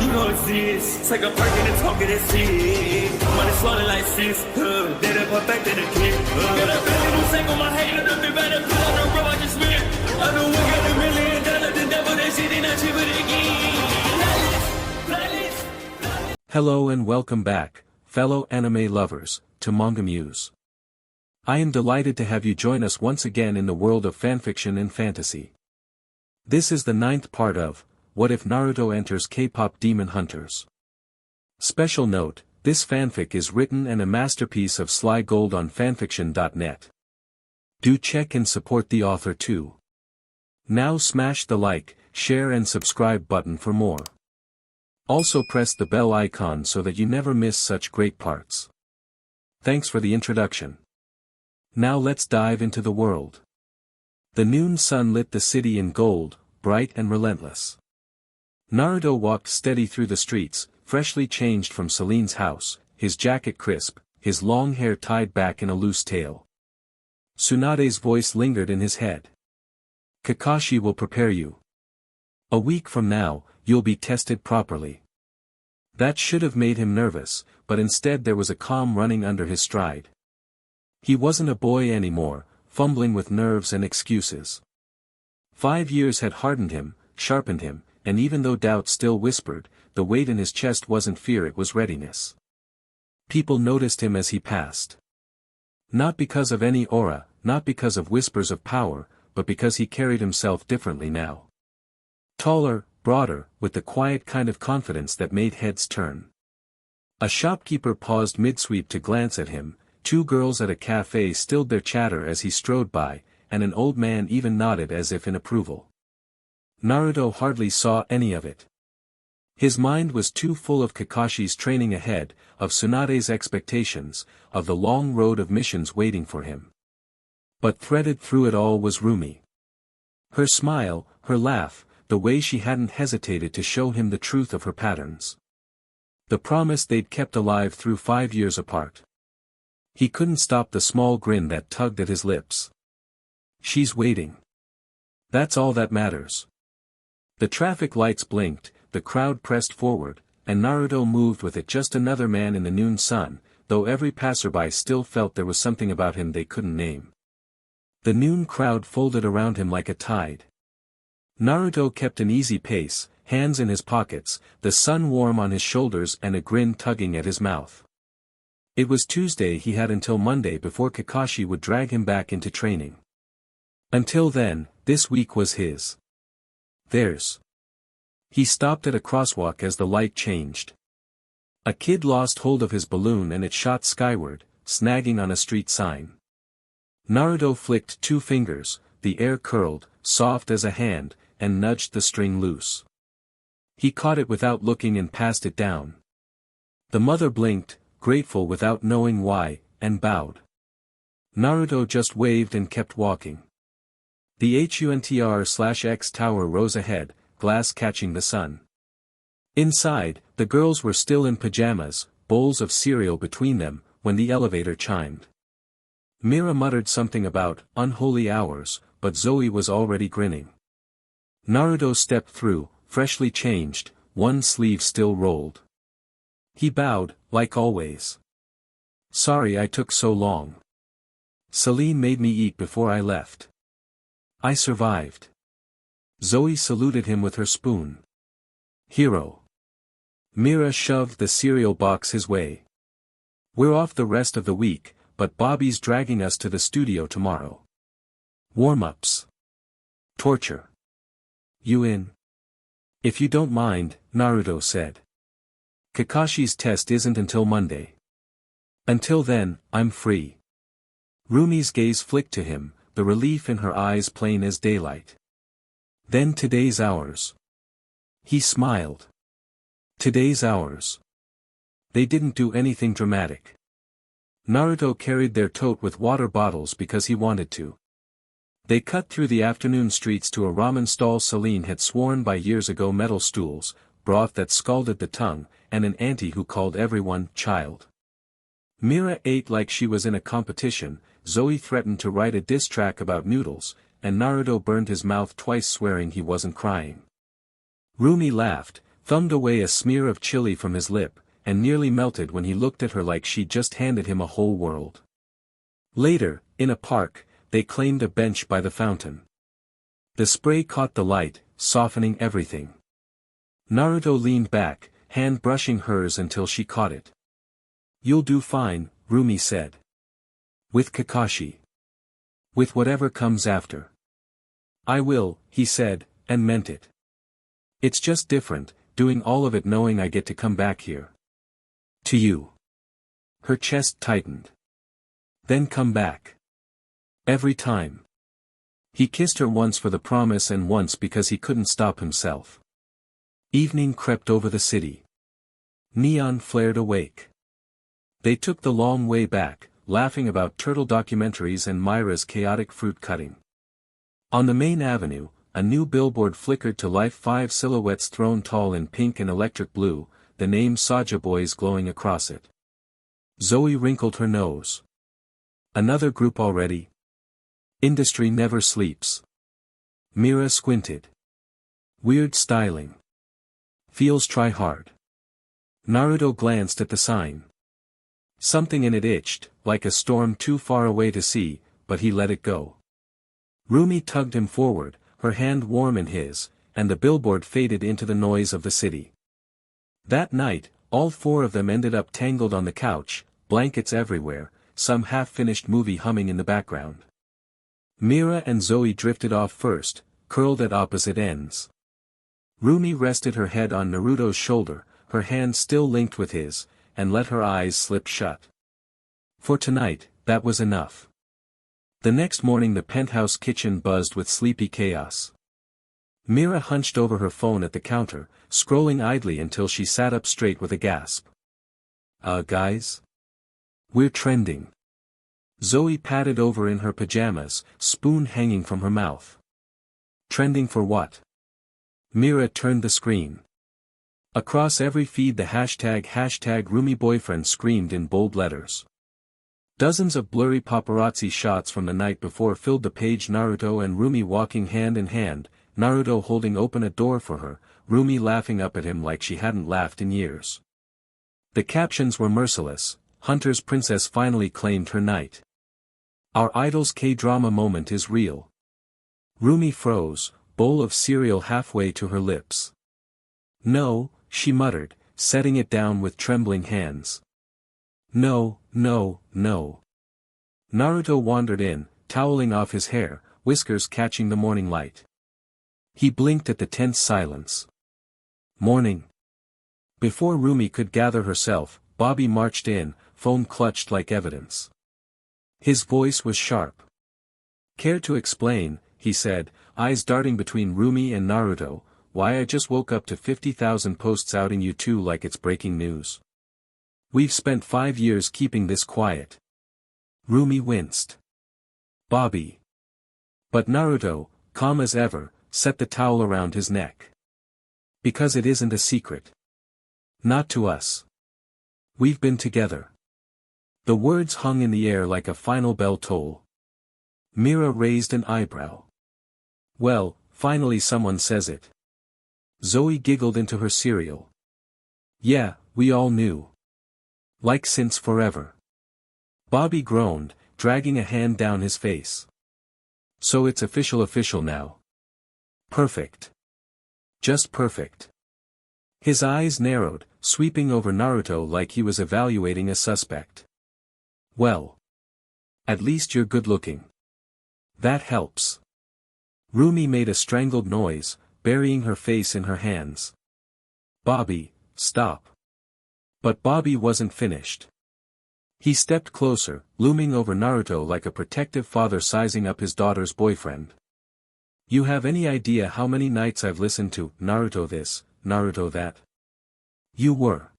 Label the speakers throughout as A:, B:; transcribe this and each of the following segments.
A: You know it's this. Take a perk and a talk of that shit. Money swallowing like sis. Did it perfect in the kid. Got a billion who sang on my head. Look up better put on the road I just spent. I know we got $1 million. The devil that shit ain't not cheaper again.
B: Hello and welcome back, fellow anime lovers, to MangaMuse. I am delighted to have you join us once again in the world of fanfiction and fantasy. This is the 9th part of What If Naruto Enters K-Pop Demon Hunters. Special note, this fanfic is written and a masterpiece of Slygold on FANFICTIONnet. Do check and support the author too. Now smash the like, share and subscribe button for more. Also press the bell icon so that you never miss such great parts. Thanks for the introduction. Now let's dive into the world. The noon sun lit the city in gold, bright and relentless. Naruto walked steady through the streets, freshly changed from Selene's house, his jacket crisp, his long hair tied back in a loose tail. Tsunade's voice lingered in his head. Kakashi will prepare you. A week from now, you'll be tested properly. That should have made him nervous, but instead there was a calm running under his stride. He wasn't a boy anymore, fumbling with nerves and excuses. 5 years had hardened him, sharpened him, and even though doubt still whispered, the weight in his chest wasn't fear, it was readiness. People noticed him as he passed. Not because of any aura, not because of whispers of power, but because he carried himself differently now. Taller, broader, with the quiet kind of confidence that made heads turn. A shopkeeper paused mid-sweep to glance at him, 2 girls at a cafe stilled their chatter as he strode by, and an old man even nodded as if in approval. Naruto hardly saw any of it. His mind was too full of Kakashi's training ahead, of Tsunade's expectations, of the long road of missions waiting for him. But threaded through it all was Rumi. Her smile, her laugh, the way she hadn't hesitated to show him the truth of her patterns. The promise they'd kept alive through 5 years apart. He couldn't stop the small grin that tugged at his lips. She's waiting. That's all that matters. The traffic lights blinked, the crowd pressed forward, and Naruto moved with it, just another man in the noon sun, though every passerby still felt there was something about him they couldn't name. The noon crowd folded around him like a tide. Naruto kept an easy pace, hands in his pockets, the sun warm on his shoulders and a grin tugging at his mouth. It was Tuesday, he had until Monday before Kakashi would drag him back into training. Until then, this week was his. Theirs. He stopped at a crosswalk as the light changed. A kid lost hold of his balloon and it shot skyward, snagging on a street sign. Naruto flicked 2 fingers, the air curled, soft as a hand, and nudged the string loose. He caught it without looking and passed it down. The mother blinked, grateful without knowing why, and bowed. Naruto just waved and kept walking. The HUNTR/X tower rose ahead, glass catching the sun. Inside, the girls were still in pajamas, bowls of cereal between them, when the elevator chimed. Mira muttered something about unholy hours, but Zoe was already grinning. Naruto stepped through, freshly changed, one sleeve still rolled. He bowed, like always. Sorry I took so long. Selene made me eat before I left. I survived. Zoe saluted him with her spoon. Hero. Mira shoved the cereal box his way. We're off the rest of the week, but Bobby's dragging us to the studio tomorrow. Warm-ups. Torture. You in? If you don't mind, Naruto said. Kakashi's test isn't until Monday. Until then, I'm free. Rumi's gaze flicked to him, the relief in her eyes plain as daylight. Then today's ours. He smiled. Today's ours. They didn't do anything dramatic. Naruto carried their tote with water bottles because he wanted to. They cut through the afternoon streets to a ramen stall Selene had sworn by years ago, metal stools, broth that scalded the tongue, and an auntie who called everyone child. Mira ate like she was in a competition, Zoe threatened to write a diss track about noodles, and Naruto burned his mouth twice swearing he wasn't crying. Rumi laughed, thumbed away a smear of chili from his lip, and nearly melted when he looked at her like she'd just handed him a whole world. Later, in a park, they claimed a bench by the fountain. The spray caught the light, softening everything. Naruto leaned back, hand brushing hers until she caught it. "You'll do fine," Rumi said. "With Kakashi. With whatever comes after." "I will," he said, and meant it. "It's just different, doing all of it knowing I get to come back here. To you." Her chest tightened. "Then come back. Every time." He kissed her once for the promise and once because he couldn't stop himself. Evening crept over the city. Neon flared awake. They took the long way back, laughing about turtle documentaries and Myra's chaotic fruit cutting. On the main avenue, a new billboard flickered to life, 5 silhouettes thrown tall in pink and electric blue, the name Soja Boys glowing across it. Zoe wrinkled her nose. "Another group already? Industry never sleeps." Mira squinted. "Weird styling. Feels try hard." Naruto glanced at the sign. Something in it itched, like a storm too far away to see, but he let it go. Rumi tugged him forward, her hand warm in his, and the billboard faded into the noise of the city. That night, all 4 of them ended up tangled on the couch, blankets everywhere, some half-finished movie humming in the background. Mira and Zoe drifted off first, curled at opposite ends. Rumi rested her head on Naruto's shoulder, her hand still linked with his, and let her eyes slip shut. For tonight, that was enough. The next morning the penthouse kitchen buzzed with sleepy chaos. Mira hunched over her phone at the counter, scrolling idly until she sat up straight with a gasp. Guys? We're trending." Zoe patted over in her pajamas, spoon hanging from her mouth. "Trending for what?" Mira turned the screen. Across every feed the hashtag #RumiBoyfriend screamed in bold letters. Dozens of blurry paparazzi shots from the night before filled the page, Naruto and Rumi walking hand in hand, Naruto holding open a door for her, Rumi laughing up at him like she hadn't laughed in years. The captions were merciless. "Hunter's princess finally claimed her knight. Our idol's K-drama moment is real." Rumi froze, bowl of cereal halfway to her lips. "No," she muttered, setting it down with trembling hands. "No, no, no." Naruto wandered in, toweling off his hair, whiskers catching the morning light. He blinked at the tense silence. "Morning." Before Rumi could gather herself, Bobby marched in, phone clutched like evidence. His voice was sharp. "Care to explain," he said, eyes darting between Rumi and Naruto, "why I just woke up to 50,000 posts outing you two like it's breaking news? We've spent 5 years keeping this quiet." Rumi winced. "Bobby." But Naruto, calm as ever, set the towel around his neck. "Because it isn't a secret. Not to us. We've been together." The words hung in the air like a final bell toll. Mira raised an eyebrow. "Well, finally someone says it." Zoe giggled into her cereal. "Yeah, we all knew. Like since forever." Bobby groaned, dragging a hand down his face. "So it's official now. Perfect. Just perfect." His eyes narrowed, sweeping over Naruto like he was evaluating a suspect. "Well. At least you're good looking. That helps." Rumi made a strangled noise, burying her face in her hands. "Bobby, stop." But Bobby wasn't finished. He stepped closer, looming over Naruto like a protective father sizing up his daughter's boyfriend. "You have any idea how many nights I've listened to Naruto this, Naruto that? You were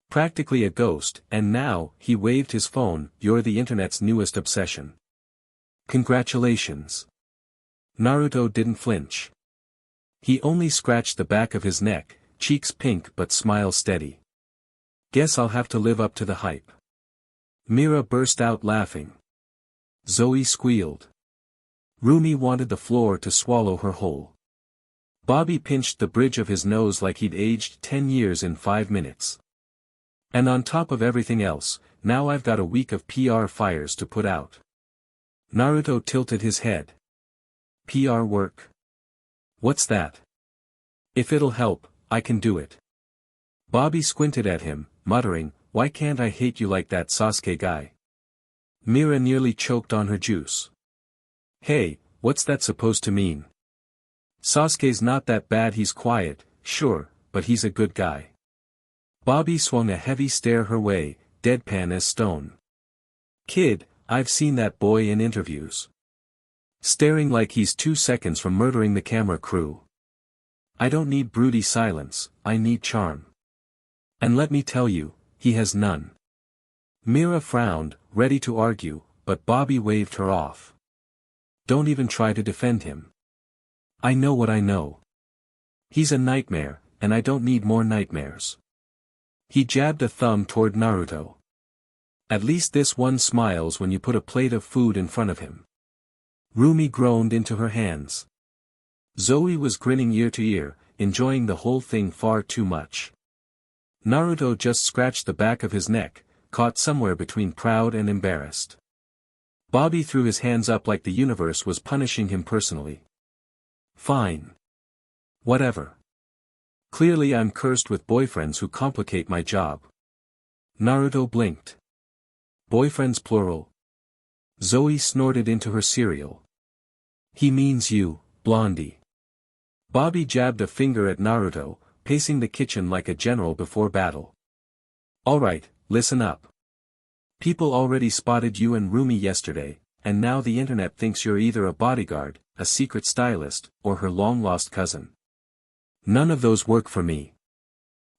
B: practically a ghost, and now," he waved his phone, "you're the internet's newest obsession. Congratulations." Naruto didn't flinch. He only scratched the back of his neck, cheeks pink but smile steady. "Guess I'll have to live up to the hype." Mira burst out laughing. Zoe squealed. Rumi wanted the floor to swallow her whole. Bobby pinched the bridge of his nose like he'd aged 10 years in 5 minutes. And on top of everything else, now I've got a week of PR fires to put out. Naruto tilted his head. PR work? What's that? If it'll help, I can do it. Bobby squinted at him, muttering, why can't I hate you like that Sasuke guy? Mira nearly choked on her juice. Hey, what's that supposed to mean? Sasuke's not that bad, he's quiet, sure, but he's a good guy. Bobby swung a heavy stare her way, deadpan as stone. Kid, I've seen that boy in interviews. Staring like he's 2 seconds from murdering the camera crew. I don't need broody silence, I need charm. And let me tell you, he has none. Mira frowned, ready to argue, but Bobby waved her off. Don't even try to defend him. I know what I know. He's a nightmare, and I don't need more nightmares. He jabbed a thumb toward Naruto. At least this one smiles when you put a plate of food in front of him. Rumi groaned into her hands. Zoe was grinning ear to ear, enjoying the whole thing far too much. Naruto just scratched the back of his neck, caught somewhere between proud and embarrassed. Bobby threw his hands up like the universe was punishing him personally. Fine. Whatever. Clearly I'm cursed with boyfriends who complicate my job. Naruto blinked. Boyfriends plural. Zoe snorted into her cereal. He means you, blondie. Bobby jabbed a finger at Naruto, pacing the kitchen like a general before battle. Alright, listen up. People already spotted you and Rumi yesterday, and now the internet thinks you're either a bodyguard, a secret stylist, or her long-lost cousin. None of those work for me.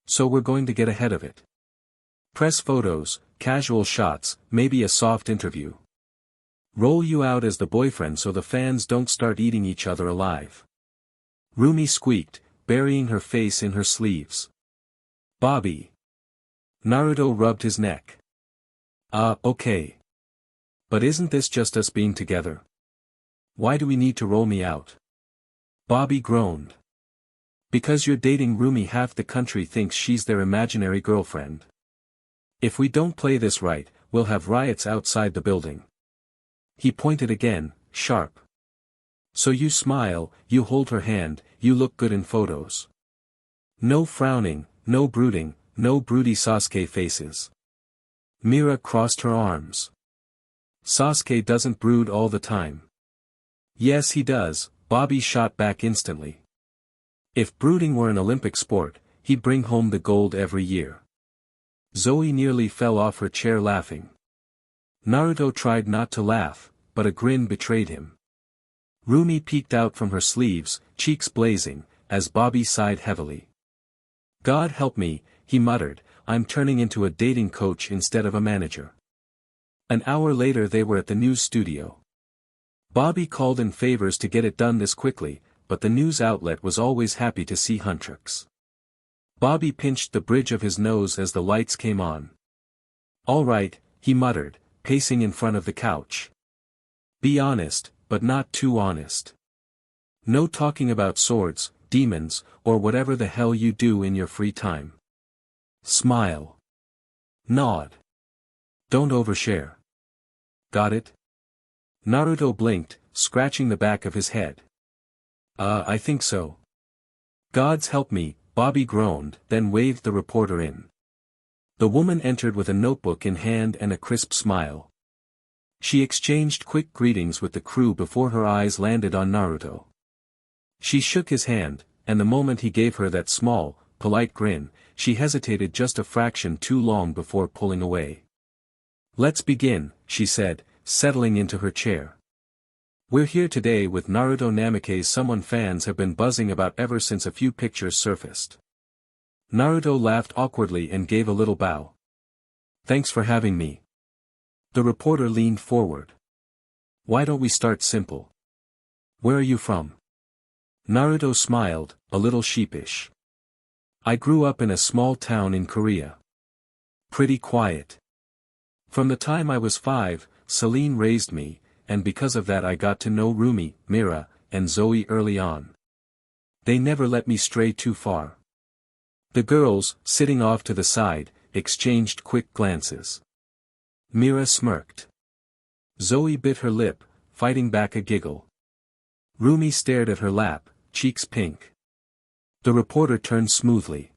B: So we're going to get ahead of it. Press photos, casual shots, maybe a soft interview. Roll you out as the boyfriend so the fans don't start eating each other alive. Rumi squeaked, burying her face in her sleeves. Bobby. Naruto rubbed his neck. Okay. But isn't this just us being together? Why do we need to roll me out? Bobby groaned. Because you're dating Rumi, half the country thinks she's their imaginary girlfriend. If we don't play this right, we'll have riots outside the building. He pointed again, sharp. So you smile, you hold her hand, you look good in photos. No frowning, no brooding, no broody Sasuke faces. Mira crossed her arms. Sasuke doesn't brood all the time. Yes he does, Bobby shot back instantly. If brooding were an Olympic sport, he'd bring home the gold every year. Zoe nearly fell off her chair laughing. Naruto tried not to laugh, but a grin betrayed him. Rumi peeked out from her sleeves, cheeks blazing, as Bobby sighed heavily. God help me, he muttered, I'm turning into a dating coach instead of a manager. An hour later they were at the news studio. Bobby called in favors to get it done this quickly, but the news outlet was always happy to see Huntrix. Bobby pinched the bridge of his nose as the lights came on. All right, he muttered, pacing in front of the couch. Be honest, but not too honest. No talking about swords, demons, or whatever the hell you do in your free time. Smile. Nod. Don't overshare. Got it? Naruto blinked, scratching the back of his head. I think so. Gods help me, Bobby groaned, then waved the reporter in. The woman entered with a notebook in hand and a crisp smile. She exchanged quick greetings with the crew before her eyes landed on Naruto. She shook his hand, and the moment he gave her that small, polite grin, she hesitated just a fraction too long before pulling away. Let's begin, she said, settling into her chair. We're here today with Naruto Namikaze, someone fans have been buzzing about ever since a few pictures surfaced. Naruto laughed awkwardly and gave a little bow. Thanks for having me. The reporter leaned forward. Why don't we start simple? Where are you from? Naruto smiled, a little sheepish. I grew up in a small town in Korea. Pretty quiet. From the time I was 5, Celine raised me, and because of that I got to know Rumi, Mira, and Zoe early on. They never let me stray too far. The girls, sitting off to the side, exchanged quick glances. Mira smirked. Zoe bit her lip, fighting back a giggle. Rumi stared at her lap, cheeks pink. The reporter turned smoothly.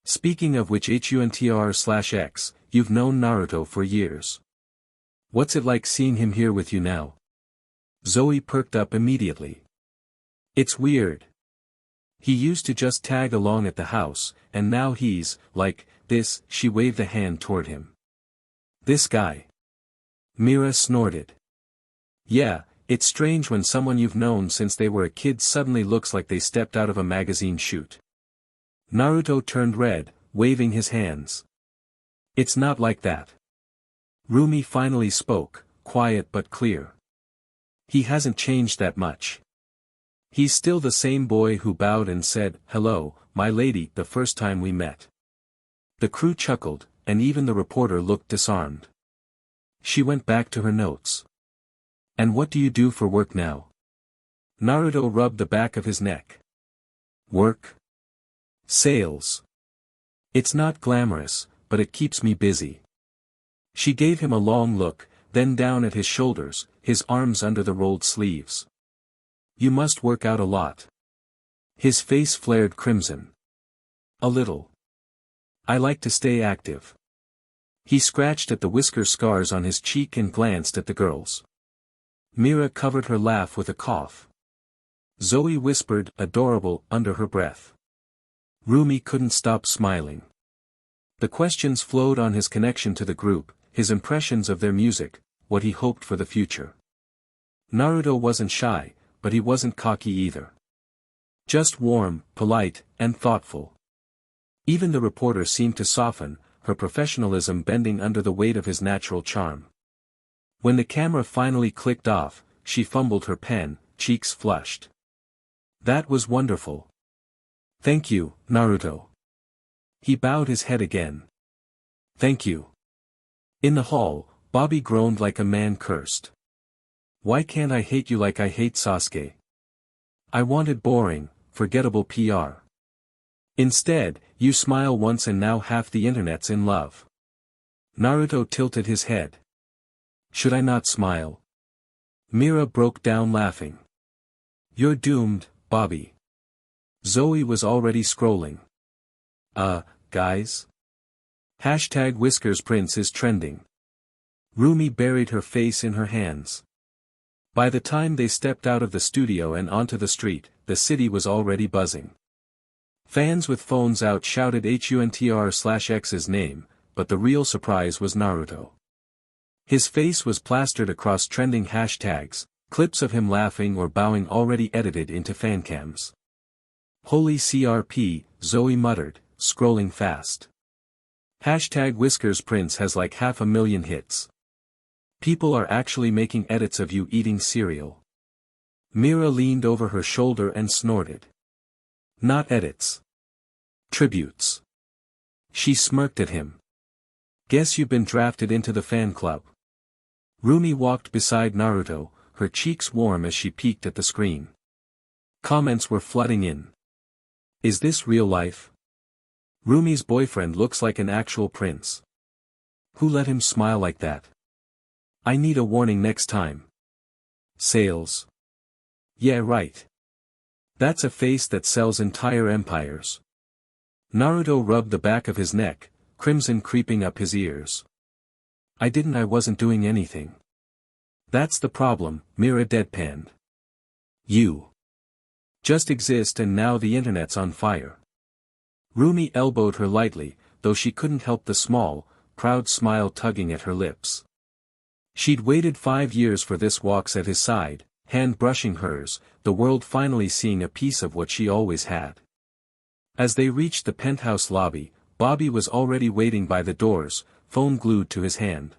B: Speaking of which HUNTR/X, you've known Naruto for years. What's it like seeing him here with you now? Zoe perked up immediately. It's weird. He used to just tag along at the house, and now he's, like, this. She waved a hand toward him. This guy. Mira snorted. Yeah, it's strange when someone you've known since they were a kid suddenly looks like they stepped out of a magazine shoot. Naruto turned red, waving his hands. It's not like that. Rumi finally spoke, quiet but clear. He hasn't changed that much. He's still the same boy who bowed and said, "Hello, my lady," the first time we met. The crew chuckled, and even the reporter looked disarmed. She went back to her notes. And what do you do for work now? Naruto rubbed the back of his neck. Work? Sales. It's not glamorous, but it keeps me busy. She gave him a long look, then down at his shoulders, his arms under the rolled sleeves. You must work out a lot. His face flared crimson. A little. I like to stay active. He scratched at the whisker scars on his cheek and glanced at the girls. Mira covered her laugh with a cough. Zoe whispered, "Adorable," under her breath. Rumi couldn't stop smiling. The questions flowed on his connection to the group, his impressions of their music, what he hoped for the future. Naruto wasn't shy, but he wasn't cocky either. Just warm, polite, and thoughtful. Even the reporter seemed to soften, her professionalism bending under the weight of his natural charm. When the camera finally clicked off, she fumbled her pen, cheeks flushed. That was wonderful. Thank you, Naruto. He bowed his head again. Thank you. In the hall, Bobby groaned like a man cursed. Why can't I hate you like I hate Sasuke? I wanted boring, forgettable PR. Instead, you smile once and now half the internet's in love. Naruto tilted his head. Should I not smile? Mira broke down laughing. You're doomed, Bobby. Zoe was already scrolling. Guys? Hashtag Whiskers Prince is trending. Rumi buried her face in her hands. By the time they stepped out of the studio and onto the street, the city was already buzzing. Fans with phones out shouted HUNTR/X's name, but the real surprise was Naruto. His face was plastered across trending hashtags, clips of him laughing or bowing already edited into fancams. Holy CRP, Zoe muttered, scrolling fast. Hashtag Whiskers Prince has like 500,000 hits. People are actually making edits of you eating cereal. Mira leaned over her shoulder and snorted. Not edits. Tributes. She smirked at him. Guess you've been drafted into the fan club. Rumi walked beside Naruto, her cheeks warm as she peeked at the screen. Comments were flooding in. Is this real life? Rumi's boyfriend looks like an actual prince. Who let him smile like that? I need a warning next time. Sales. Yeah, right. That's a face that sells entire empires. Naruto rubbed the back of his neck, crimson creeping up his ears. I wasn't doing anything. That's the problem, Mira deadpanned. You just exist and now the internet's on fire. Rumi elbowed her lightly, though she couldn't help the small, proud smile tugging at her lips. She'd waited 5 years for this, walks at his side, hand brushing hers, the world finally seeing a piece of what she always had. As they reached the penthouse lobby, Bobby was already waiting by the doors, phone glued to his hand.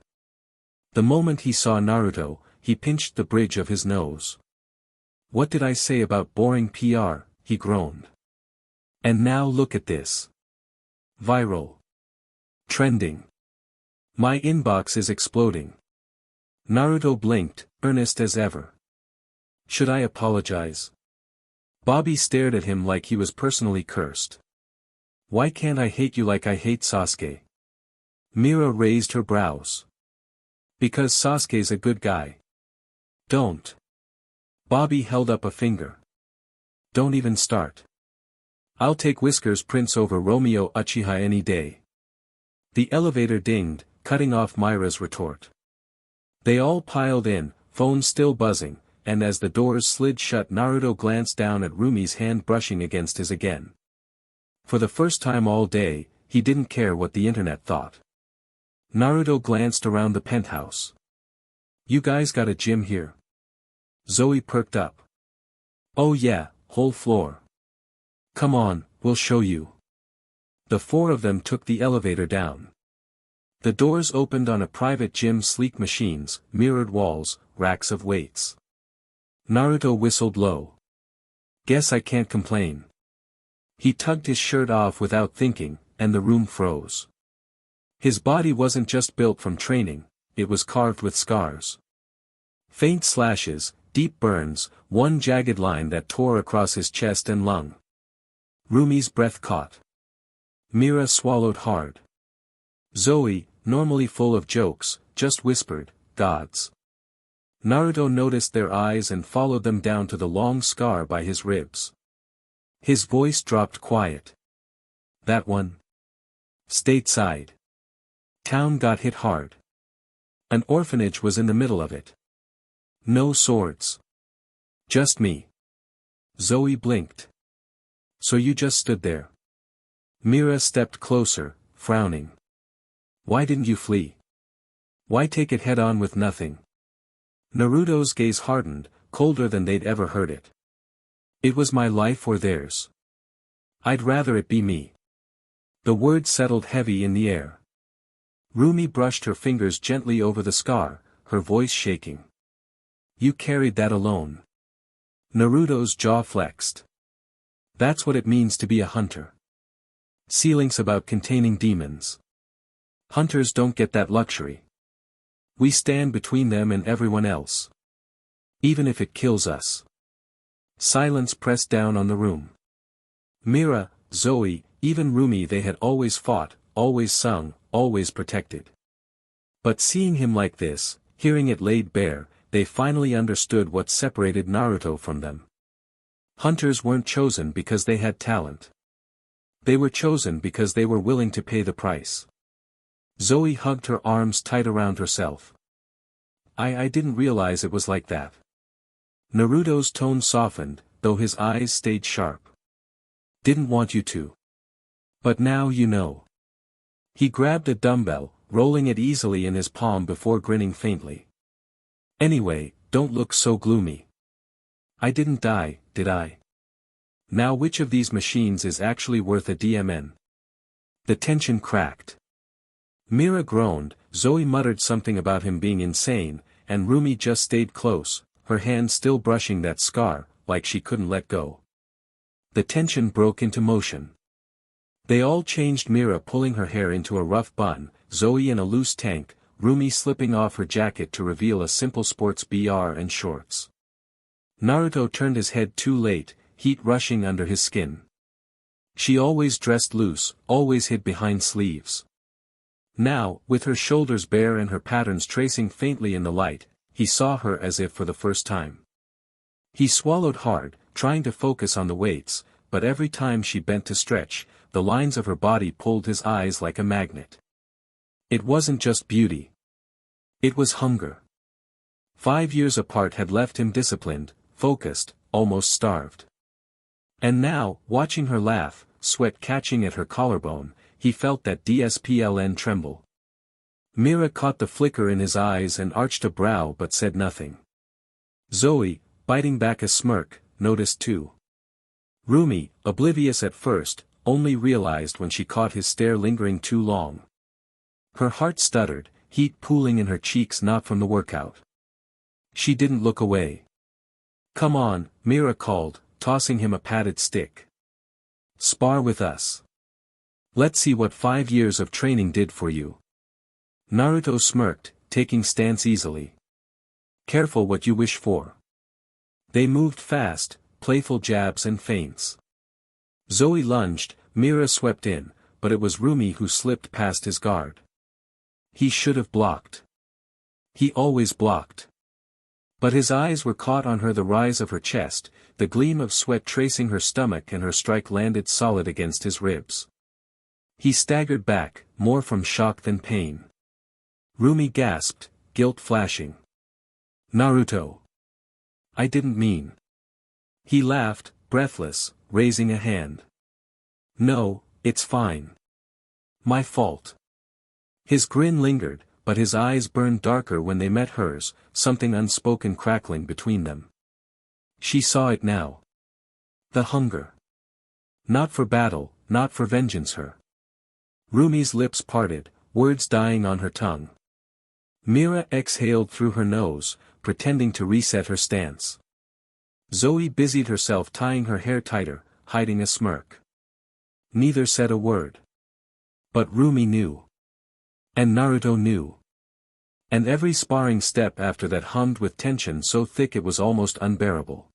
B: The moment he saw Naruto, he pinched the bridge of his nose. What did I say about boring PR, he groaned. And now look at this. Viral. Trending. My inbox is exploding. Naruto blinked, earnest as ever. Should I apologize? Bobby stared at him like he was personally cursed. Why can't I hate you like I hate Sasuke? Mira raised her brows. Because Sasuke's a good guy. Don't. Bobby held up a finger. Don't even start. I'll take Whiskers Prince over Romeo Uchiha any day. The elevator dinged, cutting off Myra's retort. They all piled in, phones still buzzing, and as the doors slid shut Naruto glanced down at Rumi's hand brushing against his again. For the first time all day, he didn't care what the internet thought. Naruto glanced around the penthouse. You guys got a gym here? Zoe perked up. Oh yeah, whole floor. Come on, we'll show you. The four of them took the elevator down. The doors opened on a private gym, sleek machines, mirrored walls, racks of weights. Naruto whistled low. Guess I can't complain. He tugged his shirt off without thinking, and the room froze. His body wasn't just built from training, it was carved with scars. Faint slashes, deep burns, one jagged line that tore across his chest and lung. Rumi's breath caught. Mira swallowed hard. Zoe, normally full of jokes, just whispered, "Gods." Naruto noticed their eyes and followed them down to the long scar by his ribs. His voice dropped quiet. That one? Stateside. Town got hit hard. An orphanage was in the middle of it. No swords. Just me. Zoe blinked. So you just stood there? Mira stepped closer, frowning. Why didn't you flee? Why take it head on with nothing? Naruto's gaze hardened, colder than they'd ever heard it. It was my life or theirs. I'd rather it be me. The words settled heavy in the air. Rumi brushed her fingers gently over the scar, her voice shaking. You carried that alone. Naruto's jaw flexed. That's what it means to be a hunter. Ceiling's about containing demons. Hunters don't get that luxury. We stand between them and everyone else. Even if it kills us. Silence pressed down on the room. Mira, Zoe, even Rumi, they had always fought, always sung, always protected. But seeing him like this, hearing it laid bare, they finally understood what separated Naruto from them. Hunters weren't chosen because they had talent. They were chosen because they were willing to pay the price. Zoe hugged her arms tight around herself. I didn't realize it was like that. Naruto's tone softened, though his eyes stayed sharp. Didn't want you to. But now you know. He grabbed a dumbbell, rolling it easily in his palm before grinning faintly. Anyway, don't look so gloomy. I didn't die, did I? Now which of these machines is actually worth a DMN? The tension cracked. Mira groaned, Zoe muttered something about him being insane, and Rumi just stayed close, her hand still brushing that scar, like she couldn't let go. The tension broke into motion. They all changed, Mira pulling her hair into a rough bun, Zoe in a loose tank, Rumi slipping off her jacket to reveal a simple sports bra and shorts. Naruto turned his head too late, heat rushing under his skin. She always dressed loose, always hid behind sleeves. Now, with her shoulders bare and her patterns tracing faintly in the light, he saw her as if for the first time. He swallowed hard, trying to focus on the weights, but every time she bent to stretch, the lines of her body pulled his eyes like a magnet. It wasn't just beauty. It was hunger. 5 years apart had left him disciplined, focused, almost starved. And now, watching her laugh, sweat catching at her collarbone, he felt that displn tremble. Mira caught the flicker in his eyes and arched a brow but said nothing. Zoe, biting back a smirk, noticed too. Rumi, oblivious at first, only realized when she caught his stare lingering too long. Her heart stuttered, heat pooling in her cheeks not from the workout. She didn't look away. Come on, Mira called, tossing him a padded stick. Spar with us. Let's see what 5 years of training did for you. Naruto smirked, taking stance easily. Careful what you wish for. They moved fast, playful jabs and feints. Zoe lunged, Mira swept in, but it was Rumi who slipped past his guard. He should have blocked. He always blocked. But his eyes were caught on her, the rise of her chest, the gleam of sweat tracing her stomach, and her strike landed solid against his ribs. He staggered back, more from shock than pain. Rumi gasped, guilt flashing. Naruto. I didn't mean. He laughed, breathless, raising a hand. No, it's fine. My fault. His grin lingered, but his eyes burned darker when they met hers, something unspoken crackling between them. She saw it now. The hunger. Not for battle, not for vengeance her. Rumi's lips parted, words dying on her tongue. Mira exhaled through her nose, pretending to reset her stance. Zoe busied herself tying her hair tighter, hiding a smirk. Neither said a word. But Rumi knew. And Naruto knew. And every sparring step after that hummed with tension so thick it was almost unbearable.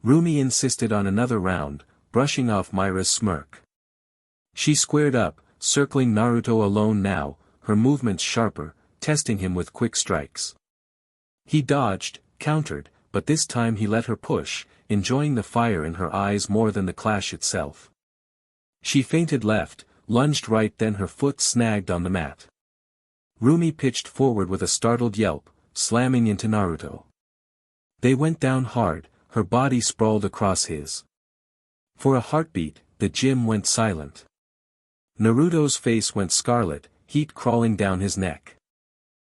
B: Rumi insisted on another round, brushing off Mira's smirk. She squared up, circling Naruto alone now, her movements sharper, testing him with quick strikes. He dodged, countered, but this time he let her push, enjoying the fire in her eyes more than the clash itself. She feinted left, lunged right, then her foot snagged on the mat. Rumi pitched forward with a startled yelp, slamming into Naruto. They went down hard, her body sprawled across his. For a heartbeat, the gym went silent. Naruto's face went scarlet, heat crawling down his neck.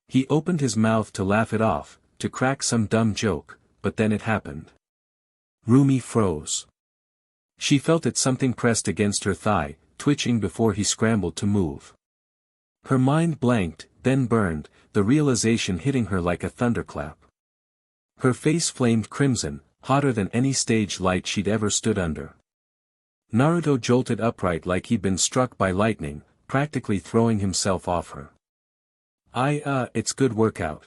B: He opened his mouth to laugh it off, to crack some dumb joke, but then it happened. Rumi froze. She felt it, something pressed against her thigh, twitching before he scrambled to move. Her mind blanked, then burned, the realization hitting her like a thunderclap. Her face flamed crimson, hotter than any stage light she'd ever stood under. Naruto jolted upright like he'd been struck by lightning, practically throwing himself off her. It's good workout.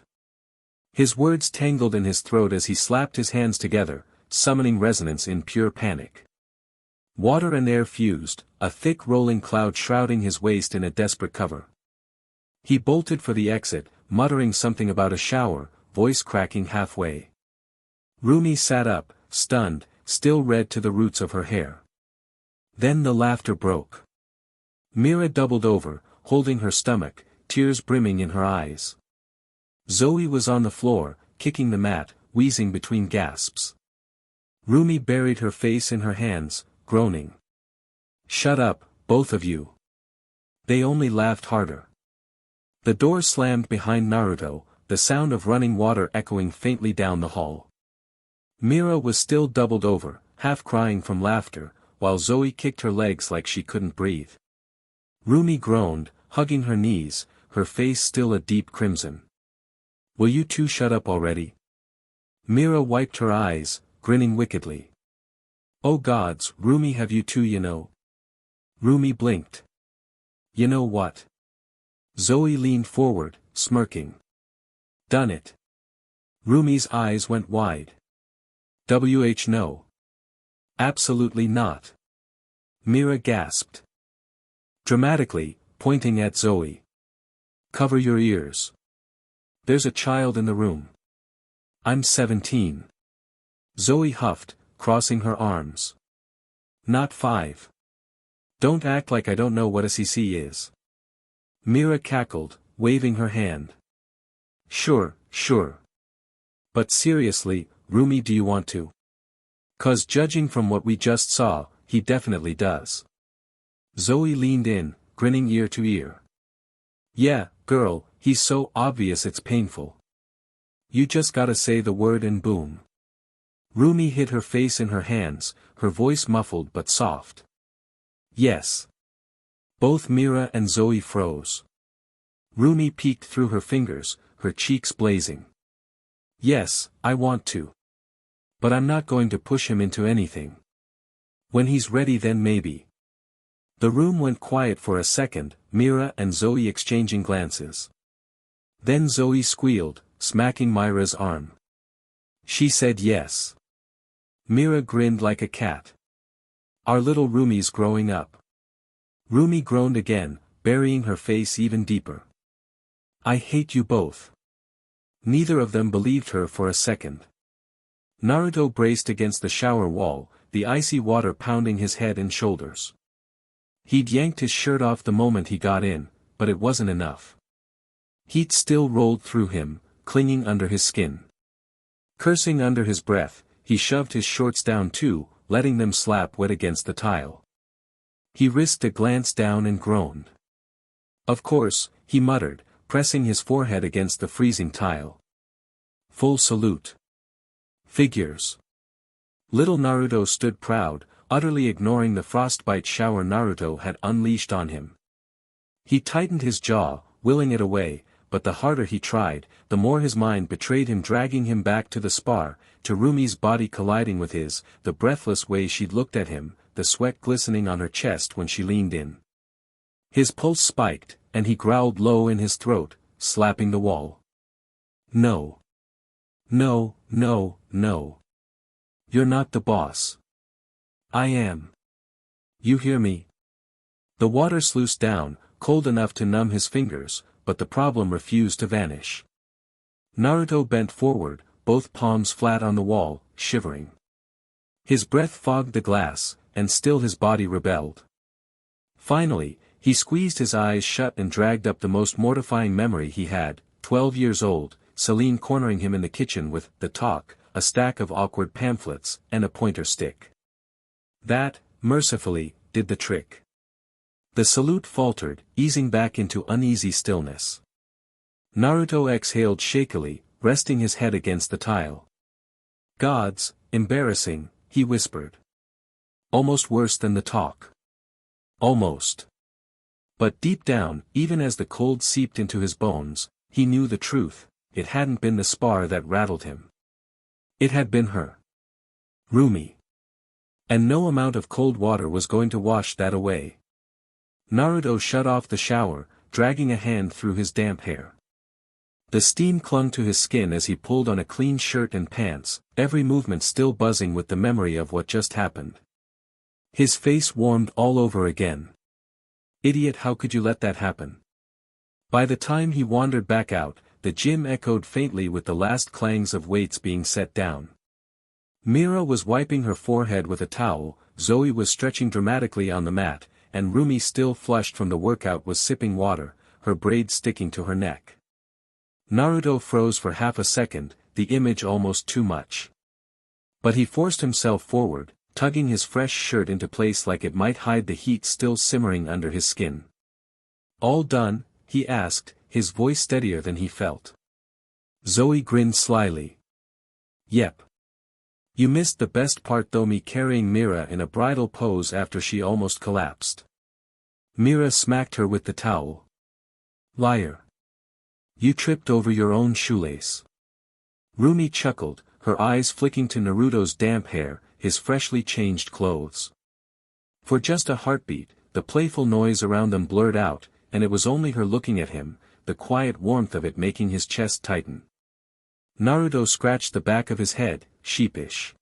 B: His words tangled in his throat as he slapped his hands together, summoning resonance in pure panic. Water and air fused, a thick rolling cloud shrouding his waist in a desperate cover. He bolted for the exit, muttering something about a shower, voice cracking halfway. Rumi sat up, stunned, still red to the roots of her hair. Then the laughter broke. Mira doubled over, holding her stomach, tears brimming in her eyes. Zoe was on the floor, kicking the mat, wheezing between gasps. Rumi buried her face in her hands, groaning. Shut up, both of you. They only laughed harder. The door slammed behind Naruto, the sound of running water echoing faintly down the hall. Mira was still doubled over, half crying from laughter, while Zoe kicked her legs like she couldn't breathe. Rumi groaned, hugging her knees, her face still a deep crimson. Will you two shut up already? Mira wiped her eyes, grinning wickedly. Oh gods, Rumi, have you two, you know? Rumi blinked. You know what? Zoe leaned forward, smirking. Done it. Rumi's eyes went wide. No. Absolutely not. Mira gasped. Dramatically, pointing at Zoe. Cover your ears. There's a child in the room. I'm 17. Zoe huffed, crossing her arms. Not 5. Don't act like I don't know what a CC is. Mira cackled, waving her hand. Sure. But seriously, Rumi, do you want to? 'Cause judging from what we just saw, he definitely does. Zoe leaned in, grinning ear to ear. Yeah, girl, he's so obvious it's painful. You just gotta say the word and boom. Rumi hid her face in her hands, her voice muffled but soft. Yes. Both Mira and Zoe froze. Rumi peeked through her fingers, her cheeks blazing. Yes, I want to. But I'm not going to push him into anything. When he's ready, then maybe. The room went quiet for a second, Mira and Zoe exchanging glances. Then Zoe squealed, smacking Mira's arm. She said yes. Mira grinned like a cat. Our little Rumi's growing up. Rumi groaned again, burying her face even deeper. I hate you both. Neither of them believed her for a second. Naruto braced against the shower wall, the icy water pounding his head and shoulders. He'd yanked his shirt off the moment he got in, but it wasn't enough. Heat still rolled through him, clinging under his skin. Cursing under his breath, he shoved his shorts down too, letting them slap wet against the tile. He risked a glance down and groaned. Of course, he muttered, pressing his forehead against the freezing tile. Full salute. Figures. Little Naruto stood proud, utterly ignoring the frostbite shower Naruto had unleashed on him. He tightened his jaw, willing it away, but the harder he tried, the more his mind betrayed him, dragging him back to the spar, to Rumi's body colliding with his, the breathless way she'd looked at him, the sweat glistening on her chest when she leaned in. His pulse spiked, and he growled low in his throat, slapping the wall. No. No, no, no. You're not the boss. I am. You hear me? The water sluiced down, cold enough to numb his fingers, but the problem refused to vanish. Naruto bent forward, both palms flat on the wall, shivering. His breath fogged the glass, and still his body rebelled. Finally, he squeezed his eyes shut and dragged up the most mortifying memory he had, 12 years old, Celine cornering him in the kitchen with the talk, a stack of awkward pamphlets, and a pointer stick. That, mercifully, did the trick. The salute faltered, easing back into uneasy stillness. Naruto exhaled shakily, resting his head against the tile. Gods, embarrassing, he whispered. Almost worse than the talk. Almost. But deep down, even as the cold seeped into his bones, he knew the truth. It hadn't been the spar that rattled him. It had been her. Rumi. And no amount of cold water was going to wash that away. Naruto shut off the shower, dragging a hand through his damp hair. The steam clung to his skin as he pulled on a clean shirt and pants, every movement still buzzing with the memory of what just happened. His face warmed all over again. Idiot, how could you let that happen? By the time he wandered back out, the gym echoed faintly with the last clangs of weights being set down. Mira was wiping her forehead with a towel, Zoe was stretching dramatically on the mat, and Rumi, still flushed from the workout, was sipping water, her braids sticking to her neck. Naruto froze for half a second, the image almost too much. But he forced himself forward, tugging his fresh shirt into place like it might hide the heat still simmering under his skin. All done? He asked, his voice steadier than he felt. Zoe grinned slyly. Yep. You missed the best part though, me carrying Mira in a bridal pose after she almost collapsed. Mira smacked her with the towel. Liar. You tripped over your own shoelace. Rumi chuckled, her eyes flicking to Naruto's damp hair, his freshly changed clothes. For just a heartbeat, the playful noise around them blurred out, and it was only her looking at him, the quiet warmth of it making his chest tighten. Naruto scratched the back of his head, sheepish.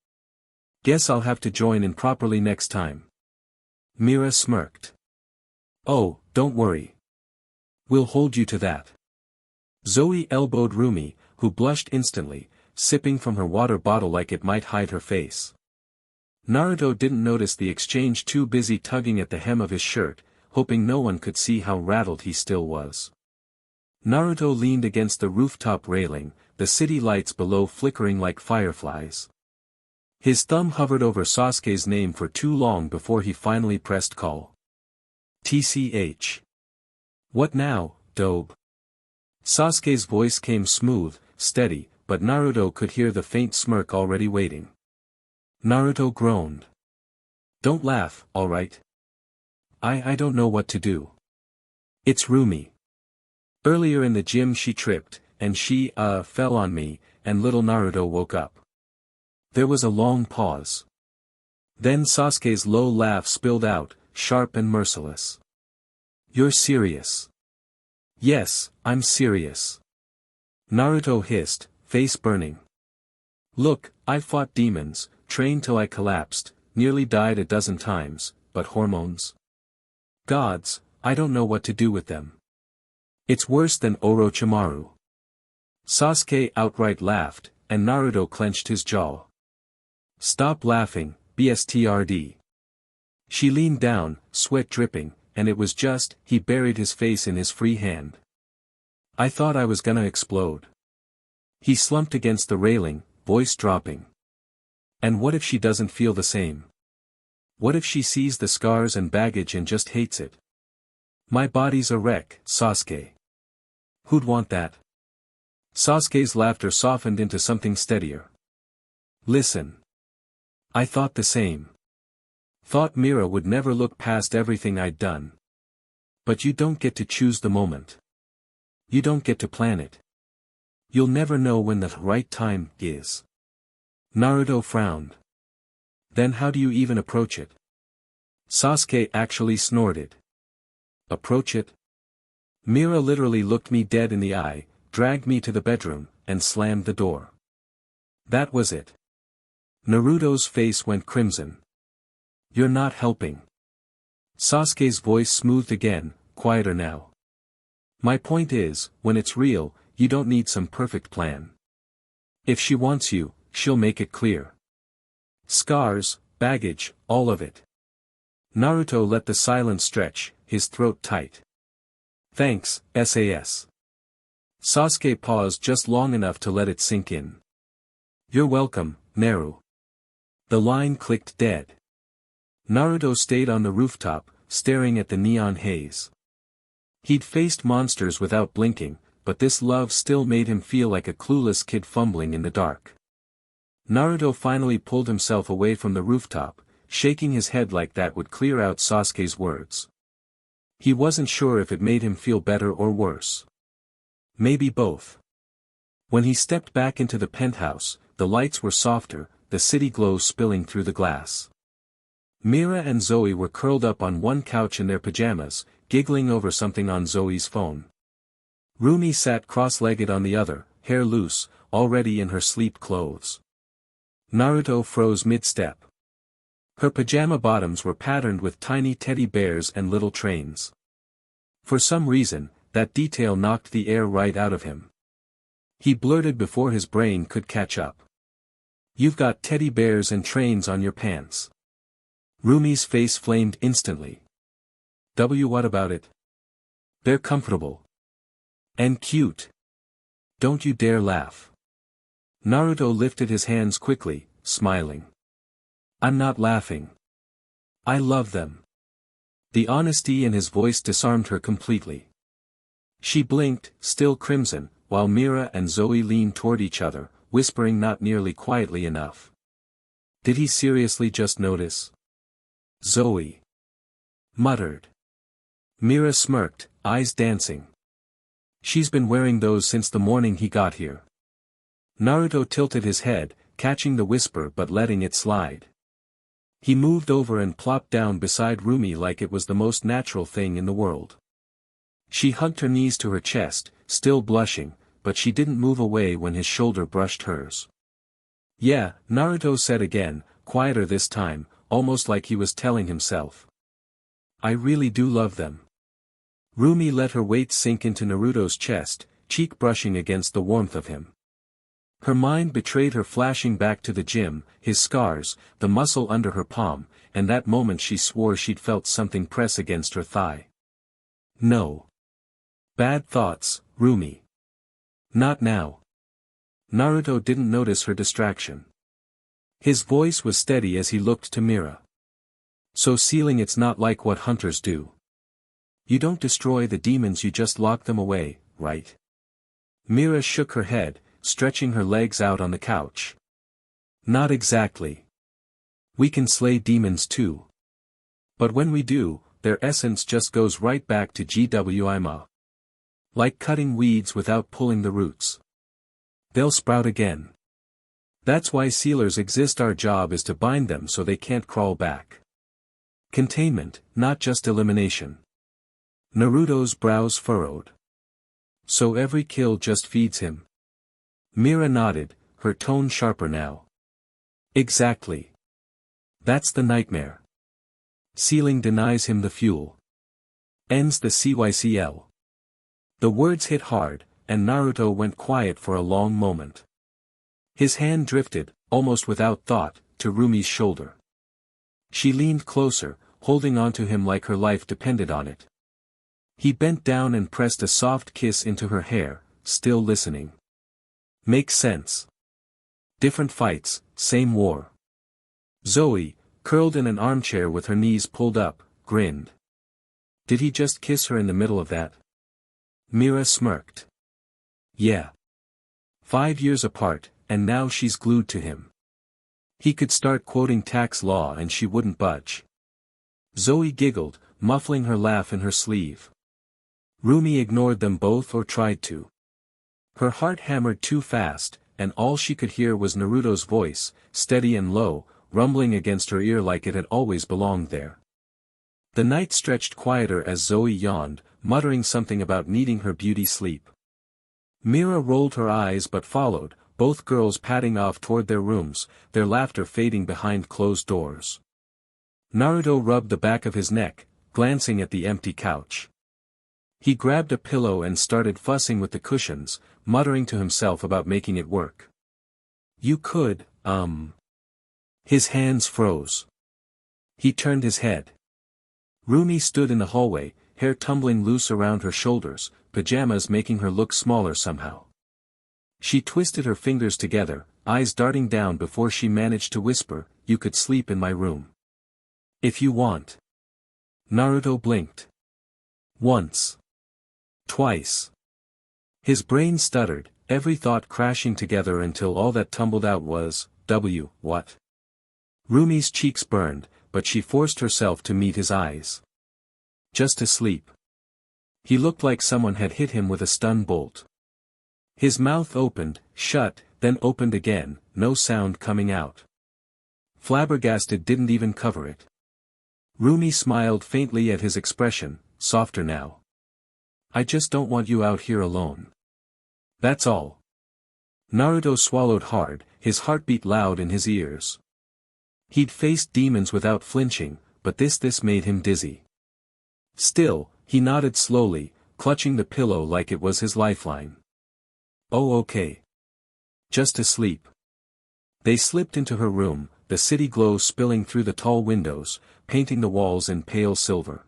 B: Guess I'll have to join in properly next time. Mira smirked. Oh, don't worry. We'll hold you to that. Zoe elbowed Rumi, who blushed instantly, sipping from her water bottle like it might hide her face. Naruto didn't notice the exchange, too busy tugging at the hem of his shirt, hoping no one could see how rattled he still was. Naruto leaned against the rooftop railing, the city lights below flickering like fireflies. His thumb hovered over Sasuke's name for too long before he finally pressed call. TCH. What now, Dobe? Sasuke's voice came smooth, steady, but Naruto could hear the faint smirk already waiting. Naruto groaned. Don't laugh, alright? I don't know what to do. It's Rumi. Earlier in the gym she tripped, and she, fell on me, and little Naruto woke up. There was a long pause. Then Sasuke's low laugh spilled out, sharp and merciless. You're serious? Yes, I'm serious. Naruto hissed, face burning. Look, I fought demons, trained till I collapsed, nearly died a dozen times, but hormones? Gods, I don't know what to do with them. It's worse than Orochimaru. Sasuke outright laughed, and Naruto clenched his jaw. Stop laughing, BSTRD. She leaned down, sweat dripping, and it was just, he buried his face in his free hand. I thought I was gonna explode. He slumped against the railing, voice dropping. And what if she doesn't feel the same? What if she sees the scars and baggage and just hates it? My body's a wreck, Sasuke. Who'd want that? Sasuke's laughter softened into something steadier. Listen. I thought the same. Thought Mira would never look past everything I'd done. But you don't get to choose the moment. You don't get to plan it. You'll never know when the right time is. Naruto frowned. Then how do you even approach it? Sasuke actually snorted. Approach it? Mira literally looked me dead in the eye, dragged me to the bedroom, and slammed the door. That was it. Naruto's face went crimson. You're not helping. Sasuke's voice smoothed again, quieter now. My point is, when it's real, you don't need some perfect plan. If she wants you, she'll make it clear. Scars, baggage, all of it. Naruto let the silence stretch, his throat tight. Thanks, SAS. Sasuke paused just long enough to let it sink in. You're welcome, Naru. The line clicked dead. Naruto stayed on the rooftop, staring at the neon haze. He'd faced monsters without blinking, but this love still made him feel like a clueless kid fumbling in the dark. Naruto finally pulled himself away from the rooftop, shaking his head like that would clear out Sasuke's words. He wasn't sure if it made him feel better or worse. Maybe both. When he stepped back into the penthouse, the lights were softer, the city glow spilling through the glass. Mira and Zoe were curled up on one couch in their pajamas, giggling over something on Zoe's phone. Rumi sat cross-legged on the other, hair loose, already in her sleep clothes. Naruto froze mid-step. Her pajama bottoms were patterned with tiny teddy bears and little trains. For some reason, that detail knocked the air right out of him. He blurted before his brain could catch up. You've got teddy bears and trains on your pants. Rumi's face flamed instantly. What about it? They're comfortable. And cute. Don't you dare laugh. Naruto lifted his hands quickly, smiling. I'm not laughing. I love them. The honesty in his voice disarmed her completely. She blinked, still crimson, while Mira and Zoe leaned toward each other, whispering not nearly quietly enough. Did he seriously just notice? Zoe muttered. Mira smirked, eyes dancing. She's been wearing those since the morning he got here. Naruto tilted his head, catching the whisper but letting it slide. He moved over and plopped down beside Rumi like it was the most natural thing in the world. She hugged her knees to her chest, still blushing, but she didn't move away when his shoulder brushed hers. Yeah, Naruto said again, quieter this time, almost like he was telling himself. I really do love them. Rumi let her weight sink into Naruto's chest, cheek brushing against the warmth of him. Her mind betrayed her, flashing back to the gym, his scars, the muscle under her palm, and that moment she swore she'd felt something press against her thigh. No. Bad thoughts, Rumi. Not now. Naruto didn't notice her distraction. His voice was steady as he looked to Mira. So sealing, it's not like what hunters do. You don't destroy the demons, you just lock them away, right? Mira shook her head, stretching her legs out on the couch. Not exactly. We can slay demons too. But when we do, their essence just goes right back to GWIMA. Like cutting weeds without pulling the roots. They'll sprout again. That's why sealers exist. Our job is to bind them so they can't crawl back. Containment, not just elimination. Naruto's brows furrowed. So every kill just feeds him. Mira nodded, her tone sharper now. Exactly. That's the nightmare. Ceiling denies him the fuel. Ends the CYCL. The words hit hard, and Naruto went quiet for a long moment. His hand drifted, almost without thought, to Rumi's shoulder. She leaned closer, holding onto him like her life depended on it. He bent down and pressed a soft kiss into her hair, still listening. Makes sense. Different fights, same war. Zoe, curled in an armchair with her knees pulled up, grinned. Did he just kiss her in the middle of that? Mira smirked. Yeah. 5 years apart, and now she's glued to him. He could start quoting tax law and she wouldn't budge. Zoe giggled, muffling her laugh in her sleeve. Rumi ignored them both or tried to. Her heart hammered too fast, and all she could hear was Naruto's voice, steady and low, rumbling against her ear like it had always belonged there. The night stretched quieter as Zoe yawned, muttering something about needing her beauty sleep. Mira rolled her eyes but followed, both girls padding off toward their rooms, their laughter fading behind closed doors. Naruto rubbed the back of his neck, glancing at the empty couch. He grabbed a pillow and started fussing with the cushions, muttering to himself about making it work. You could, His hands froze. He turned his head. Rumi stood in the hallway, hair tumbling loose around her shoulders, pajamas making her look smaller somehow. She twisted her fingers together, eyes darting down before she managed to whisper, "You could sleep in my room. If you want." Naruto blinked. Once. Twice. His brain stuttered, every thought crashing together until all that tumbled out was, what? Rumi's cheeks burned, but she forced herself to meet his eyes. Just asleep. He looked like someone had hit him with a stun bolt. His mouth opened, shut, then opened again, no sound coming out. Flabbergasted didn't even cover it. Rumi smiled faintly at his expression, softer now. I just don't want you out here alone. That's all. Naruto swallowed hard, his heartbeat loud in his ears. He'd faced demons without flinching, but this made him dizzy. Still, he nodded slowly, clutching the pillow like it was his lifeline. Oh okay. Just asleep. They slipped into her room, the city glow spilling through the tall windows, painting the walls in pale silver.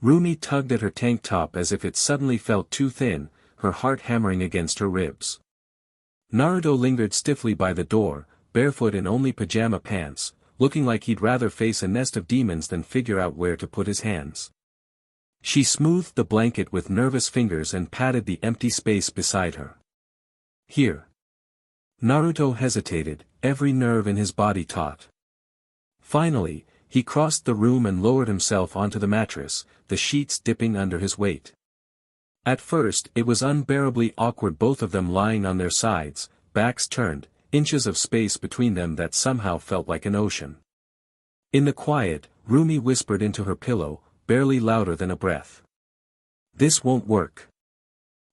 B: Rumi tugged at her tank top as if it suddenly felt too thin, her heart hammering against her ribs. Naruto lingered stiffly by the door, barefoot in only pajama pants, looking like he'd rather face a nest of demons than figure out where to put his hands. She smoothed the blanket with nervous fingers and patted the empty space beside her. Here. Naruto hesitated, every nerve in his body taut. Finally, he crossed the room and lowered himself onto the mattress, the sheets dipping under his weight. At first it was unbearably awkward, both of them lying on their sides, backs turned, inches of space between them that somehow felt like an ocean. In the quiet, Rumi whispered into her pillow, barely louder than a breath. This won't work.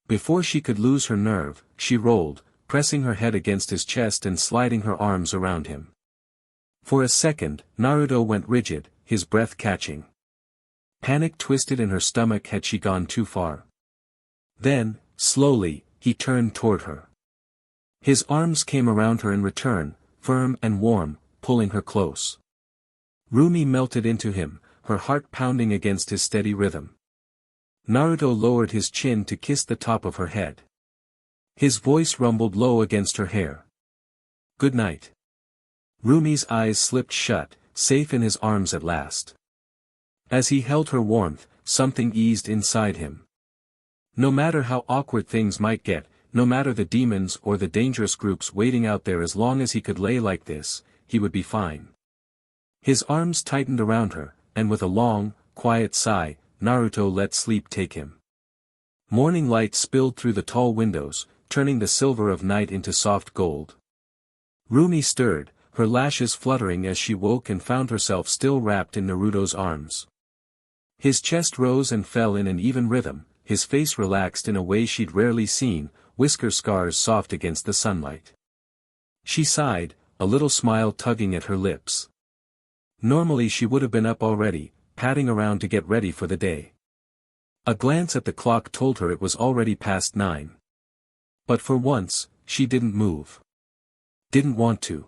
B: Before she could lose her nerve, she rolled, pressing her head against his chest and sliding her arms around him. For a second, Naruto went rigid, his breath catching. Panic twisted in her stomach had she gone too far. Then, slowly, he turned toward her. His arms came around her in return, firm and warm, pulling her close. Rumi melted into him, her heart pounding against his steady rhythm. Naruto lowered his chin to kiss the top of her head. His voice rumbled low against her hair. Good night. Rumi's eyes slipped shut, safe in his arms at last. As he held her warmth, something eased inside him. No matter how awkward things might get, no matter the demons or the dangerous groups waiting out there, as long as he could lay like this, he would be fine. His arms tightened around her, and with a long, quiet sigh, Naruto let sleep take him. Morning light spilled through the tall windows, turning the silver of night into soft gold. Rumi stirred, her lashes fluttering as she woke and found herself still wrapped in Naruto's arms. His chest rose and fell in an even rhythm, his face relaxed in a way she'd rarely seen, whisker scars soft against the sunlight. She sighed, a little smile tugging at her lips. Normally she would have been up already, padding around to get ready for the day. A glance at the clock told her it was already past 9. But for once, she didn't move. Didn't want to.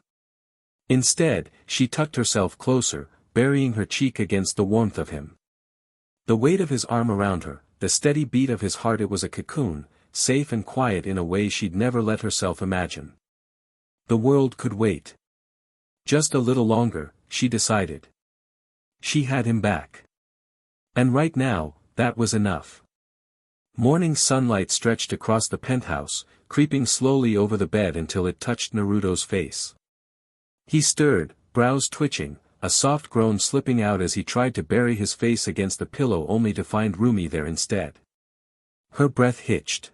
B: Instead, she tucked herself closer, burying her cheek against the warmth of him. The weight of his arm around her, the steady beat of his heart, it was a cocoon, safe and quiet in a way she'd never let herself imagine. The world could wait. Just a little longer, she decided. She had him back. And right now, that was enough. Morning sunlight stretched across the penthouse, creeping slowly over the bed until it touched Naruto's face. He stirred, brows twitching, a soft groan slipping out as he tried to bury his face against the pillow only to find Rumi there instead. Her breath hitched.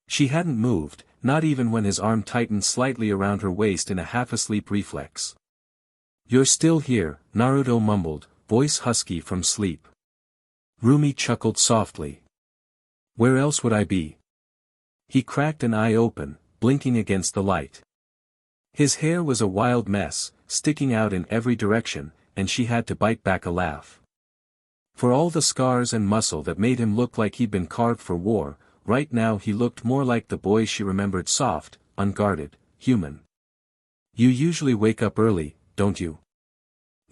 B: She hadn't moved, not even when his arm tightened slightly around her waist in a half-asleep reflex. "You're still here," Naruto mumbled, voice husky from sleep. Rumi chuckled softly. "Where else would I be?" He cracked an eye open, blinking against the light. His hair was a wild mess, sticking out in every direction, and she had to bite back a laugh. For all the scars and muscle that made him look like he'd been carved for war, right now he looked more like the boy she remembered, soft, unguarded, human. "You usually wake up early, don't you?"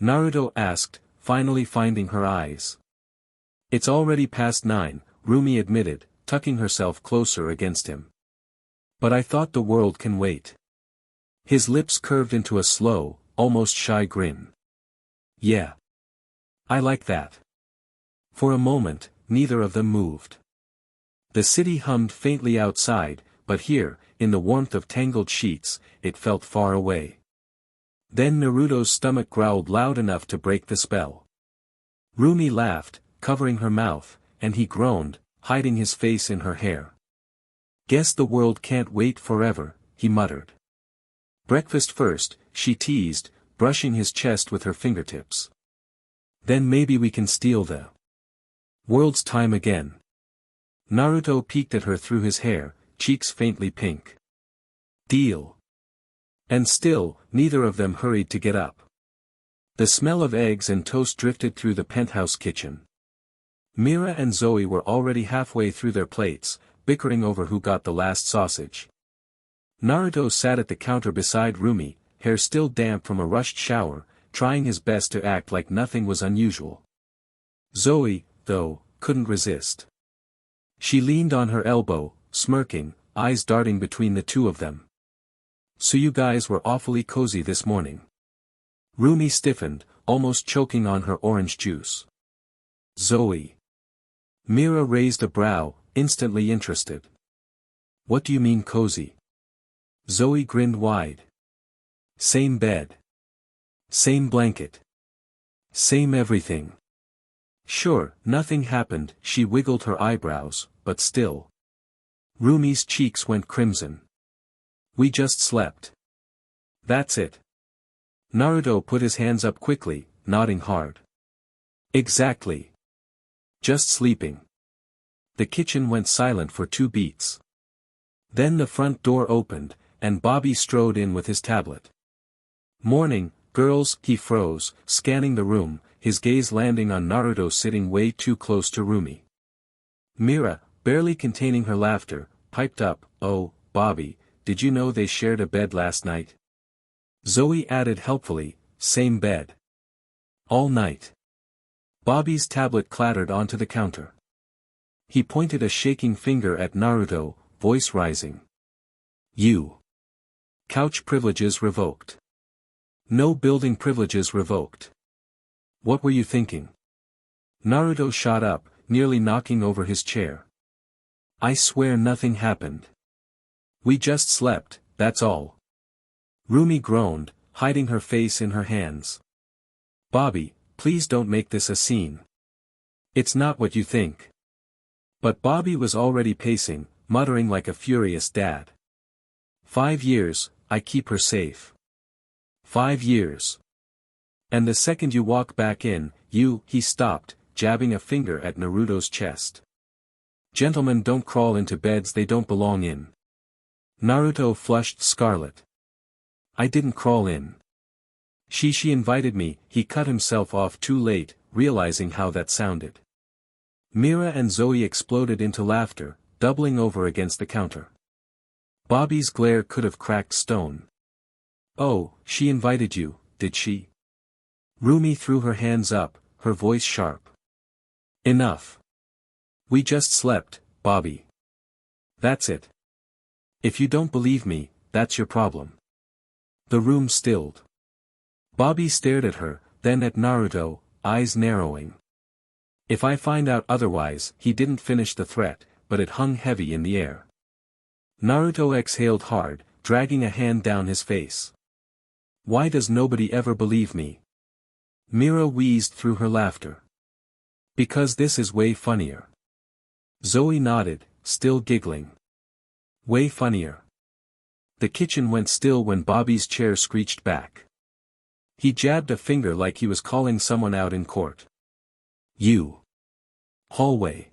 B: Naruto asked, finally finding her eyes. "It's already past 9, Rumi admitted, tucking herself closer against him. "But I thought the world can wait." His lips curved into a slow, almost shy grin. "Yeah. I like that." For a moment, neither of them moved. The city hummed faintly outside, but here, in the warmth of tangled sheets, it felt far away. Then Naruto's stomach growled loud enough to break the spell. Rumi laughed, covering her mouth, and he groaned, hiding his face in her hair. "Guess the world can't wait forever," he muttered. "Breakfast first," she teased, brushing his chest with her fingertips. "Then maybe we can steal the world's time again." Naruto peeked at her through his hair, cheeks faintly pink. "Deal." And still, neither of them hurried to get up. The smell of eggs and toast drifted through the penthouse kitchen. Mira and Zoe were already halfway through their plates, bickering over who got the last sausage. Naruto sat at the counter beside Rumi, hair still damp from a rushed shower, trying his best to act like nothing was unusual. Zoe, though, couldn't resist. She leaned on her elbow, smirking, eyes darting between the two of them. "So you guys were awfully cozy this morning." Rumi stiffened, almost choking on her orange juice. "Zoe." Mira raised a brow, instantly interested. "What do you mean cozy?" Zoe grinned wide. "Same bed. Same blanket. Same everything." "Sure, nothing happened," she wiggled her eyebrows, but still. Rumi's cheeks went crimson. "We just slept." "That's it." Naruto put his hands up quickly, nodding hard. "Exactly. Just sleeping." The kitchen went silent for 2 beats. Then the front door opened, and Bobby strode in with his tablet. "Morning, girls," he froze, scanning the room, his gaze landing on Naruto sitting way too close to Rumi. Mira, barely containing her laughter, piped up, "Oh, Bobby, did you know they shared a bed last night?" Zoe added helpfully, "Same bed. All night." Bobby's tablet clattered onto the counter. He pointed a shaking finger at Naruto, voice rising. "You. Couch privileges revoked. No building privileges revoked. What were you thinking?" Naruto shot up, nearly knocking over his chair. "I swear nothing happened. We just slept, that's all." Rumi groaned, hiding her face in her hands. "Bobby, please don't make this a scene. It's not what you think." But Bobby was already pacing, muttering like a furious dad. 5 years, I keep her safe. 5 years. And the second you walk back in, he stopped, jabbing a finger at Naruto's chest. "Gentlemen don't crawl into beds they don't belong in." Naruto flushed scarlet. I didn't crawl in. She invited me. He cut himself off too late, realizing how that sounded. Mira and Zoe exploded into laughter, doubling over against the counter. Bobby's glare could have cracked stone. Oh, she invited you, did she? Rumi threw her hands up, her voice sharp. Enough. We just slept, Bobby. That's it. If you don't believe me, that's your problem. The room stilled. Bobby stared at her, then at Naruto, eyes narrowing. If I find out otherwise, he didn't finish the threat, but it hung heavy in the air. Naruto exhaled hard, dragging a hand down his face. Why does nobody ever believe me? Mira wheezed through her laughter. Because this is way funnier. Zoe nodded, still giggling. Way funnier. The kitchen went still when Bobby's chair screeched back. He jabbed a finger like he was calling someone out in court. You. Hallway.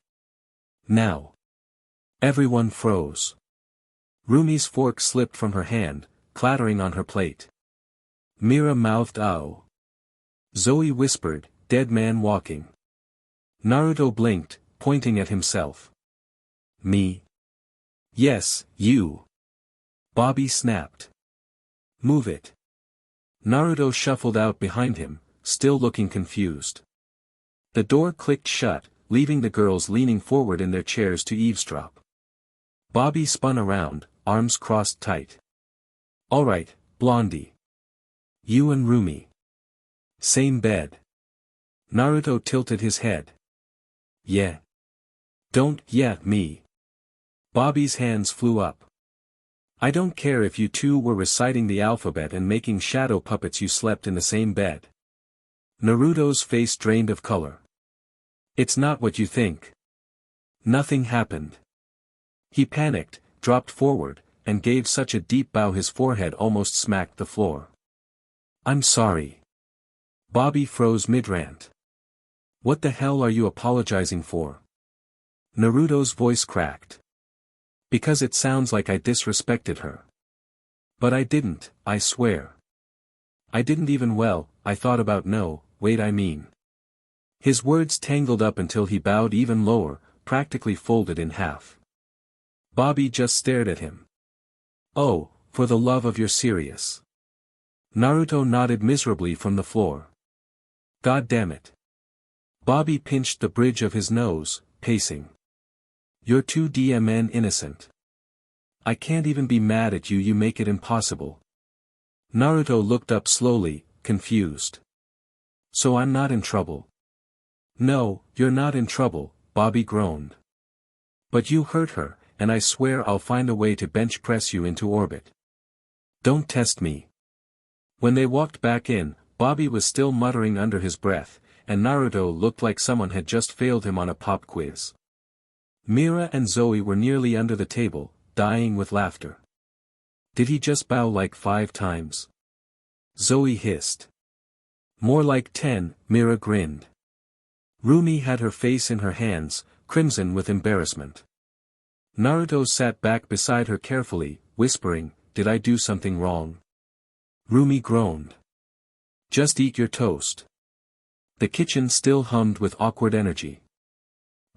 B: Now. Everyone froze. Rumi's fork slipped from her hand, clattering on her plate. Mira mouthed "Ow." Zoe whispered, "Dead man walking." Naruto blinked, pointing at himself. Me? Yes, you. Bobby snapped. Move it. Naruto shuffled out behind him, still looking confused. The door clicked shut, leaving the girls leaning forward in their chairs to eavesdrop. Bobby spun around, arms crossed tight. All right, Blondie. You and Rumi. Same bed. Naruto tilted his head. Yeah. Don't yeah me. Bobby's hands flew up. I don't care if you two were reciting the alphabet and making shadow puppets, you slept in the same bed. Naruto's face drained of color. It's not what you think. Nothing happened. He panicked, dropped forward, and gave such a deep bow his forehead almost smacked the floor. I'm sorry. Bobby froze mid-rant. What the hell are you apologizing for? Naruto's voice cracked. Because it sounds like I disrespected her. But I didn't, I swear. I didn't even I thought about I mean. His words tangled up until he bowed even lower, practically folded in half. Bobby just stared at him. Oh, for the love of you're serious. Naruto nodded miserably from the floor. God damn it. Bobby pinched the bridge of his nose, pacing. You're too DMN innocent. I can't even be mad at you, you make it impossible. Naruto looked up slowly, confused. So I'm not in trouble. No, you're not in trouble, Bobby groaned. But you hurt her, and I swear I'll find a way to bench press you into orbit. Don't test me. When they walked back in, Bobby was still muttering under his breath, and Naruto looked like someone had just failed him on a pop quiz. Mira and Zoe were nearly under the table, dying with laughter. Did he just bow like 5 times? Zoe hissed. More like 10, Mira grinned. Rumi had her face in her hands, crimson with embarrassment. Naruto sat back beside her carefully, whispering, Did I do something wrong? Rumi groaned. Just eat your toast. The kitchen still hummed with awkward energy.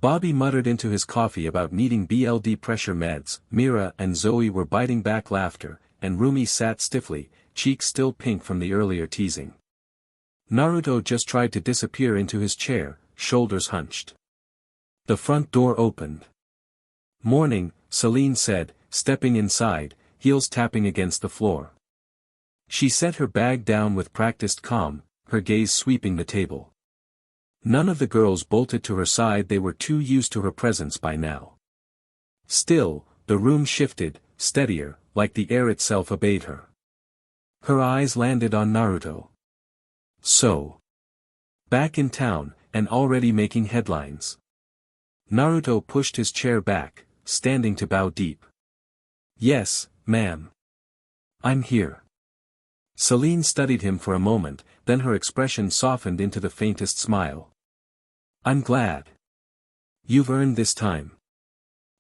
B: Bobby muttered into his coffee about needing BLD pressure meds. Mira and Zoe were biting back laughter, and Rumi sat stiffly, cheeks still pink from the earlier teasing. Naruto just tried to disappear into his chair, shoulders hunched. The front door opened. Morning, Celine said, stepping inside, heels tapping against the floor. She set her bag down with practiced calm, her gaze sweeping the table. None of the girls bolted to her side, they were too used to her presence by now. Still, the room shifted, steadier, like the air itself obeyed her. Her eyes landed on Naruto. So. Back in town, and already making headlines. Naruto pushed his chair back, standing to bow deep. Yes, ma'am. I'm here. Celine studied him for a moment, then her expression softened into the faintest smile. I'm glad. You've earned this time.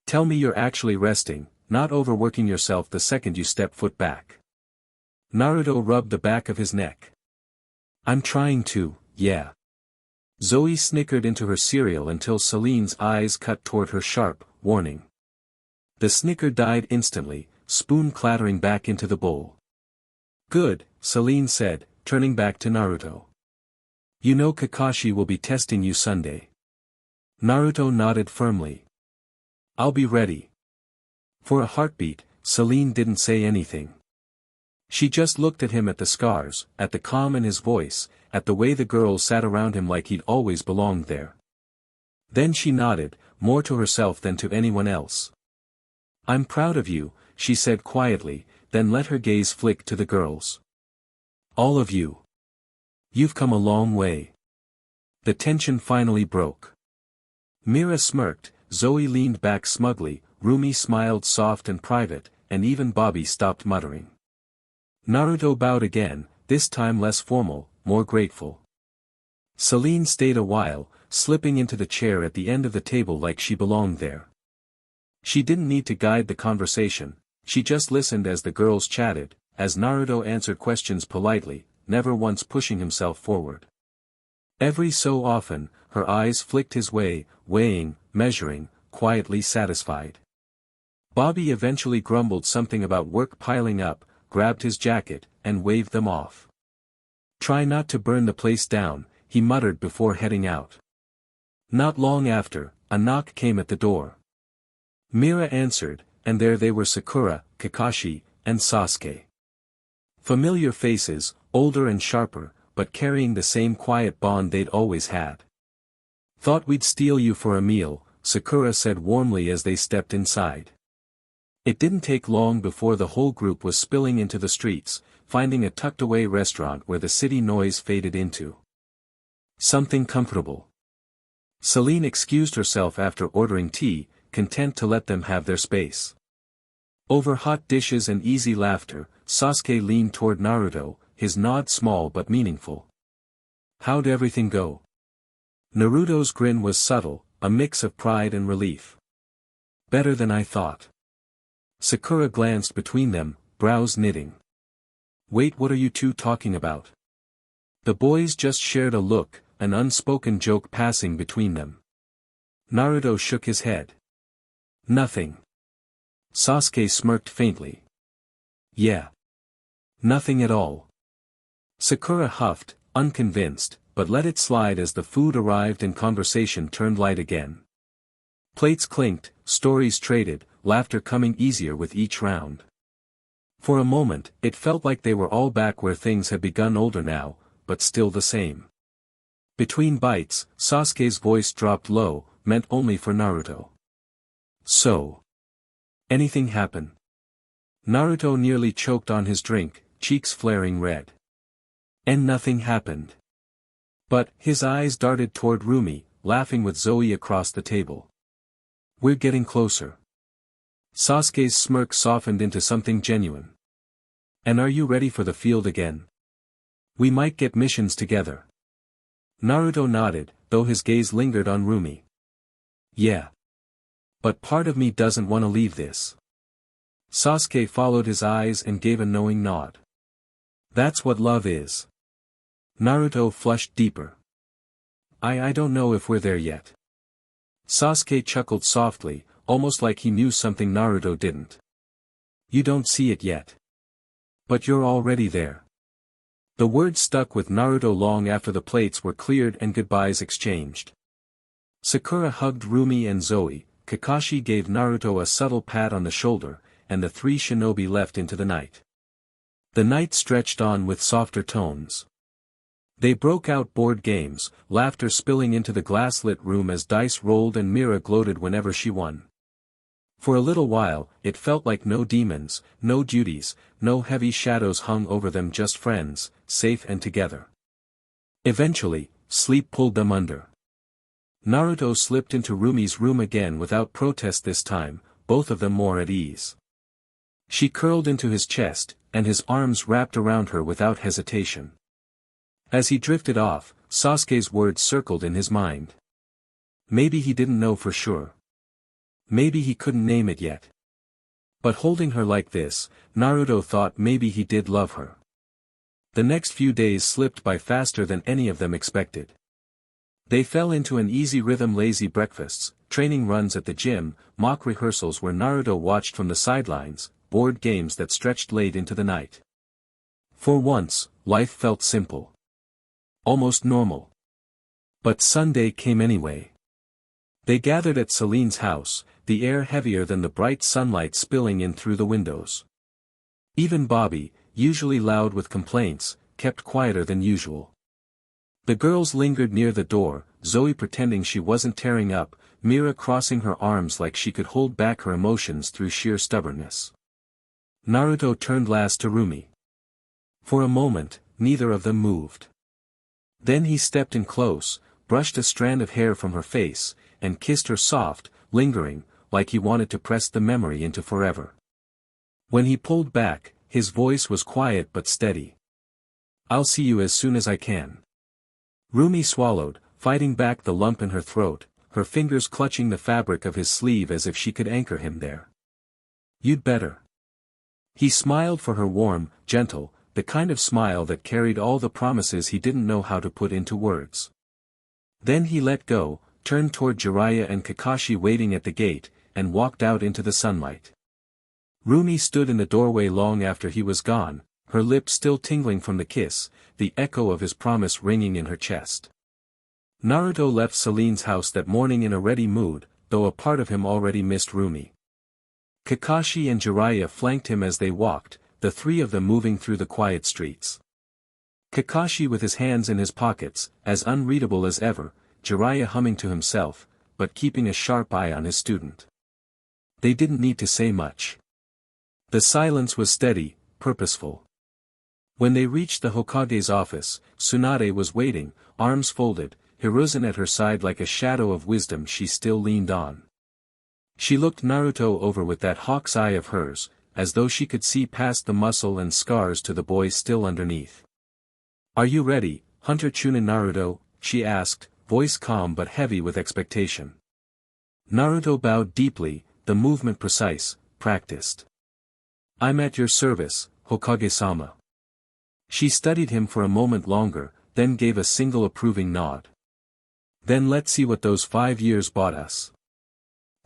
B: Tell me you're actually resting, not overworking yourself the second you step foot back. Naruto rubbed the back of his neck. I'm trying to, yeah. Zoe snickered into her cereal until Celine's eyes cut toward her sharp, warning. The snicker died instantly, spoon clattering back into the bowl. Good, Celine said, turning back to Naruto. You know Kakashi will be testing you Sunday. Naruto nodded firmly. I'll be ready. For a heartbeat, Celine didn't say anything. She just looked at him, at the scars, at the calm in his voice, at the way the girls sat around him like he'd always belonged there. Then she nodded, more to herself than to anyone else. I'm proud of you, she said quietly, then let her gaze flick to the girls. All of you. You've come a long way. The tension finally broke. Mira smirked, Zoe leaned back smugly, Rumi smiled soft and private, and even Bobby stopped muttering. Naruto bowed again, this time less formal, more grateful. Celine stayed a while, slipping into the chair at the end of the table like she belonged there. She didn't need to guide the conversation, she just listened as the girls chatted, as Naruto answered questions politely, never once pushing himself forward. Every so often, her eyes flicked his way, weighing, measuring, quietly satisfied. Bobby eventually grumbled something about work piling up, grabbed his jacket, and waved them off. Try not to burn the place down, he muttered before heading out. Not long after, a knock came at the door. Mira answered, and there they were, Sakura, Kakashi, and Sasuke. Familiar faces, older and sharper, but carrying the same quiet bond they'd always had. Thought we'd steal you for a meal, Sakura said warmly as they stepped inside. It didn't take long before the whole group was spilling into the streets, finding a tucked-away restaurant where the city noise faded into something comfortable. Celine excused herself after ordering tea, content to let them have their space. Over hot dishes and easy laughter, Sasuke leaned toward Naruto, his nod small but meaningful. How'd everything go? Naruto's grin was subtle, a mix of pride and relief. Better than I thought. Sakura glanced between them, brows knitting. Wait, what are you two talking about? The boys just shared a look, an unspoken joke passing between them. Naruto shook his head. Nothing. Sasuke smirked faintly. Yeah. Nothing at all. Sakura huffed, unconvinced, but let it slide as the food arrived and conversation turned light again. Plates clinked, stories traded, laughter coming easier with each round. For a moment, it felt like they were all back where things had begun, older now, but still the same. Between bites, Sasuke's voice dropped low, meant only for Naruto. So. Anything happen? Naruto nearly choked on his drink, cheeks flaring red. And nothing happened. But, his eyes darted toward Rumi, laughing with Zoe across the table. We're getting closer. Sasuke's smirk softened into something genuine. And are you ready for the field again? We might get missions together. Naruto nodded, though his gaze lingered on Rumi. Yeah. But part of me doesn't want to leave this. Sasuke followed his eyes and gave a knowing nod. That's what love is. Naruto flushed deeper. I don't know if we're there yet. Sasuke chuckled softly, almost like he knew something Naruto didn't. You don't see it yet. But you're already there. The word stuck with Naruto long after the plates were cleared and goodbyes exchanged. Sakura hugged Rumi and Zoe, Kakashi gave Naruto a subtle pat on the shoulder, and the three shinobi left into the night. The night stretched on with softer tones. They broke out board games, laughter spilling into the glass-lit room as dice rolled and Mira gloated whenever she won. For a little while, it felt like no demons, no duties, no heavy shadows hung over them, just friends, safe and together. Eventually, sleep pulled them under. Naruto slipped into Rumi's room again without protest this time, both of them more at ease. She curled into his chest, and his arms wrapped around her without hesitation. As he drifted off, Sasuke's words circled in his mind. Maybe he didn't know for sure. Maybe he couldn't name it yet. But holding her like this, Naruto thought maybe he did love her. The next few days slipped by faster than any of them expected. They fell into an easy rhythm: lazy breakfasts, training runs at the gym, mock rehearsals where Naruto watched from the sidelines, board games that stretched late into the night. For once, life felt simple. Almost normal. But Sunday came anyway. They gathered at Celine's house, the air heavier than the bright sunlight spilling in through the windows. Even Bobby, usually loud with complaints, kept quieter than usual. The girls lingered near the door, Zoe pretending she wasn't tearing up, Mira crossing her arms like she could hold back her emotions through sheer stubbornness. Naruto turned last to Rumi. For a moment, neither of them moved. Then he stepped in close, brushed a strand of hair from her face, and kissed her soft, lingering, like he wanted to press the memory into forever. When he pulled back, his voice was quiet but steady. "I'll see you as soon as I can." Rumi swallowed, fighting back the lump in her throat, her fingers clutching the fabric of his sleeve as if she could anchor him there. "You'd better." He smiled for her, warm, gentle, the kind of smile that carried all the promises he didn't know how to put into words. Then he let go, turned toward Jiraiya and Kakashi waiting at the gate, and walked out into the sunlight. Rumi stood in the doorway long after he was gone, her lips still tingling from the kiss, the echo of his promise ringing in her chest. Naruto left Celine's house that morning in a ready mood, though a part of him already missed Rumi. Kakashi and Jiraiya flanked him as they walked, the three of them moving through the quiet streets. Kakashi with his hands in his pockets, as unreadable as ever, Jiraiya humming to himself, but keeping a sharp eye on his student. They didn't need to say much. The silence was steady, purposeful. When they reached the Hokage's office, Tsunade was waiting, arms folded, Hiruzen at her side like a shadow of wisdom she still leaned on. She looked Naruto over with that hawk's eye of hers, as though she could see past the muscle and scars to the boy still underneath. "Are you ready, Hunter Chunin Naruto?" she asked, voice calm but heavy with expectation. Naruto bowed deeply, the movement precise, practiced. "I'm at your service, Hokage-sama." She studied him for a moment longer, then gave a single approving nod. "Then let's see what those 5 years bought us."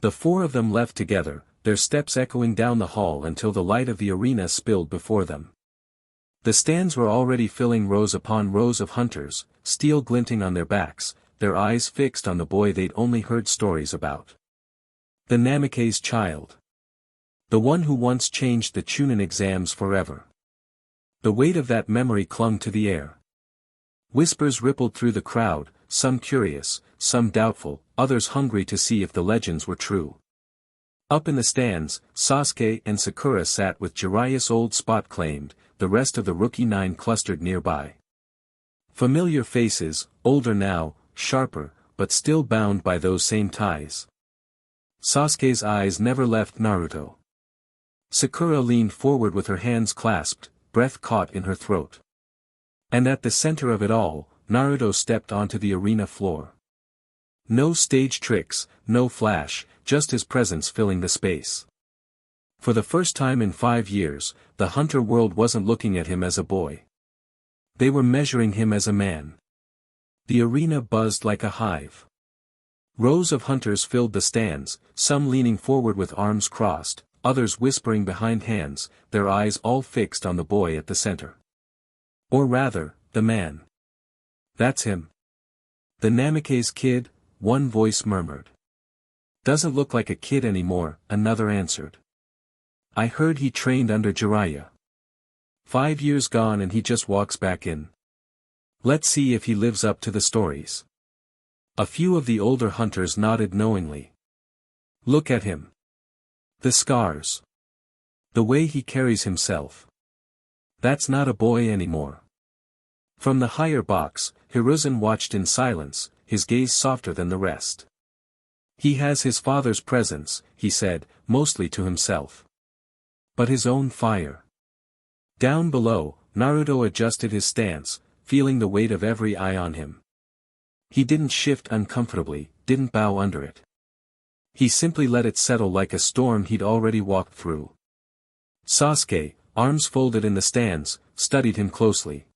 B: The four of them left together, their steps echoing down the hall until the light of the arena spilled before them. The stands were already filling rows upon rows of hunters, steel glinting on their backs, their eyes fixed on the boy they'd only heard stories about. The Namikaze's child. The one who once changed the Chunin exams forever. The weight of that memory clung to the air. Whispers rippled through the crowd, some curious, some doubtful, others hungry to see if the legends were true. Up in the stands, Sasuke and Sakura sat with Jiraiya's old spot claimed, the rest of the rookie 9 clustered nearby. Familiar faces, older now, sharper, but still bound by those same ties. Sasuke's eyes never left Naruto. Sakura leaned forward with her hands clasped, breath caught in her throat. And at the center of it all, Naruto stepped onto the arena floor. No stage tricks, no flash, just his presence filling the space. For the first time in 5 years, the hunter world wasn't looking at him as a boy. They were measuring him as a man. The arena buzzed like a hive. Rows of hunters filled the stands, some leaning forward with arms crossed, others whispering behind hands, their eyes all fixed on the boy at the center. Or rather, the man. "That's him. The Namikaze kid," one voice murmured. "Doesn't look like a kid anymore," another answered. "I heard he trained under Jiraiya. 5 years gone and he just walks back in. Let's see if he lives up to the stories." A few of the older hunters nodded knowingly. "Look at him. The scars. The way he carries himself. That's not a boy anymore." From the higher box, Hiruzen watched in silence, his gaze softer than the rest. "He has his father's presence," he said, mostly to himself. "But his own fire." Down below, Naruto adjusted his stance, feeling the weight of every eye on him. He didn't shift uncomfortably, didn't bow under it. He simply let it settle like a storm he'd already walked through. Sasuke, arms folded in the stands, studied him closely.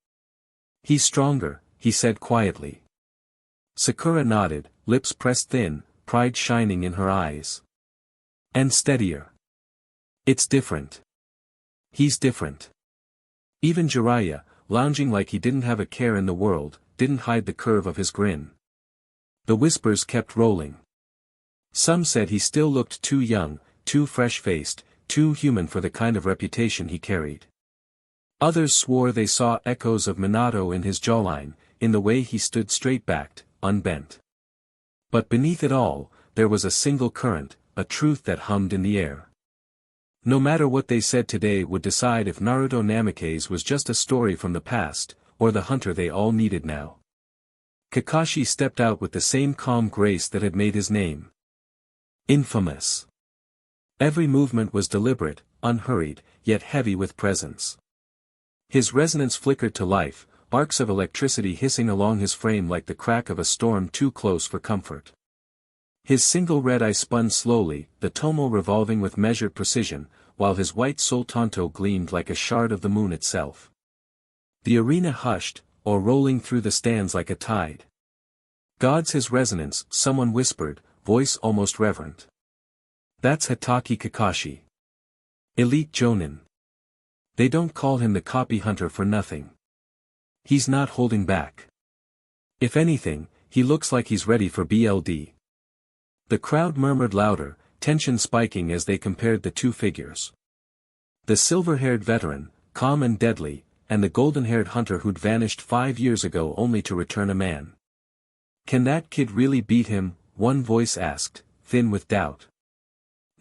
B: He's stronger, he said quietly. Sakura nodded, lips pressed thin, pride shining in her eyes. And steadier. It's different. He's different. Even Jiraiya, lounging like he didn't have a care in the world, didn't hide the curve of his grin. The whispers kept rolling. Some said he still looked too young, too fresh-faced, too human for the kind of reputation he carried. Others swore they saw echoes of Minato in his jawline, in the way he stood straight-backed, unbent. But beneath it all, there was a single current, a truth that hummed in the air. No matter what they said today would decide if Naruto Namikaze was just a story from the past, or the hunter they all needed now. Kakashi stepped out with the same calm grace that had made his name infamous. Every movement was deliberate, unhurried, yet heavy with presence. His resonance flickered to life, arcs of electricity hissing along his frame like the crack of a storm too close for comfort. His single red eye spun slowly, the tomo revolving with measured precision, while his white soul tanto gleamed like a shard of the moon itself. The arena hushed, or rolling through the stands like a tide. God's his resonance, someone whispered, voice almost reverent. That's Hatake Kakashi. Elite Jonin. They don't call him the copy hunter for nothing. He's not holding back. If anything, he looks like he's ready for BLD. The crowd murmured louder, tension spiking as they compared the two figures. The silver-haired veteran, calm and deadly, and the golden-haired hunter who'd vanished 5 years ago only to return a man. Can that kid really beat him? One voice asked, thin with doubt.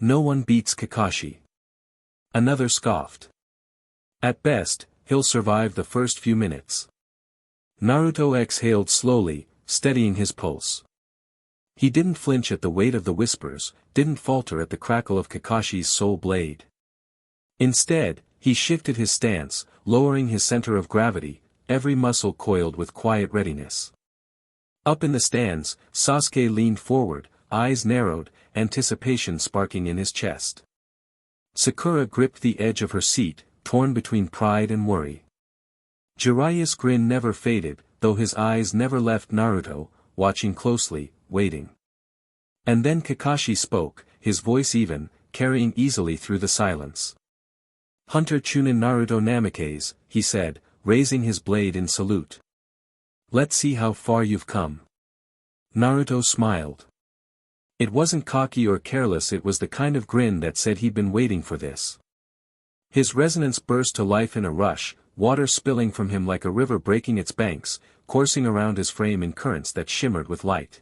B: No one beats Kakashi. Another scoffed. At best, he'll survive the first few minutes. Naruto exhaled slowly, steadying his pulse. He didn't flinch at the weight of the whispers, didn't falter at the crackle of Kakashi's soul blade. Instead, he shifted his stance, lowering his center of gravity, every muscle coiled with quiet readiness. Up in the stands, Sasuke leaned forward, eyes narrowed, anticipation sparking in his chest. Sakura gripped the edge of her seat, torn between pride and worry. Jiraiya's grin never faded, though his eyes never left Naruto, watching closely, waiting. And then Kakashi spoke, his voice even, carrying easily through the silence. Hunter Chunin Naruto Namikaze, he said, raising his blade in salute. Let's see how far you've come. Naruto smiled. It wasn't cocky or careless, it was the kind of grin that said he'd been waiting for this. His resonance burst to life in a rush, water spilling from him like a river breaking its banks, coursing around his frame in currents that shimmered with light.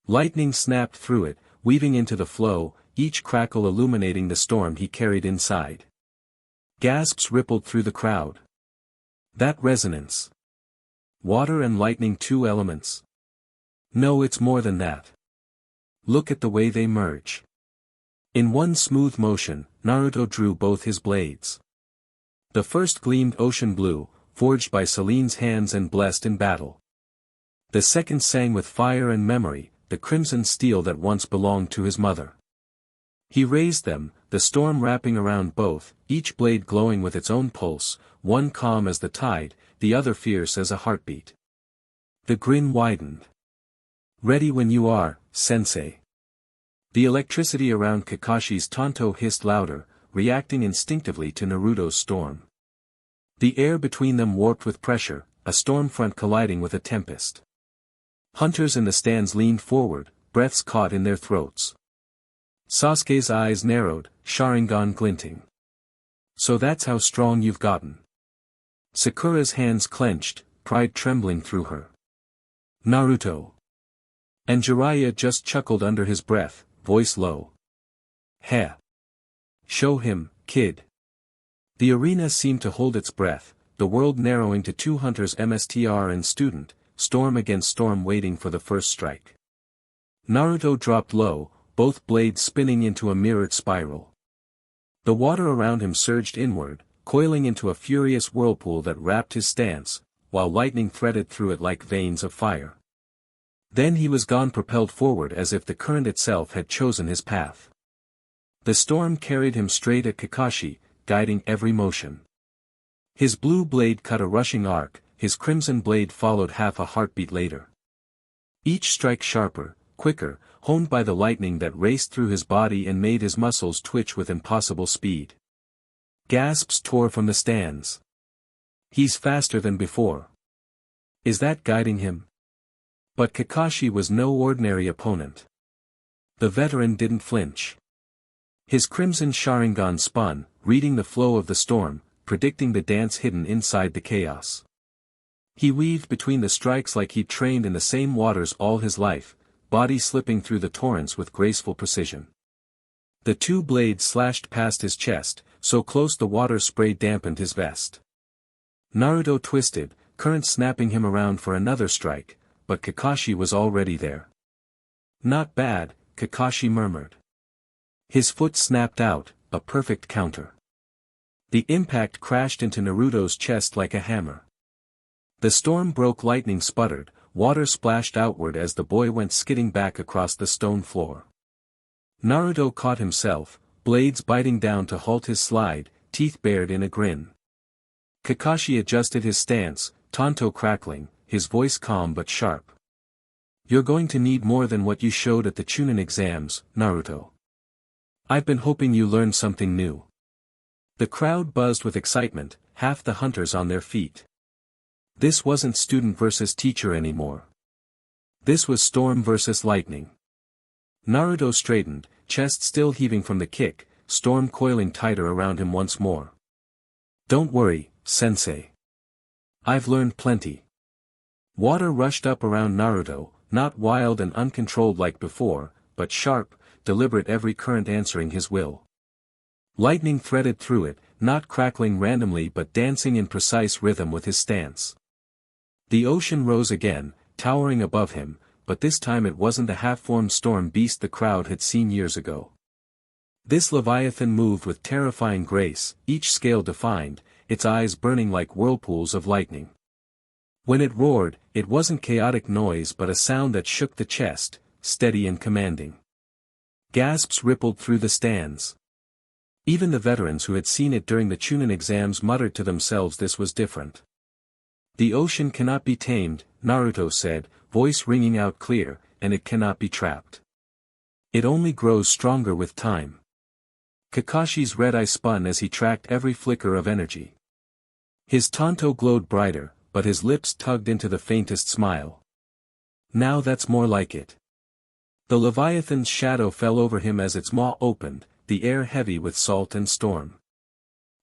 B: Lightning snapped through it, weaving into the flow, each crackle illuminating the storm he carried inside. Gasps rippled through the crowd. That resonance. Water and lightning, two elements. No, it's more than that. Look at the way they merge. In one smooth motion, Naruto drew both his blades. The first gleamed ocean blue, forged by Selene's hands and blessed in battle. The second sang with fire and memory, the crimson steel that once belonged to his mother. He raised them, the storm wrapping around both, each blade glowing with its own pulse, one calm as the tide, the other fierce as a heartbeat. The grin widened. Ready when you are, sensei. The electricity around Kakashi's tanto hissed louder, reacting instinctively to Naruto's storm. The air between them warped with pressure, a storm front colliding with a tempest. Hunters in the stands leaned forward, breaths caught in their throats. Sasuke's eyes narrowed, Sharingan glinting. So that's how strong you've gotten. Sakura's hands clenched, pride trembling through her. Naruto. And Jiraiya just chuckled under his breath, voice low. Heh. Show him, kid. The arena seemed to hold its breath, the world narrowing to two hunters MSTR and student, storm against storm waiting for the first strike. Naruto dropped low, both blades spinning into a mirrored spiral. The water around him surged inward, coiling into a furious whirlpool that wrapped his stance, while lightning threaded through it like veins of fire. Then he was gone, propelled forward as if the current itself had chosen his path. The storm carried him straight at Kakashi, guiding every motion. His blue blade cut a rushing arc, his crimson blade followed half a heartbeat later. Each strike sharper, quicker, honed by the lightning that raced through his body and made his muscles twitch with impossible speed. Gasps tore from the stands. He's faster than before. Is that guiding him? But Kakashi was no ordinary opponent. The veteran didn't flinch. His crimson Sharingan spun, reading the flow of the storm, predicting the dance hidden inside the chaos. He weaved between the strikes like he'd trained in the same waters all his life, body slipping through the torrents with graceful precision. The two blades slashed past his chest, so close the water spray dampened his vest. Naruto twisted, current snapping him around for another strike, but Kakashi was already there. Not bad, Kakashi murmured. His foot snapped out, a perfect counter. The impact crashed into Naruto's chest like a hammer. The storm broke, lightning sputtered, water splashed outward as the boy went skidding back across the stone floor. Naruto caught himself, blades biting down to halt his slide, teeth bared in a grin. Kakashi adjusted his stance, tanto crackling, his voice calm but sharp. You're going to need more than what you showed at the Chunin exams, Naruto. I've been hoping you learned something new. The crowd buzzed with excitement, half the hunters on their feet. This wasn't student versus teacher anymore. This was storm versus lightning. Naruto straightened, chest still heaving from the kick, storm coiling tighter around him once more. Don't worry, sensei. I've learned plenty. Water rushed up around Naruto, not wild and uncontrolled like before, but sharp, deliberate, every current answering his will. Lightning threaded through it, not crackling randomly but dancing in precise rhythm with his stance. The ocean rose again, towering above him, but this time it wasn't the half-formed storm beast the crowd had seen years ago. This leviathan moved with terrifying grace, each scale defined, its eyes burning like whirlpools of lightning. When it roared, it wasn't chaotic noise but a sound that shook the chest, steady and commanding. Gasps rippled through the stands. Even the veterans who had seen it during the Chunin exams muttered to themselves this was different. The ocean cannot be tamed, Naruto said, voice ringing out clear, and it cannot be trapped. It only grows stronger with time. Kakashi's red eye spun as he tracked every flicker of energy. His tanto glowed brighter, but his lips tugged into the faintest smile. Now that's more like it. The Leviathan's shadow fell over him as its maw opened, the air heavy with salt and storm.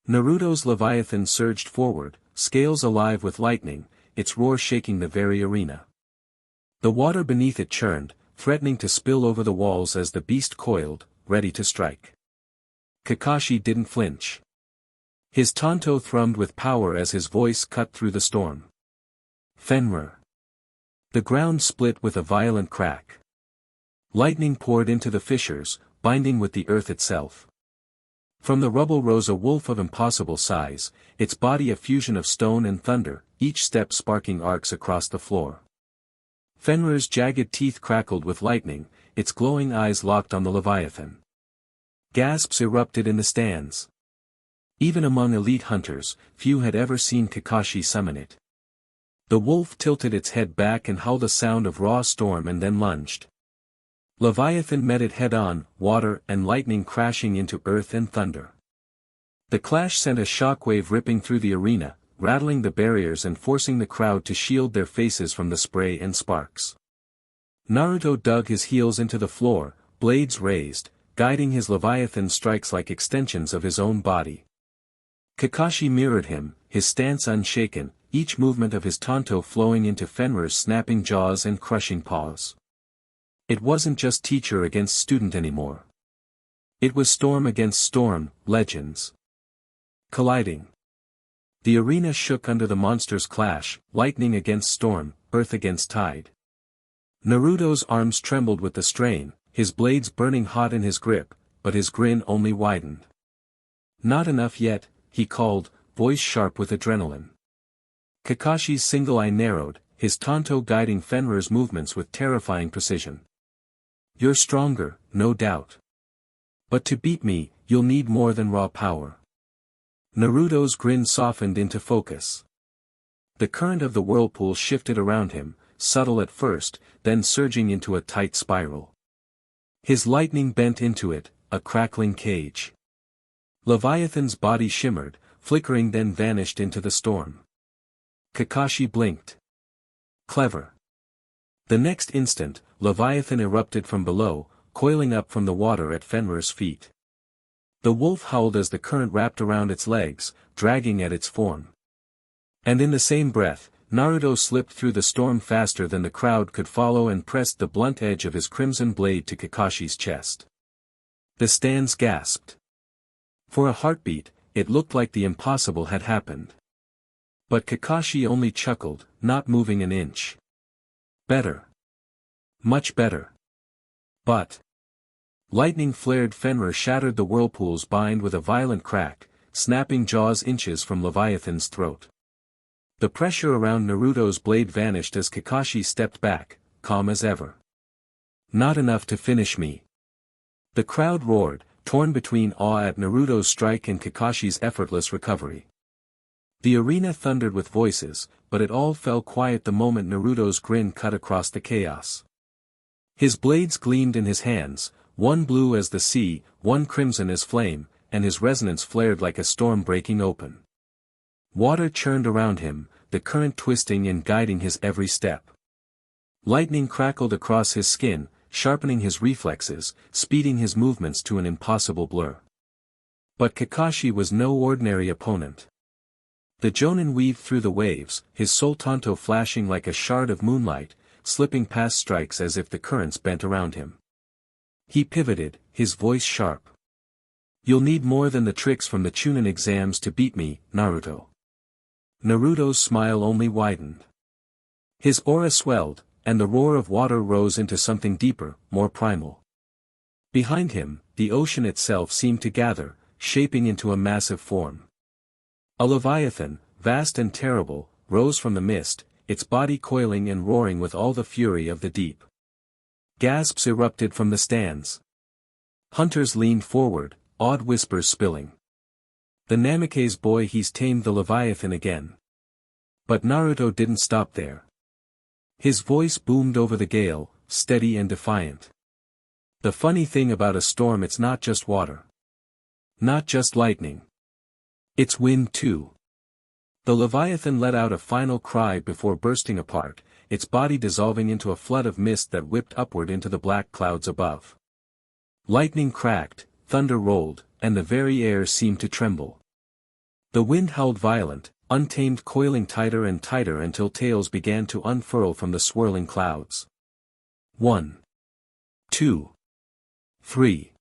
B: Naruto's Leviathan surged forward, scales alive with lightning, its roar shaking the very arena. The water beneath it churned, threatening to spill over the walls as the beast coiled, ready to strike. Kakashi didn't flinch. His tanto thrummed with power as his voice cut through the storm. Fenrir. The ground split with a violent crack. Lightning poured into the fissures, binding with the earth itself. From the rubble rose a wolf of impossible size, its body a fusion of stone and thunder, each step sparking arcs across the floor. Fenrir's jagged teeth crackled with lightning, its glowing eyes locked on the Leviathan. Gasps erupted in the stands. Even among elite hunters, few had ever seen Kakashi summon it. The wolf tilted its head back and howled a sound of raw storm and then lunged. Leviathan met it head-on, water and lightning crashing into earth and thunder. The clash sent a shockwave ripping through the arena, rattling the barriers and forcing the crowd to shield their faces from the spray and sparks. Naruto dug his heels into the floor, blades raised, guiding his Leviathan strikes like extensions of his own body. Kakashi mirrored him, his stance unshaken, each movement of his tanto flowing into Fenrir's snapping jaws and crushing paws. It wasn't just teacher against student anymore. It was storm against storm, legends colliding. The arena shook under the monster's clash, lightning against storm, earth against tide. Naruto's arms trembled with the strain, his blades burning hot in his grip, but his grin only widened. Not enough yet, he called, voice sharp with adrenaline. Kakashi's single eye narrowed, his tanto guiding Fenrir's movements with terrifying precision. You're stronger, no doubt. But to beat me, you'll need more than raw power. Naruto's grin softened into focus. The current of the whirlpool shifted around him, subtle at first, then surging into a tight spiral. His lightning bent into it, a crackling cage. Leviathan's body shimmered, flickering, then vanished into the storm. Kakashi blinked. Clever. The next instant, Leviathan erupted from below, coiling up from the water at Fenrir's feet. The wolf howled as the current wrapped around its legs, dragging at its form. And in the same breath, Naruto slipped through the storm faster than the crowd could follow and pressed the blunt edge of his crimson blade to Kakashi's chest. The stands gasped. For a heartbeat, it looked like the impossible had happened. But Kakashi only chuckled, not moving an inch. Better. Much better. But. Lightning flared. Fenrir shattered the whirlpool's bind with a violent crack, snapping jaws inches from Leviathan's throat. The pressure around Naruto's blade vanished as Kakashi stepped back, calm as ever. Not enough to finish me. The crowd roared, torn between awe at Naruto's strike and Kakashi's effortless recovery. The arena thundered with voices, but it all fell quiet the moment Naruto's grin cut across the chaos. His blades gleamed in his hands, one blue as the sea, one crimson as flame, and his resonance flared like a storm breaking open. Water churned around him, the current twisting and guiding his every step. Lightning crackled across his skin, sharpening his reflexes, speeding his movements to an impossible blur. But Kakashi was no ordinary opponent. The Jonin weaved through the waves, his soltanto flashing like a shard of moonlight, slipping past strikes as if the currents bent around him. He pivoted, his voice sharp. "You'll need more than the tricks from the Chunin exams to beat me, Naruto." Naruto's smile only widened. His aura swelled, and the roar of water rose into something deeper, more primal. Behind him, the ocean itself seemed to gather, shaping into a massive form. A leviathan, vast and terrible, rose from the mist, its body coiling and roaring with all the fury of the deep. Gasps erupted from the stands. Hunters leaned forward, awed whispers spilling. "The Namikaze boy, he's tamed the Leviathan again." But Naruto didn't stop there. His voice boomed over the gale, steady and defiant. "The funny thing about a storm, it's not just water. Not just lightning. It's wind too." The Leviathan let out a final cry before bursting apart, its body dissolving into a flood of mist that whipped upward into the black clouds above. Lightning cracked, thunder rolled, and the very air seemed to tremble. The wind howled violent, untamed, coiling tighter and tighter until tails began to unfurl from the swirling clouds. 1, 2, 3.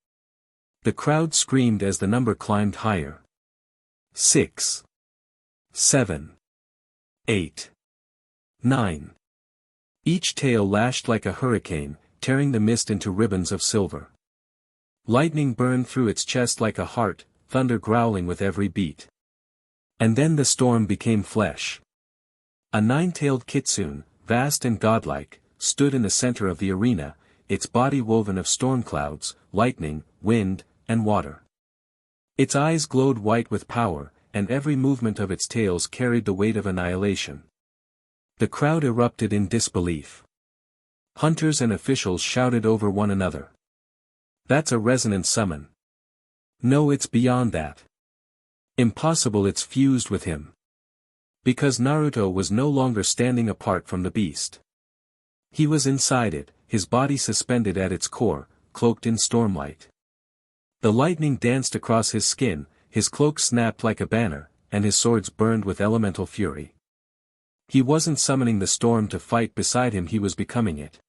B: The crowd screamed as the number climbed higher. 6, 7, 8, 9. Each tail lashed like a hurricane, tearing the mist into ribbons of silver. Lightning burned through its chest like a heart, thunder growling with every beat. And then the storm became flesh. A nine-tailed kitsune, vast and godlike, stood in the center of the arena, its body woven of storm clouds, lightning, wind, and water. Its eyes glowed white with power, and every movement of its tails carried the weight of annihilation. The crowd erupted in disbelief. Hunters and officials shouted over one another. "That's a resonant summon." "No, it's beyond that." "Impossible, it's fused with him." Because Naruto was no longer standing apart from the beast. He was inside it, his body suspended at its core, cloaked in stormlight. The lightning danced across his skin, his cloak snapped like a banner, and his swords burned with elemental fury. He wasn't summoning the storm to fight beside him, he was becoming it.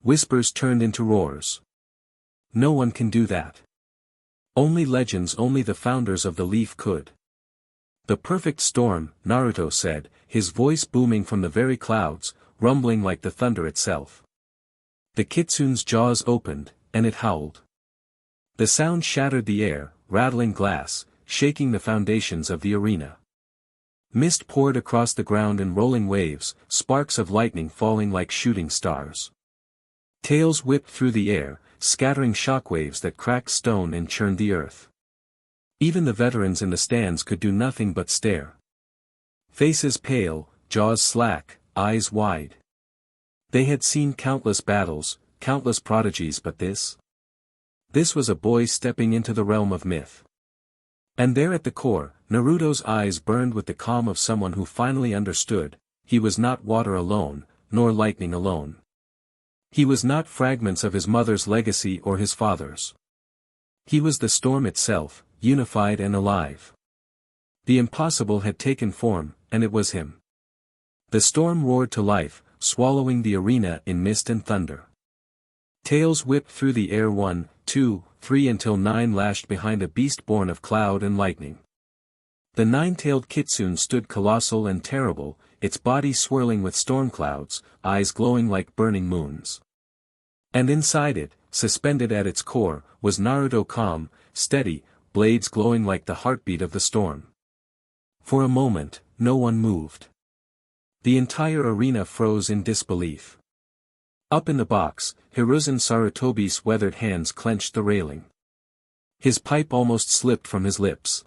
B: Whispers turned into roars. "No one can do that. Only legends, only the founders of the leaf could." "The perfect storm," Naruto said, his voice booming from the very clouds, rumbling like the thunder itself. The kitsune's jaws opened, and it howled. The sound shattered the air, rattling glass, shaking the foundations of the arena. Mist poured across the ground in rolling waves, sparks of lightning falling like shooting stars. Tails whipped through the air, scattering shockwaves that cracked stone and churned the earth. Even the veterans in the stands could do nothing but stare. Faces pale, jaws slack, eyes wide. They had seen countless battles, countless prodigies, but this? This was a boy stepping into the realm of myth. And there at the core, Naruto's eyes burned with the calm of someone who finally understood, he was not water alone, nor lightning alone. He was not fragments of his mother's legacy or his father's. He was the storm itself, unified and alive. The impossible had taken form, and it was him. The storm roared to life, swallowing the arena in mist and thunder. Tails whipped through the air 1, 2, 3 until 9 lashed behind a beast born of cloud and lightning. The nine-tailed kitsune stood colossal and terrible, its body swirling with storm clouds, eyes glowing like burning moons. And inside it, suspended at its core, was Naruto, calm, steady, blades glowing like the heartbeat of the storm. For a moment, no one moved. The entire arena froze in disbelief. Up in the box, Hiruzen Sarutobi's weathered hands clenched the railing. His pipe almost slipped from his lips.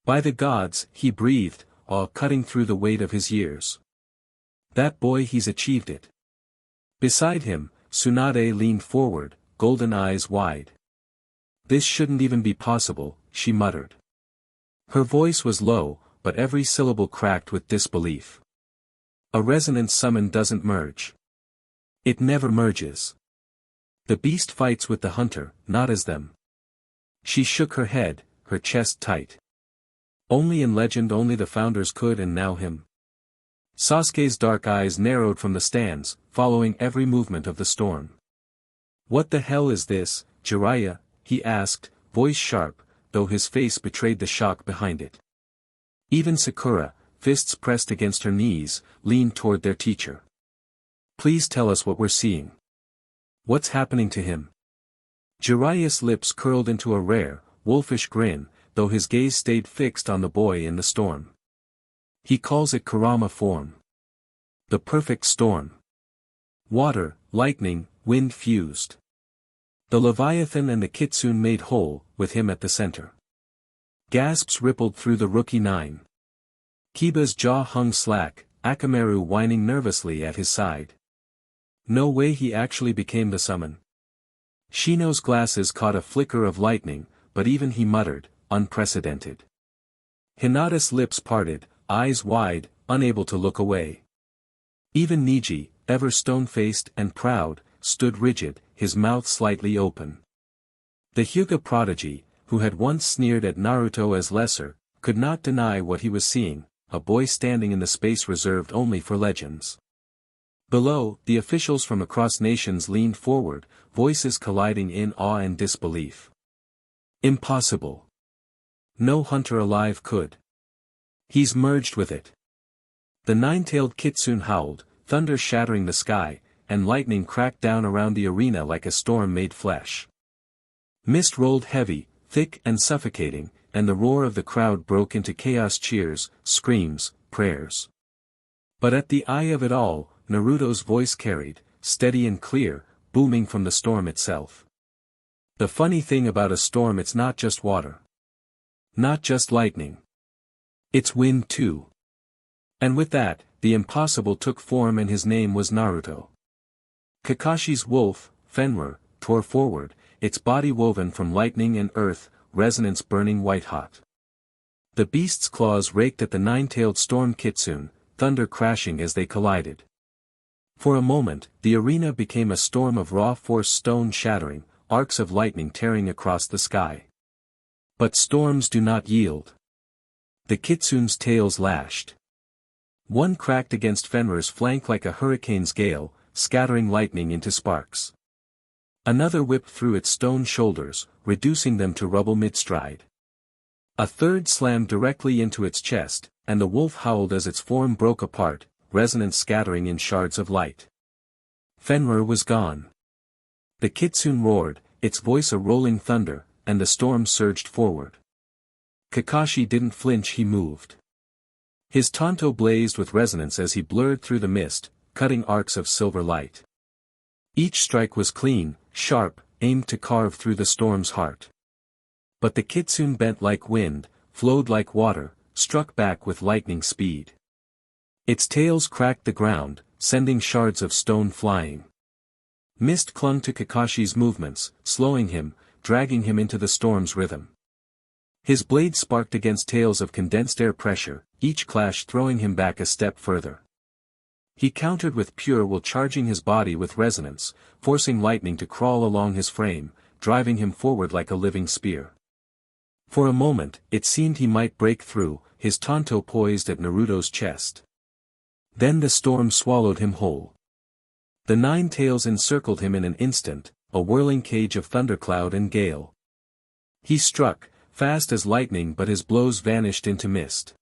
B: By the gods, he breathed, awe cutting through the weight of his years. That boy, he's achieved it. Beside him, Tsunade leaned forward, golden eyes wide. This shouldn't even be possible, she muttered. Her voice was low, but every syllable cracked with disbelief. A resonance summon doesn't merge. It never merges. The beast fights with the hunter, not as them. She shook her head, her chest tight. Only in legend only the founders could, and now him. Sasuke's dark eyes narrowed from the stands, following every movement of the storm. What the hell is this, Jiraiya? He asked, voice sharp, though his face betrayed the shock behind it. Even Sakura, fists pressed against her knees, leaned toward their teacher. Please tell us what we're seeing. What's happening to him? Jiraiya's lips curled into a rare, wolfish grin, though his gaze stayed fixed on the boy in the storm. He calls it Kurama form. The perfect storm. Water, lightning, wind fused. The Leviathan and the Kitsune made whole, with him at the center. Gasps rippled through the rookie nine. Kiba's jaw hung slack, Akamaru whining nervously at his side. No way he actually became the summon. Shino's glasses caught a flicker of lightning, but even he muttered, unprecedented. Hinata's lips parted, eyes wide, unable to look away. Even Niji, ever stone-faced and proud, stood rigid, his mouth slightly open. The Hyuga prodigy, who had once sneered at Naruto as lesser, could not deny what he was seeing, a boy standing in the space reserved only for legends. Below, the officials from across nations leaned forward, voices colliding in awe and disbelief. Impossible. No hunter alive could. He's merged with it. The nine-tailed kitsune howled, thunder shattering the sky, and lightning cracked down around the arena like a storm made flesh. Mist rolled heavy, thick and suffocating, and the roar of the crowd broke into chaos cheers, screams, prayers. But at the eye of it all, Naruto's voice carried, steady and clear, booming from the storm itself. The funny thing about a storm, it's not just water. Not just lightning. It's wind too. And with that, the impossible took form, and his name was Naruto. Kakashi's wolf, Fenrir, tore forward, its body woven from lightning and earth, resonance burning white-hot. The beast's claws raked at the nine-tailed storm kitsune, thunder crashing as they collided. For a moment, the arena became a storm of raw force, stone shattering, arcs of lightning tearing across the sky. But storms do not yield. The kitsune's tails lashed. One cracked against Fenrir's flank like a hurricane's gale, scattering lightning into sparks. Another whipped through its stone shoulders, reducing them to rubble mid-stride. A third slammed directly into its chest, and the wolf howled as its form broke apart, resonance scattering in shards of light. Fenrir was gone. The kitsune roared, its voice a rolling thunder, and the storm surged forward. Kakashi didn't flinch, he moved. His tanto blazed with resonance as he blurred through the mist, cutting arcs of silver light. Each strike was clean, sharp, aimed to carve through the storm's heart. But the kitsune bent like wind, flowed like water, struck back with lightning speed. Its tails cracked the ground, sending shards of stone flying. Mist clung to Kakashi's movements, slowing him, dragging him into the storm's rhythm. His blade sparked against tails of condensed air pressure, each clash throwing him back a step further. He countered with pure will, charging his body with resonance, forcing lightning to crawl along his frame, driving him forward like a living spear. For a moment, it seemed he might break through, his tanto poised at Naruto's chest. Then the storm swallowed him whole. The 9 tails encircled him in an instant, a whirling cage of thundercloud and gale. He struck, fast as lightning, but his blows vanished into mist.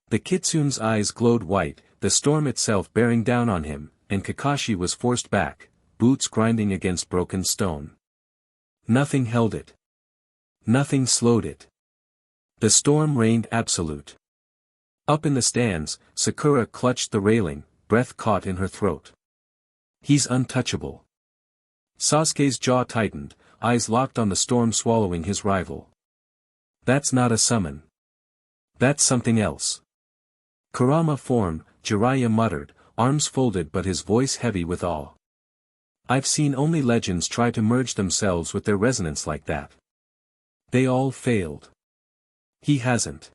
B: The kitsune's eyes glowed white, the storm itself bearing down on him, and Kakashi was forced back, boots grinding against broken stone. Nothing held it. Nothing slowed it. The storm reigned absolute. Up in the stands, Sakura clutched the railing, breath caught in her throat. He's untouchable. Sasuke's jaw tightened, eyes locked on the storm swallowing his rival. That's not a summon. That's something else. Kurama form, Jiraiya muttered, arms folded but his voice heavy with awe. I've seen only legends try to merge themselves with their resonance like that. They all failed. He hasn't.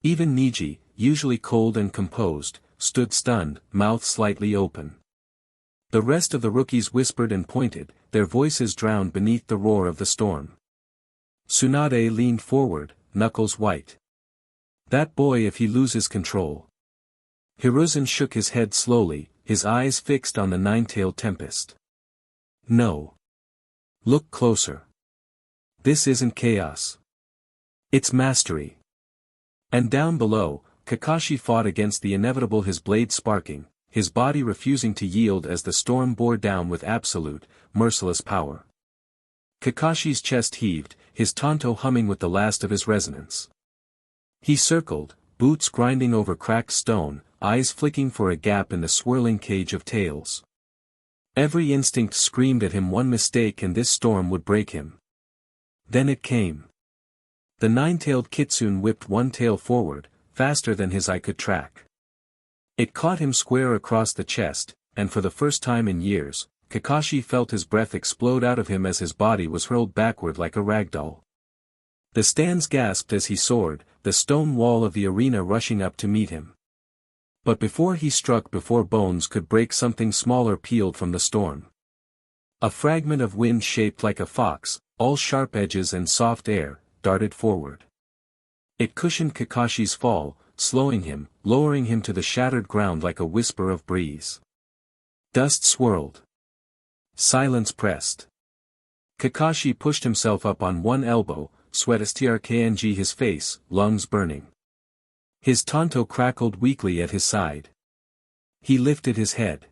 B: Even Niji, usually cold and composed, stood stunned, mouth slightly open. The rest of the rookies whispered and pointed, their voices drowned beneath the roar of the storm. Tsunade leaned forward, knuckles white. That boy, if he loses control. Hiruzen shook his head slowly, his eyes fixed on the 9-tailed tempest. No. Look closer. This isn't chaos. It's mastery. And down below, Kakashi fought against the inevitable, his blade sparking, his body refusing to yield as the storm bore down with absolute, merciless power. Kakashi's chest heaved, his tanto humming with the last of his resonance. He circled, boots grinding over cracked stone, eyes flicking for a gap in the swirling cage of tails. Every instinct screamed at him one mistake and this storm would break him. Then it came. The 9-tailed kitsune whipped one tail forward, faster than his eye could track. It caught him square across the chest, and for the first time in years, Kakashi felt his breath explode out of him as his body was hurled backward like a ragdoll. The stands gasped as he soared, the stone wall of the arena rushing up to meet him. But before he struck, before bones could break, something smaller peeled from the storm. A fragment of wind shaped like a fox, all sharp edges and soft air, darted forward. It cushioned Kakashi's fall, slowing him, lowering him to the shattered ground like a whisper of breeze. Dust swirled. Silence pressed. Kakashi pushed himself up on one elbow, sweat strkng his face, lungs burning. His tanto crackled weakly at his side. He lifted his head.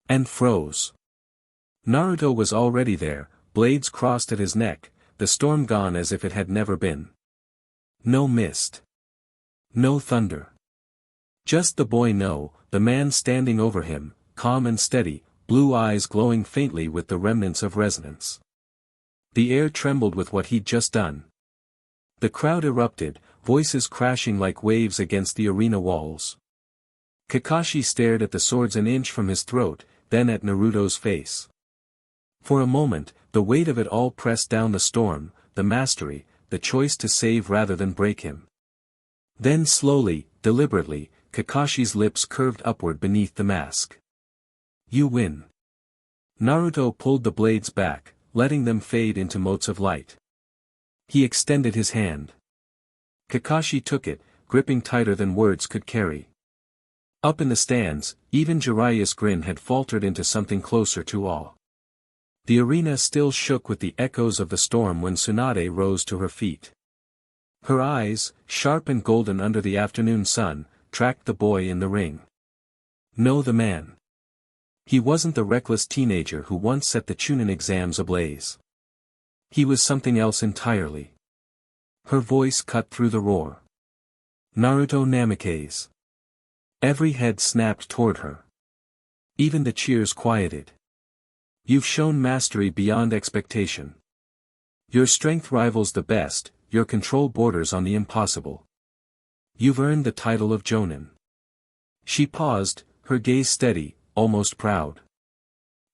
B: And froze. Naruto was already there, blades crossed at his neck, the storm gone as if it had never been. No mist. No thunder. Just the boy, no, the man standing over him, calm and steady, blue eyes glowing faintly with the remnants of resonance. The air trembled with what he'd just done. The crowd erupted, voices crashing like waves against the arena walls. Kakashi stared at the swords an inch from his throat, then at Naruto's face. For a moment, the weight of it all pressed down, the storm, the mastery, the choice to save rather than break him. Then slowly, deliberately, Kakashi's lips curved upward beneath the mask. You win. Naruto pulled the blades back, letting them fade into motes of light. He extended his hand. Kakashi took it, gripping tighter than words could carry. Up in the stands, even Jiraiya's grin had faltered into something closer to awe. The arena still shook with the echoes of the storm when Tsunade rose to her feet. Her eyes, sharp and golden under the afternoon sun, tracked the boy in the ring. No, the man. He wasn't the reckless teenager who once set the Chunin exams ablaze. He was something else entirely. Her voice cut through the roar. Naruto Namikaze. Every head snapped toward her. Even the cheers quieted. You've shown mastery beyond expectation. Your strength rivals the best, your control borders on the impossible. You've earned the title of Jonin. She paused, her gaze steady, almost proud.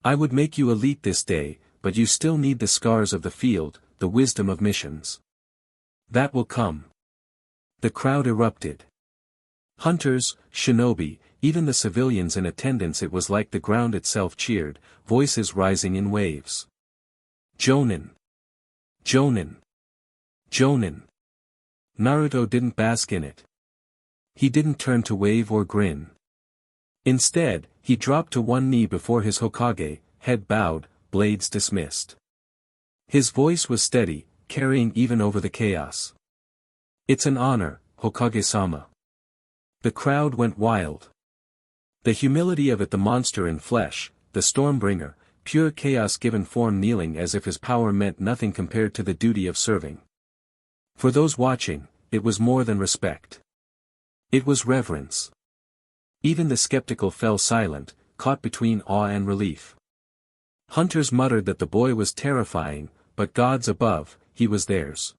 B: I would make you elite this day, but you still need the scars of the field, the wisdom of missions. That will come. The crowd erupted. Hunters, shinobi, even the civilians in attendance. It was like the ground itself cheered, voices rising in waves. Jonin! Jonin! Jonin! Naruto didn't bask in it. He didn't turn to wave or grin. Instead, he dropped to one knee before his Hokage, head bowed, blades dismissed. His voice was steady, carrying even over the chaos. It's an honor, Hokage-sama. The crowd went wild. The humility of it, the monster in flesh, the Stormbringer, pure chaos given form, kneeling as if his power meant nothing compared to the duty of serving. For those watching, it was more than respect. It was reverence. Even the skeptical fell silent, caught between awe and relief. Hunters muttered that the boy was terrifying, but gods above, he was theirs.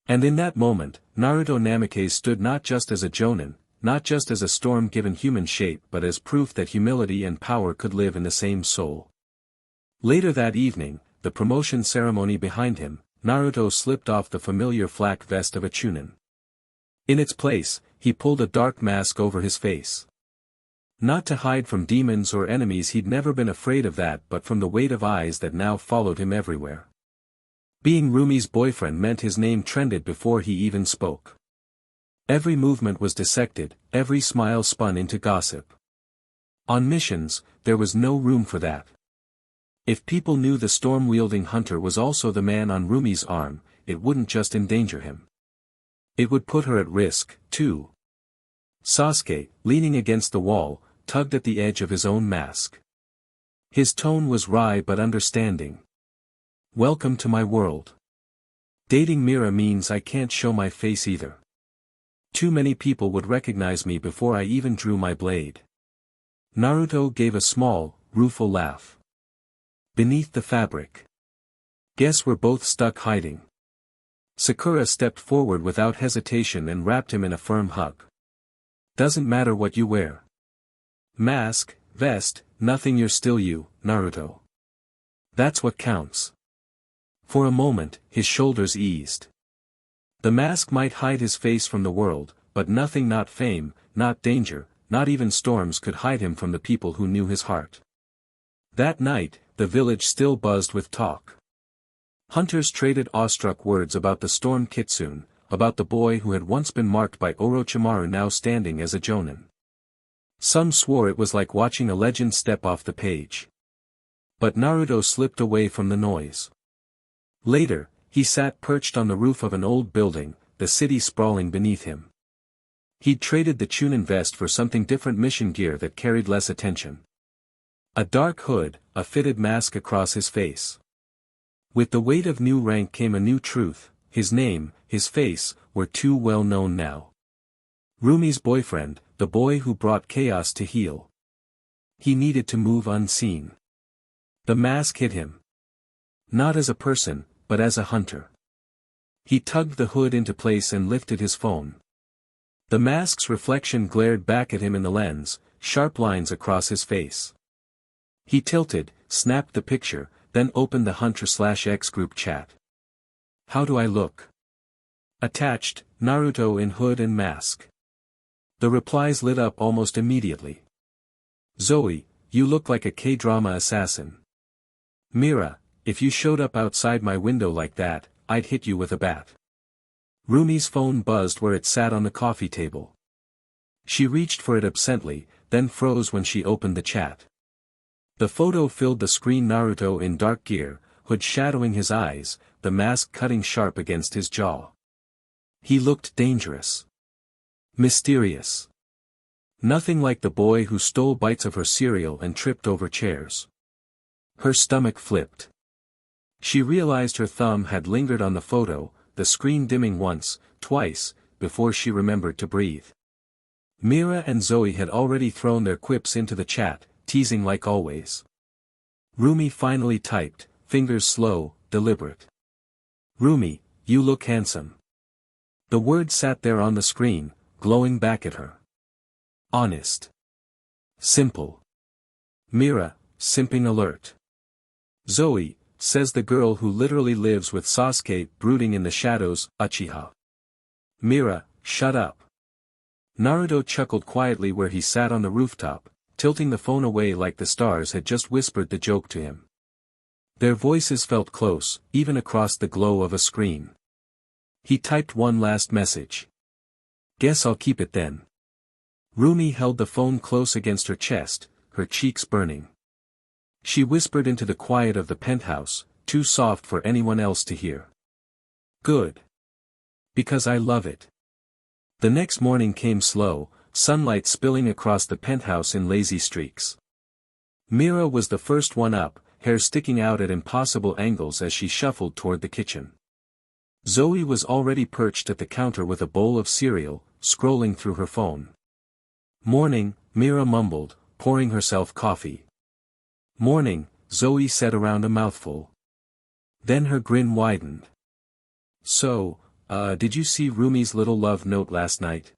B: And in that moment, Naruto Namikaze stood not just as a jonin, not just as a storm given human shape, but as proof that humility and power could live in the same soul. Later that evening, the promotion ceremony behind him, Naruto slipped off the familiar flak vest of a chunin. In its place, he pulled a dark mask over his face. Not to hide from demons or enemies, he'd never been afraid of that, but from the weight of eyes that now followed him everywhere. Being Rumi's boyfriend meant his name trended before he even spoke. Every movement was dissected, every smile spun into gossip. On missions, there was no room for that. If people knew the storm-wielding hunter was also the man on Rumi's arm, it wouldn't just endanger him. It would put her at risk, too. Sasuke, leaning against the wall, tugged at the edge of his own mask. His tone was wry but understanding. Welcome to my world. Dating Mira means I can't show my face either. Too many people would recognize me before I even drew my blade. Naruto gave a small, rueful laugh. Beneath the fabric. Guess we're both stuck hiding. Sakura stepped forward without hesitation and wrapped him in a firm hug. Doesn't matter what you wear. Mask, vest, nothing, you're still you, Naruto. That's what counts. For a moment, his shoulders eased. The mask might hide his face from the world, but nothing, not fame, not danger, not even storms could hide him from the people who knew his heart. That night, the village still buzzed with talk. Hunters traded awestruck words about the storm kitsune, about the boy who had once been marked by Orochimaru now standing as a jonin. Some swore it was like watching a legend step off the page. But Naruto slipped away from the noise. Later, he sat perched on the roof of an old building, the city sprawling beneath him. He'd traded the chunin vest for something different, mission gear that carried less attention. A dark hood, a fitted mask across his face. With the weight of new rank came a new truth: his name, his face, were too well known now. Rumi's boyfriend, the boy who brought chaos to heel. He needed to move unseen. The mask hid him. Not as a person, but as a hunter. He tugged the hood into place and lifted his phone. The mask's reflection glared back at him in the lens, sharp lines across his face. He tilted, snapped the picture, then opened the Hunter/X group chat. How do I look? Attached, Naruto in hood and mask. The replies lit up almost immediately. Zoe, you look like a K-drama assassin. Mira, if you showed up outside my window like that, I'd hit you with a bat. Rumi's phone buzzed where it sat on the coffee table. She reached for it absently, then froze when she opened the chat. The photo filled the screen: Naruto in dark gear, hood shadowing his eyes, the mask cutting sharp against his jaw. He looked dangerous. Mysterious. Nothing like the boy who stole bites of her cereal and tripped over chairs. Her stomach flipped. She realized her thumb had lingered on the photo, the screen dimming once, twice, before she remembered to breathe. Mira and Zoe had already thrown their quips into the chat, teasing like always. Rumi finally typed, fingers slow, deliberate. Rumi, you look handsome. The word sat there on the screen, glowing back at her. Honest. Simple. Mira, simping alert. Zoe, says the girl who literally lives with Sasuke brooding in the shadows, Uchiha. Mira, shut up. Naruto chuckled quietly where he sat on the rooftop, tilting the phone away like the stars had just whispered the joke to him. Their voices felt close, even across the glow of a screen. He typed one last message. Guess I'll keep it then. Rumi held the phone close against her chest, her cheeks burning. She whispered into the quiet of the penthouse, too soft for anyone else to hear. Good. Because I love it. The next morning came slow, sunlight spilling across the penthouse in lazy streaks. Mira was the first one up, hair sticking out at impossible angles as she shuffled toward the kitchen. Zoe was already perched at the counter with a bowl of cereal, scrolling through her phone. Morning, Mira mumbled, pouring herself coffee. Morning, Zoe said around a mouthful. Then her grin widened. So, did you see Rumi's little love note last night?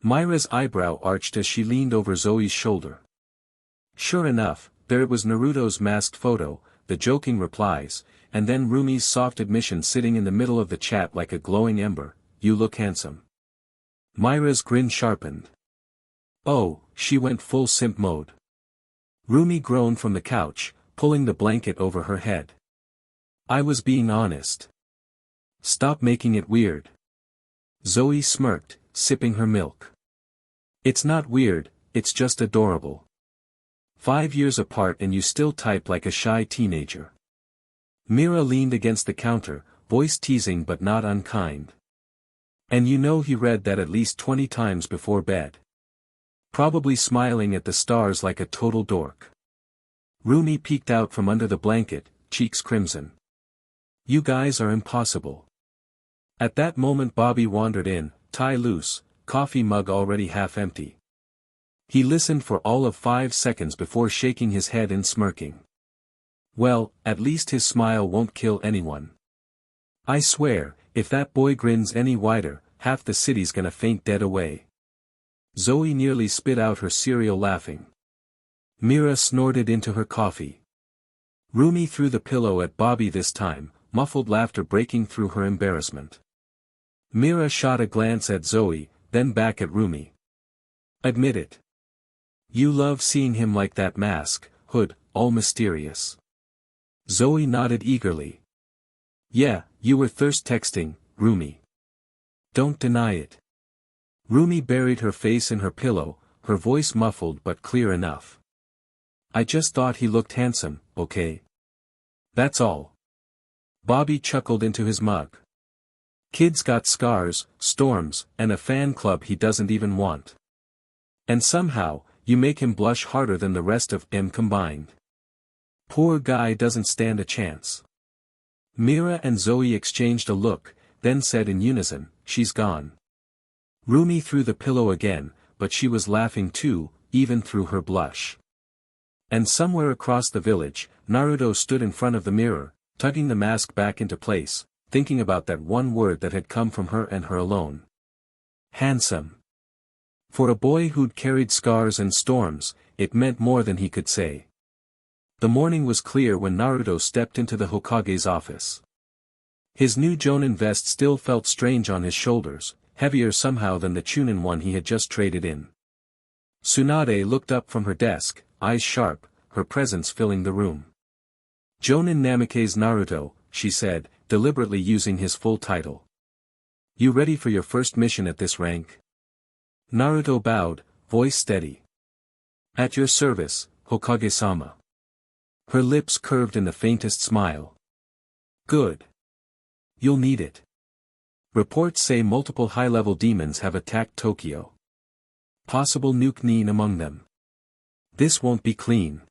B: Mira's eyebrow arched as she leaned over Zoe's shoulder. Sure enough, there it was, Naruto's masked photo, the joking replies, and then Rumi's soft admission sitting in the middle of the chat like a glowing ember, "You look handsome." Mira's grin sharpened. Oh, she went full simp mode. Rumi groaned from the couch, pulling the blanket over her head. I was being honest. Stop making it weird. Zoe smirked, sipping her milk. It's not weird, it's just adorable. 5 years apart and you still type like a shy teenager. Mira leaned against the counter, voice teasing but not unkind. And you know he read that at least 20 times before bed. Probably smiling at the stars like a total dork. Rumi peeked out from under the blanket, cheeks crimson. You guys are impossible. At that moment Bobby wandered in, tie loose, coffee mug already half empty. He listened for all of 5 seconds before shaking his head and smirking. Well, at least his smile won't kill anyone. I swear, if that boy grins any wider, half the city's gonna faint dead away. Zoe nearly spit out her cereal laughing. Mira snorted into her coffee. Rumi threw the pillow at Bobby this time, muffled laughter breaking through her embarrassment. Mira shot a glance at Zoe, then back at Rumi. Admit it. You love seeing him like that, mask, hood, all mysterious. Zoe nodded eagerly. Yeah, you were thirst texting, Rumi. Don't deny it. Rumi buried her face in her pillow, her voice muffled but clear enough. I just thought he looked handsome, okay? That's all. Bobby chuckled into his mug. Kid's got scars, storms, and a fan club he doesn't even want. And somehow, you make him blush harder than the rest of them combined. Poor guy doesn't stand a chance. Mira and Zoe exchanged a look, then said in unison, she's gone. Rumi threw the pillow again, but she was laughing too, even through her blush. And somewhere across the village, Naruto stood in front of the mirror, tugging the mask back into place, thinking about that one word that had come from her and her alone. Handsome. For a boy who'd carried scars and storms, it meant more than he could say. The morning was clear when Naruto stepped into the Hokage's office. His new Jonin vest still felt strange on his shoulders, heavier somehow than the Chunin one he had just traded in. Tsunade looked up from her desk, eyes sharp, her presence filling the room. Jonin Namikaze Naruto, she said, deliberately using his full title. You ready for your first mission at this rank? Naruto bowed, voice steady. At your service, Hokage-sama. Her lips curved in the faintest smile. Good. You'll need it. Reports say multiple high-level demons have attacked Tokyo. Possible nuke Nin among them. This won't be clean.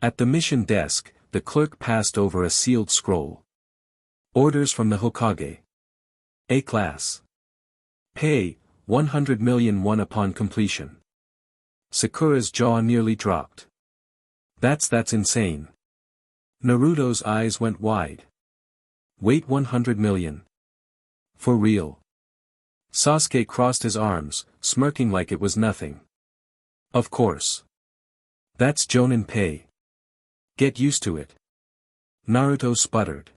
B: At the mission desk, the clerk passed over a sealed scroll. Orders from the Hokage. A-class. Pay, 100 million won upon completion. Sakura's jaw nearly dropped. That's insane. Naruto's eyes went wide. Wait, 100 million. For real. Sasuke crossed his arms, smirking like it was nothing. Of course. That's Jonin pay. Get used to it. Naruto sputtered.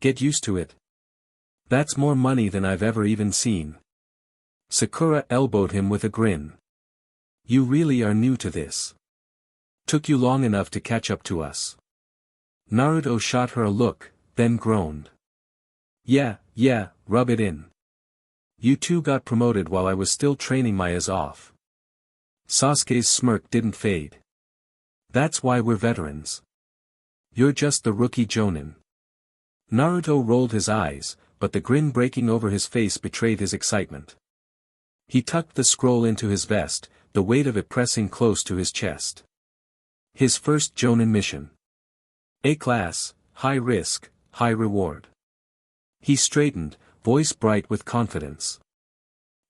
B: Get used to it. That's more money than I've ever even seen. Sakura elbowed him with a grin. You really are new to this. Took you long enough to catch up to us. Naruto shot her a look, then groaned. Yeah, rub it in. You two got promoted while I was still training my ass off. Sasuke's smirk didn't fade. That's why we're veterans. You're just the rookie Jonin. Naruto rolled his eyes, but the grin breaking over his face betrayed his excitement. He tucked the scroll into his vest, the weight of it pressing close to his chest. His first Jonin mission. A-class, high risk, high reward. He straightened, voice bright with confidence.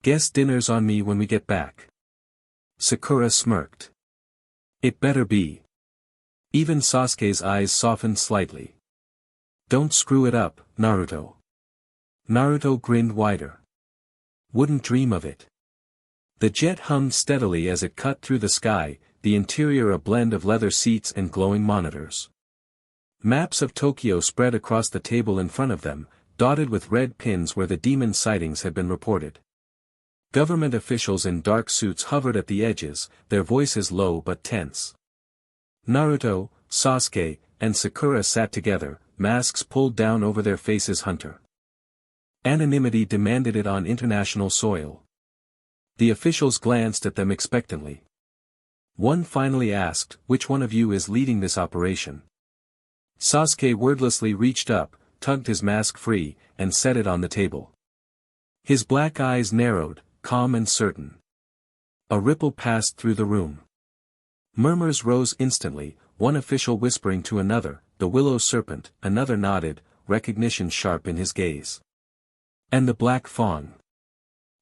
B: Guess dinner's on me when we get back. Sakura smirked. It better be. Even Sasuke's eyes softened slightly. Don't screw it up, Naruto. Naruto grinned wider. Wouldn't dream of it. The jet hummed steadily as it cut through the sky, the interior a blend of leather seats and glowing monitors. Maps of Tokyo spread across the table in front of them, dotted with red pins where the demon sightings had been reported. Government officials in dark suits hovered at the edges, their voices low but tense. Naruto, Sasuke, and Sakura sat together, masks pulled down over their faces. Hunter. Anonymity demanded it on international soil. The officials glanced at them expectantly. One finally asked, which one of you is leading this operation? Sasuke wordlessly reached up, tugged his mask free, and set it on the table. His black eyes narrowed, calm and certain. A ripple passed through the room. Murmurs rose instantly, one official whispering to another, the willow serpent, another nodded, recognition sharp in his gaze. And the black fawn.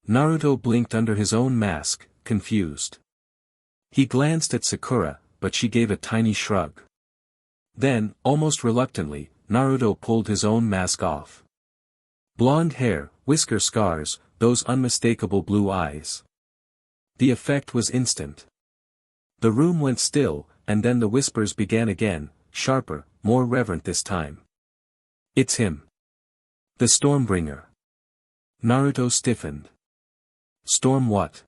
B: Naruto blinked under his own mask, confused. He glanced at Sakura, but she gave a tiny shrug. Then, almost reluctantly, Naruto pulled his own mask off. Blonde hair, whisker scars, those unmistakable blue eyes. The effect was instant. The room went still, and then the whispers began again, sharper, more reverent this time. It's him. The Stormbringer. Naruto stiffened. Storm what?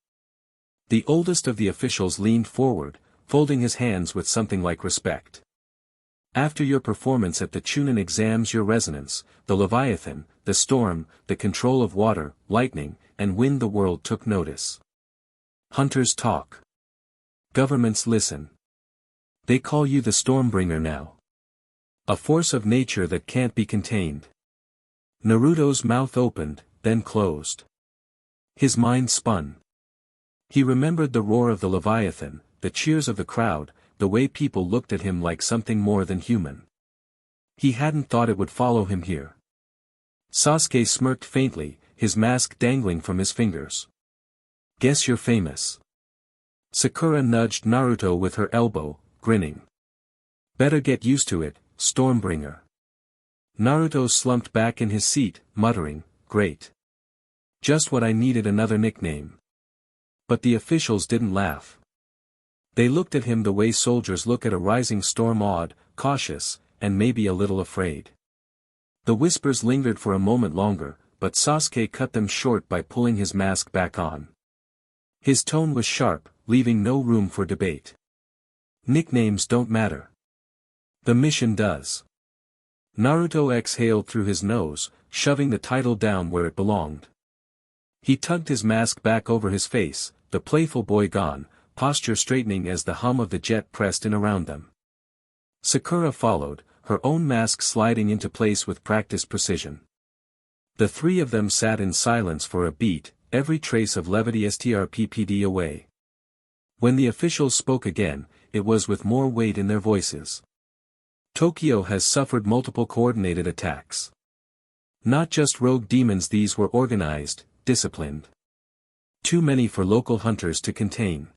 B: The oldest of the officials leaned forward, folding his hands with something like respect. After your performance at the Chunin exams, your resonance, the Leviathan, the storm, the control of water, lightning, and wind, the world took notice. Hunters talk. Governments listen. They call you the Stormbringer now. A force of nature that can't be contained. Naruto's mouth opened, then closed. His mind spun. He remembered the roar of the Leviathan, the cheers of the crowd, the way people looked at him like something more than human. He hadn't thought it would follow him here. Sasuke smirked faintly, his mask dangling from his fingers. Guess you're famous. Sakura nudged Naruto with her elbow, grinning. Better get used to it, Stormbringer. Naruto slumped back in his seat, muttering, great. Just what I needed, another nickname. But the officials didn't laugh. They looked at him the way soldiers look at a rising storm, awed, cautious, and maybe a little afraid. The whispers lingered for a moment longer, but Sasuke cut them short by pulling his mask back on. His tone was sharp, leaving no room for debate. Nicknames don't matter. The mission does. Naruto exhaled through his nose, shoving the title down where it belonged. He tugged his mask back over his face, the playful boy gone, posture straightening as the hum of the jet pressed in around them. Sakura followed, her own mask sliding into place with practiced precision. The three of them sat in silence for a beat, every trace of levity strppd away. When the officials spoke again, it was with more weight in their voices. Tokyo has suffered multiple coordinated attacks. Not just rogue demons, these were organized, disciplined. Too many for local hunters to contain.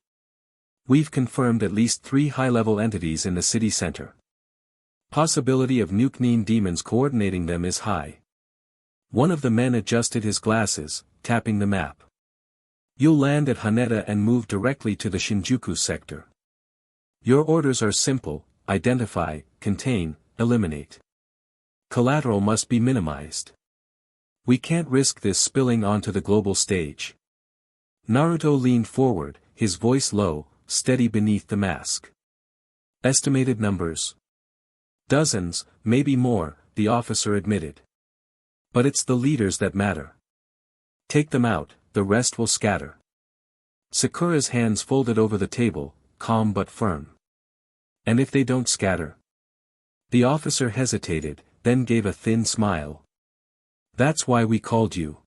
B: We've confirmed at least 3 high-level entities in the city center. Possibility of nuke demons coordinating them is high. One of the men adjusted his glasses, tapping the map. You'll land at Hinata and move directly to the Shinjuku sector. Your orders are simple: identify, contain, eliminate. Collateral must be minimized. We can't risk this spilling onto the global stage. Naruto leaned forward, his voice low, steady beneath the mask. Estimated numbers? Dozens, maybe more, the officer admitted. But it's the leaders that matter. Take them out, the rest will scatter. Sakura's hands folded over the table, calm but firm. And if they don't scatter? The officer hesitated, then gave a thin smile. That's why we called you.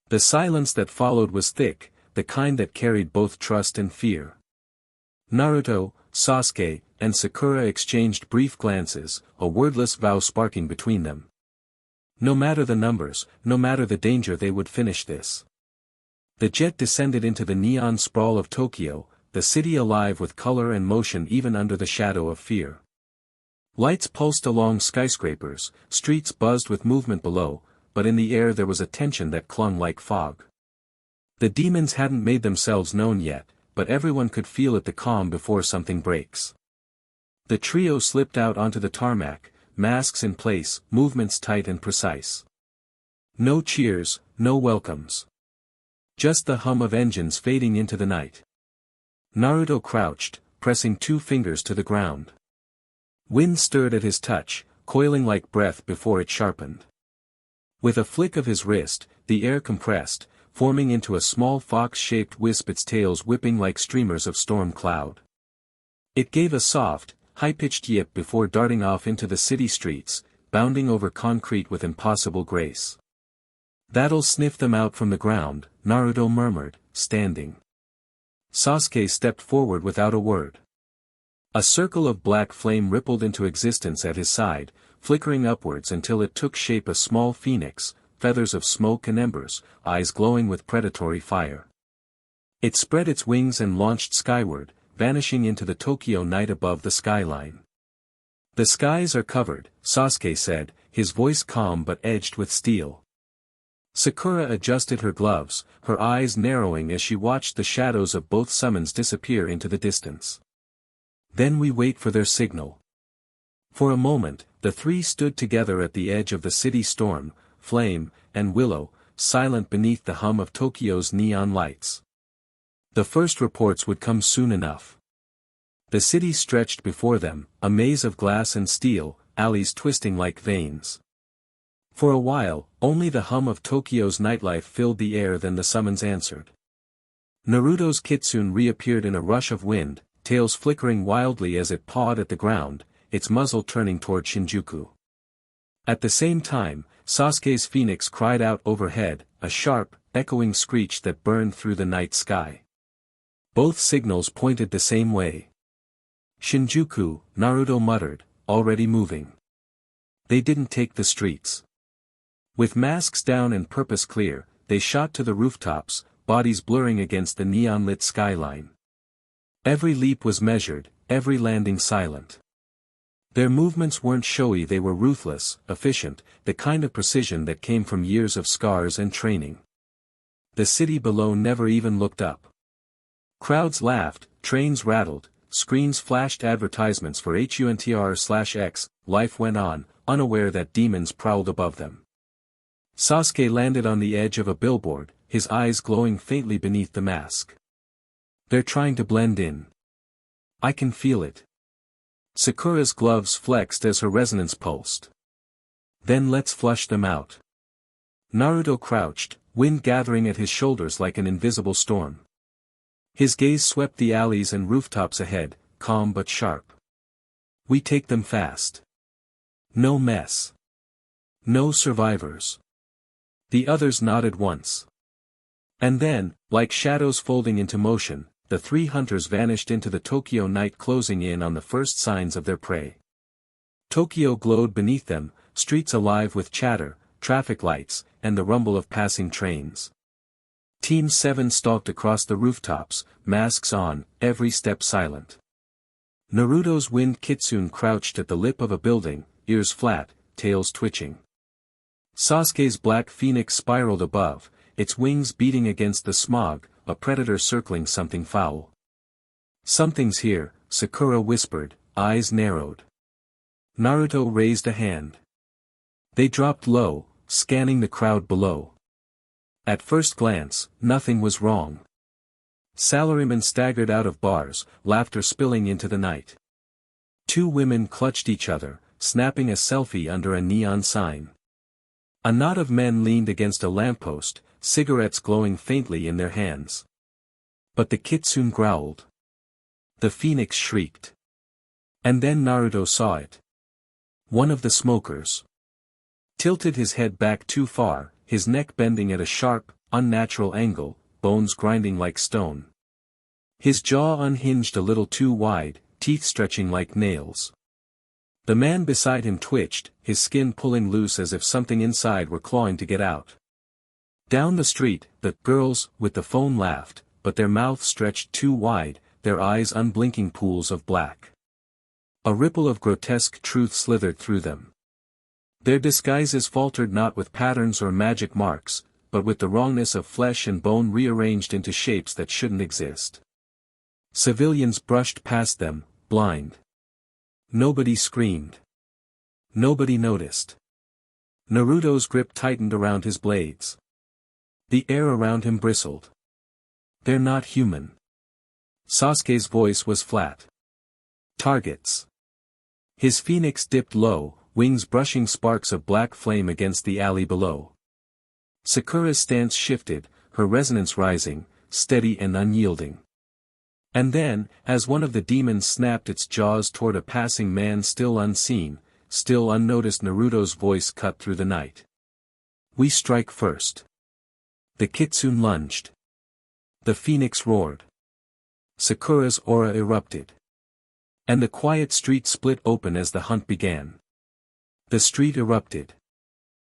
B: The silence that followed was thick, the kind that carried both trust and fear. Naruto, Sasuke, and Sakura exchanged brief glances, a wordless vow sparking between them. No matter the numbers, no matter the danger, they would finish this. The jet descended into the neon sprawl of Tokyo, the city alive with color and motion even under the shadow of fear. Lights pulsed along skyscrapers, streets buzzed with movement below, but in the air there was a tension that clung like fog. The demons hadn't made themselves known yet, but everyone could feel it, the calm before something breaks. The trio slipped out onto the tarmac, masks in place, movements tight and precise. No cheers, no welcomes. Just the hum of engines fading into the night. Naruto crouched, pressing 2 fingers to the ground. Wind stirred at his touch, coiling like breath before it sharpened. With a flick of his wrist, the air compressed, forming into a small fox-shaped wisp, its tails whipping like streamers of storm cloud. It gave a soft, high-pitched yip before darting off into the city streets, bounding over concrete with impossible grace. That'll sniff them out from the ground, Naruto murmured, standing. Sasuke stepped forward without a word. A circle of black flame rippled into existence at his side, flickering upwards until it took shape, a small phoenix, feathers of smoke and embers, eyes glowing with predatory fire. It spread its wings and launched skyward, vanishing into the Tokyo night above the skyline. The skies are covered, Sasuke said, his voice calm but edged with steel. Sakura adjusted her gloves, her eyes narrowing as she watched the shadows of both summons disappear into the distance. Then we wait for their signal. For a moment, the 3 stood together at the edge of the city, Storm, Flame, and Willow, silent beneath the hum of Tokyo's neon lights. The first reports would come soon enough. The city stretched before them, a maze of glass and steel, alleys twisting like veins. For a while, only the hum of Tokyo's nightlife filled the air, then the summons answered. Naruto's kitsune reappeared in a rush of wind, tails flickering wildly as it pawed at the ground, its muzzle turning toward Shinjuku. At the same time, Sasuke's phoenix cried out overhead, a sharp, echoing screech that burned through the night sky. Both signals pointed the same way. Shinjuku, Naruto muttered, already moving. They didn't take the streets. With masks down and purpose clear, they shot to the rooftops, bodies blurring against the neon-lit skyline. Every leap was measured, every landing silent. Their movements weren't showy, they were ruthless, efficient, the kind of precision that came from years of scars and training. The city below never even looked up. Crowds laughed, trains rattled, screens flashed advertisements for HUNTR/X, life went on, unaware that demons prowled above them. Sasuke landed on the edge of a billboard, his eyes glowing faintly beneath the mask. They're trying to blend in. I can feel it. Sakura's gloves flexed as her resonance pulsed. Then let's flush them out. Naruto crouched, wind gathering at his shoulders like an invisible storm. His gaze swept the alleys and rooftops ahead, calm but sharp. We take them fast. No mess. No survivors. The others nodded once. And then, like shadows folding into motion, the 3 hunters vanished into the Tokyo night, closing in on the first signs of their prey. Tokyo glowed beneath them, streets alive with chatter, traffic lights, and the rumble of passing trains. Team 7 stalked across the rooftops, masks on, every step silent. Naruto's wind kitsune crouched at the lip of a building, ears flat, tails twitching. Sasuke's black phoenix spiraled above, its wings beating against the smog, a predator circling something foul. "Something's here," Sakura whispered, eyes narrowed. Naruto raised a hand. They dropped low, scanning the crowd below. At first glance, nothing was wrong. Salarymen staggered out of bars, laughter spilling into the night. Two women clutched each other, snapping a selfie under a neon sign. A knot of men leaned against a lamppost, cigarettes glowing faintly in their hands. But the kitsune growled. The phoenix shrieked. And then Naruto saw it. One of the smokers tilted his head back too far, his neck bending at a sharp, unnatural angle, bones grinding like stone. His jaw unhinged a little too wide, teeth stretching like nails. The man beside him twitched, his skin pulling loose as if something inside were clawing to get out. Down the street, the girls with the phone laughed, but their mouths stretched too wide, their eyes unblinking pools of black. A ripple of grotesque truth slithered through them. Their disguises faltered not with patterns or magic marks, but with the wrongness of flesh and bone rearranged into shapes that shouldn't exist. Civilians brushed past them, blind. Nobody screamed. Nobody noticed. Naruto's grip tightened around his blades. The air around him bristled. "They're not human." Sasuke's voice was flat. "Targets." His phoenix dipped low, wings brushing sparks of black flame against the alley below. Sakura's stance shifted, her resonance rising, steady and unyielding. And then, as one of the demons snapped its jaws toward a passing man still unseen, still unnoticed, Naruto's voice cut through the night. "We strike first." The kitsune lunged. The phoenix roared. Sakura's aura erupted. And the quiet street split open as the hunt began. The street erupted.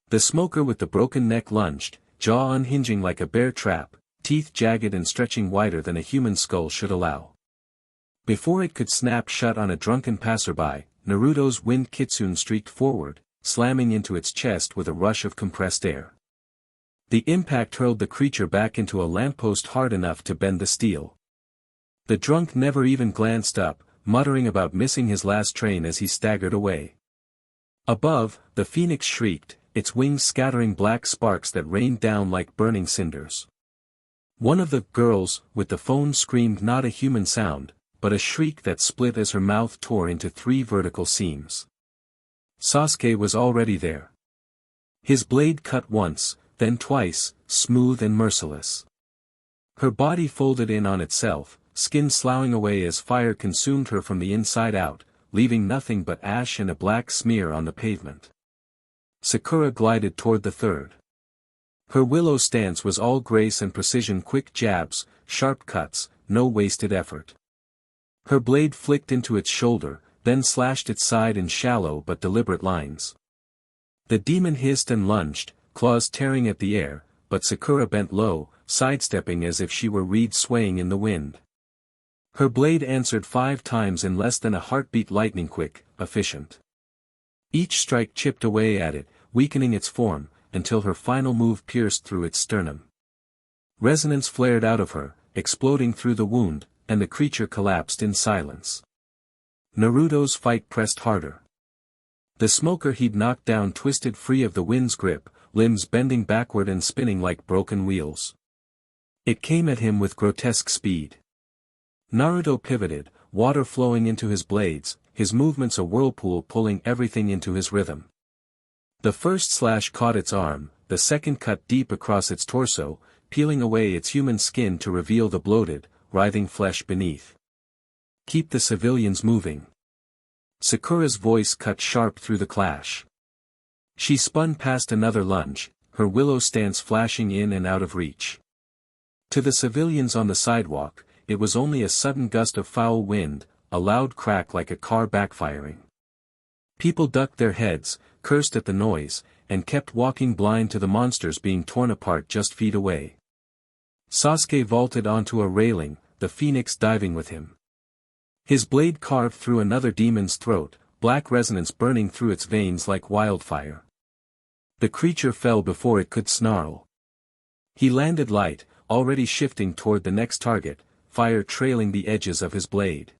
B: The smoker with the broken neck lunged, jaw unhinging like a bear trap, teeth jagged and stretching wider than a human skull should allow. Before it could snap shut on a drunken passerby, Naruto's wind kitsune streaked forward, slamming into its chest with a rush of compressed air. The impact hurled the creature back into a lamppost hard enough to bend the steel. The drunk never even glanced up, muttering about missing his last train as he staggered away. Above, the phoenix shrieked, its wings scattering black sparks that rained down like burning cinders. One of the girls with the phone screamed not a human sound, but a shriek that split as her mouth tore into 3 vertical seams. Sasuke was already there. His blade cut once, then twice, smooth and merciless. Her body folded in on itself, skin sloughing away as fire consumed her from the inside out, leaving nothing but ash and a black smear on the pavement. Sakura glided toward the third. Her willow stance was all grace and precision, quick jabs, sharp cuts, no wasted effort. Her blade flicked into its shoulder, then slashed its side in shallow but deliberate lines. The demon hissed and lunged, claws tearing at the air, but Sakura bent low, sidestepping as if she were reed swaying in the wind. Her blade answered 5 times in less than a heartbeat, lightning quick, efficient. Each strike chipped away at it, weakening its form, until her final move pierced through its sternum. Resonance flared out of her, exploding through the wound, and the creature collapsed in silence. Naruto's fight pressed harder. The smoker he'd knocked down twisted free of the wind's grip, limbs bending backward and spinning like broken wheels. It came at him with grotesque speed. Naruto pivoted, water flowing into his blades, his movements a whirlpool pulling everything into his rhythm. The first slash caught its arm, the second cut deep across its torso, peeling away its human skin to reveal the bloated, writhing flesh beneath. "Keep the civilians moving." Sakura's voice cut sharp through the clash. She spun past another lunge, her willow stance flashing in and out of reach. To the civilians on the sidewalk, it was only a sudden gust of foul wind, a loud crack like a car backfiring. People ducked their heads, cursed at the noise, and kept walking blind to the monsters being torn apart just feet away. Sasuke vaulted onto a railing, the phoenix diving with him. His blade carved through another demon's throat, black resonance burning through its veins like wildfire. The creature fell before it could snarl. He landed light, already shifting toward the next target, fire trailing the edges of his blade.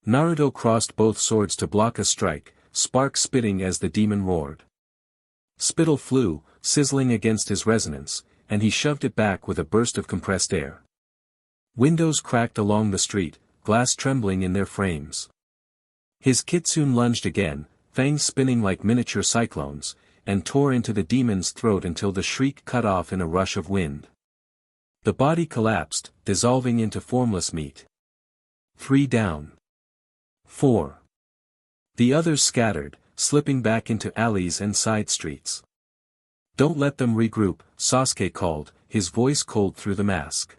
B: Naruto crossed both swords to block a strike, sparks spitting as the demon roared. Spittle flew, sizzling against his resonance, and he shoved it back with a burst of compressed air. Windows cracked along the street, glass trembling in their frames. His kitsune lunged again, fangs spinning like miniature cyclones, and tore into the demon's throat until the shriek cut off in a rush of wind. The body collapsed, dissolving into formless meat. 3 down. 4. The others scattered, slipping back into alleys and side streets. Don't let them regroup, Sasuke called, his voice cold through the mask.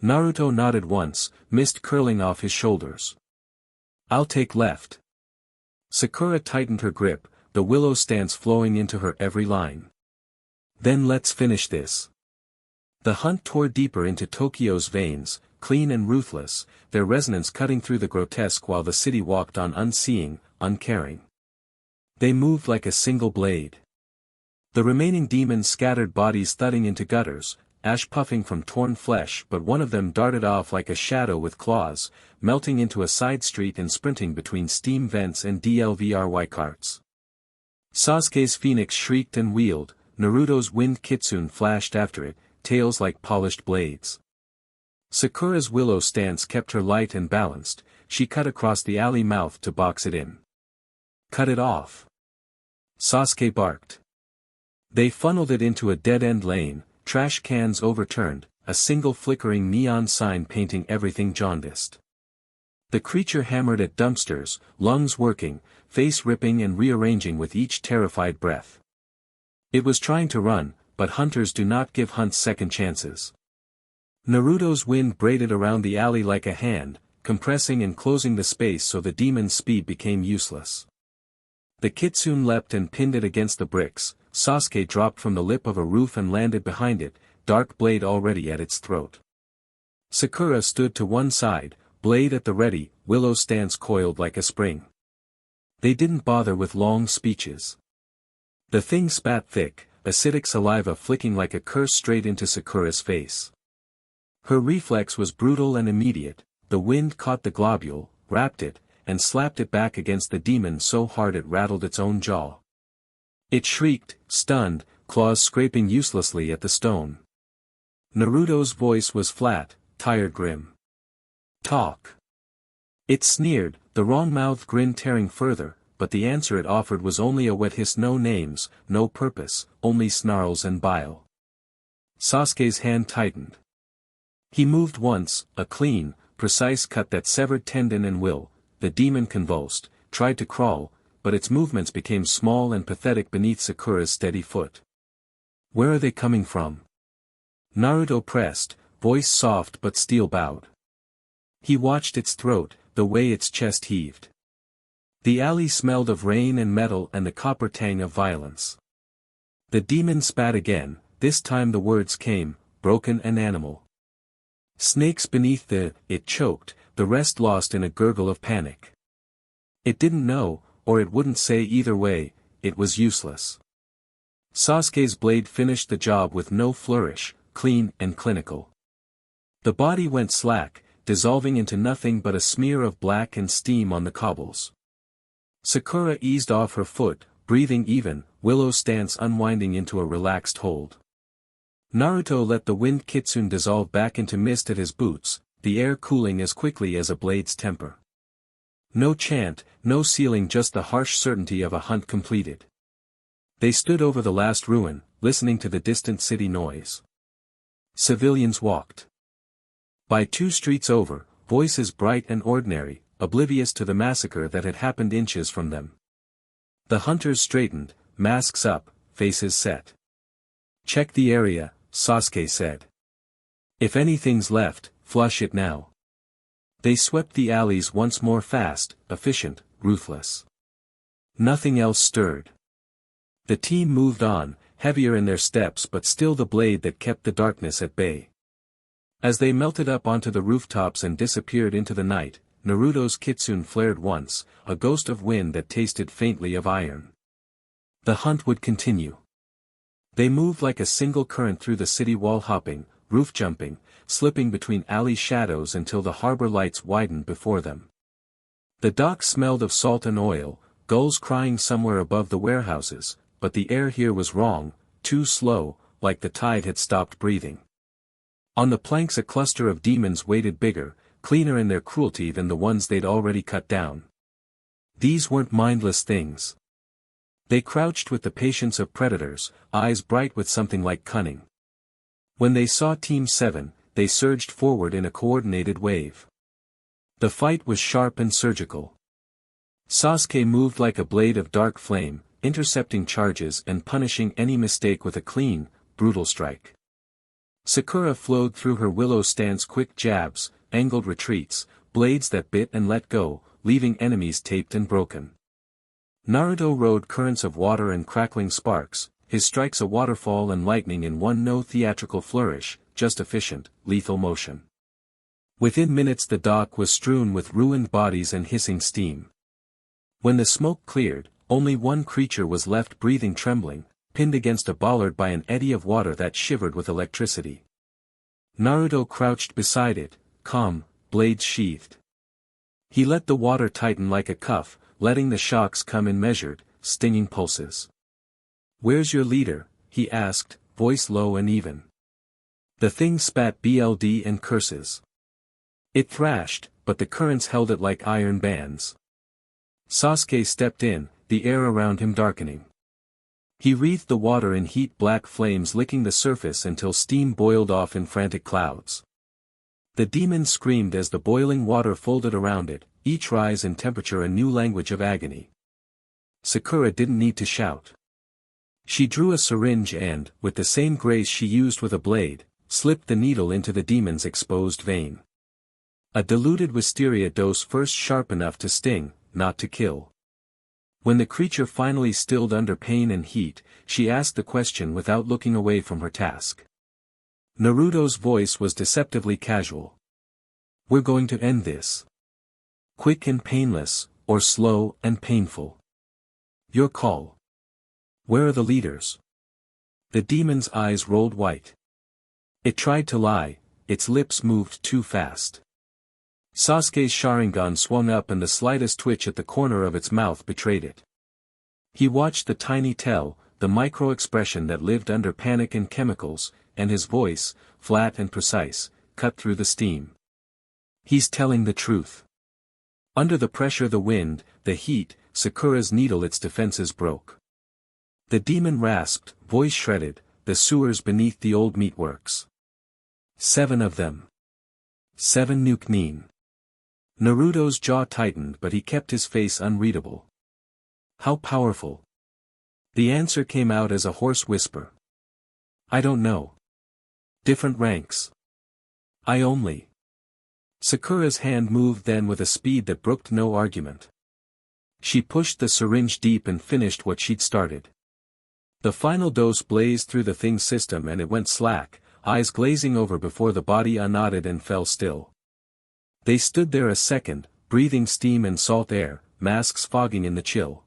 B: Naruto nodded once, mist curling off his shoulders. I'll take left. Sakura tightened her grip, the willow stance flowing into her every line. Then let's finish this. The hunt tore deeper into Tokyo's veins, clean and ruthless, their resonance cutting through the grotesque while the city walked on unseeing, uncaring. They moved like a single blade. The remaining demons scattered bodies thudding into gutters, ash puffing from torn flesh, but one of them darted off like a shadow with claws, melting into a side street and sprinting between steam vents and VERYYY carts. Sasuke's phoenix shrieked and wheeled, Naruto's wind kitsune flashed after it, tails like polished blades. Sakura's willow stance kept her light and balanced, she cut across the alley mouth to box it in. Cut it off. Sasuke barked. They funneled it into a dead-end lane, trash cans overturned, a single flickering neon sign painting everything jaundiced. The creature hammered at dumpsters, lungs working, face ripping and rearranging with each terrified breath. It was trying to run, but hunters do not give hunts second chances. Naruto's wind braided around the alley like a hand, compressing and closing the space so the demon's speed became useless. The kitsune leapt and pinned it against the bricks. Sasuke dropped from the lip of a roof and landed behind it, dark blade already at its throat. Sakura stood to one side, blade at the ready, willow stance coiled like a spring. They didn't bother with long speeches. The thing spat thick, acidic saliva flicking like a curse straight into Sakura's face. Her reflex was brutal and immediate, the wind caught the globule, wrapped it, and slapped it back against the demon so hard it rattled its own jaw. It shrieked, stunned, claws scraping uselessly at the stone. Naruto's voice was flat, tired grim. Talk. It sneered, the wrong-mouthed grin tearing further, but the answer it offered was only a wet hiss, no names, no purpose, only snarls and bile. Sasuke's hand tightened. He moved once, a clean, precise cut that severed tendon and will. The demon convulsed, tried to crawl, but its movements became small and pathetic beneath Sakura's steady foot. Where are they coming from? Naruto pressed, voice soft but steel-bowed. He watched its throat, the way its chest heaved. The alley smelled of rain and metal and the copper tang of violence. The demon spat again, this time the words came, broken and animal. Snakes beneath it choked, the rest lost in a gurgle of panic. It didn't know, or it wouldn't say either way, it was useless. Sasuke's blade finished the job with no flourish, clean and clinical. The body went slack, dissolving into nothing but a smear of black and steam on the cobbles. Sakura eased off her foot, breathing even, willow stance unwinding into a relaxed hold. Naruto let the wind kitsune dissolve back into mist at his boots, the air cooling as quickly as a blade's temper. No chant, no ceiling, just the harsh certainty of a hunt completed. They stood over the last ruin, listening to the distant city noise. Civilians walked by 2 streets over, voices bright and ordinary, oblivious to the massacre that had happened inches from them. The hunters straightened, masks up, faces set. Check the area, Sasuke said. If anything's left, flush it now. They swept the alleys once more, fast, efficient, ruthless. Nothing else stirred. The team moved on, heavier in their steps but still the blade that kept the darkness at bay. As they melted up onto the rooftops and disappeared into the night, Naruto's kitsune flared once, a ghost of wind that tasted faintly of iron. The hunt would continue. They moved like a single current through the city, wall hopping, roof jumping, slipping between alley shadows until the harbor lights widened before them. The dock smelled of salt and oil, gulls crying somewhere above the warehouses, but the air here was wrong, too slow, like the tide had stopped breathing. On the planks a cluster of demons waited, bigger, cleaner in their cruelty than the ones they'd already cut down. These weren't mindless things. They crouched with the patience of predators, eyes bright with something like cunning. When they saw Team 7, they surged forward in a coordinated wave. The fight was sharp and surgical. Sasuke moved like a blade of dark flame, intercepting charges and punishing any mistake with a clean, brutal strike. Sakura flowed through her willow stance, quick jabs, angled retreats, blades that bit and let go, leaving enemies taped and broken. Naruto rode currents of water and crackling sparks, his strikes a waterfall and lightning in one, no theatrical flourish, just efficient, lethal motion. Within minutes the dock was strewn with ruined bodies and hissing steam. When the smoke cleared, only one creature was left breathing, trembling, pinned against a bollard by an eddy of water that shivered with electricity. Naruto crouched beside it, calm, blades sheathed. He let the water tighten like a cuff, letting the shocks come in measured, stinging pulses. "Where's your leader?" he asked, voice low and even. The thing spat blood and curses. It thrashed, but the currents held it like iron bands. Sasuke stepped in, the air around him darkening. He wreathed the water in heat, black flames licking the surface until steam boiled off in frantic clouds. The demon screamed as the boiling water folded around it, each rise in temperature a new language of agony. Sakura didn't need to shout. She drew a syringe and, with the same grace she used with a blade, slipped the needle into the demon's exposed vein. A diluted wisteria dose, first sharp enough to sting, not to kill. When the creature finally stilled under pain and heat, she asked the question without looking away from her task. Naruto's voice was deceptively casual. "We're going to end this. Quick and painless, or slow and painful. Your call. Where are the leaders?" The demon's eyes rolled white. It tried to lie, its lips moved too fast. Sasuke's Sharingan swung up and the slightest twitch at the corner of its mouth betrayed it. He watched the tiny tell, the micro-expression that lived under panic and chemicals, and his voice, flat and precise, cut through the steam. "He's telling the truth." Under the pressure, the wind, the heat, Sakura's needle, its defenses broke. The demon rasped, voice shredded, "The sewers beneath the old meatworks. 7 of them. 7 nuke nin." Naruto's jaw tightened, but he kept his face unreadable. "How powerful?" The answer came out as a hoarse whisper. "I don't know. Different ranks. I only." Sakura's hand moved then with a speed that brooked no argument. She pushed the syringe deep and finished what she'd started. The final dose blazed through the thing's system and it went slack, eyes glazing over before the body unknotted and fell still. They stood there a second, breathing steam and salt air, masks fogging in the chill.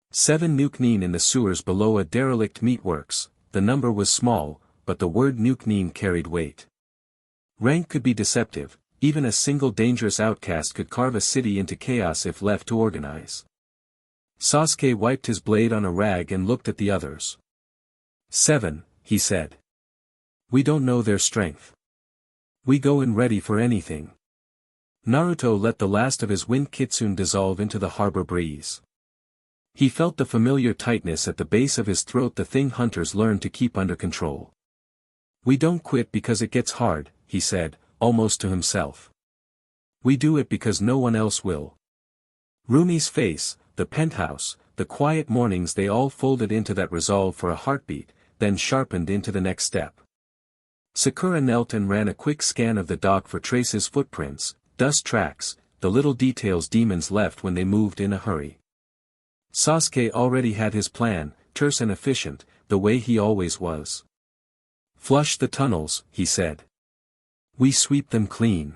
B: 7 nuke nin in the sewers below a derelict meatworks. The number was small, but the word nuke nin carried weight. Rank could be deceptive, even a single dangerous outcast could carve a city into chaos if left to organize. Sasuke wiped his blade on a rag and looked at the others. 7, he said. "We don't know their strength. We go in ready for anything." Naruto let the last of his wind kitsune dissolve into the harbor breeze. He felt the familiar tightness at the base of his throat, the thing hunters learned to keep under control. "We don't quit because it gets hard," he said, almost to himself. "We do it because no one else will." Rumi's face, the penthouse, the quiet mornings, they all folded into that resolve for a heartbeat, then sharpened into the next step. Sakura knelt and ran a quick scan of the dock for traces, footprints, dust tracks, the little details demons left when they moved in a hurry. Sasuke already had his plan, terse and efficient, the way he always was. "Flush the tunnels," he said. "We sweep them clean.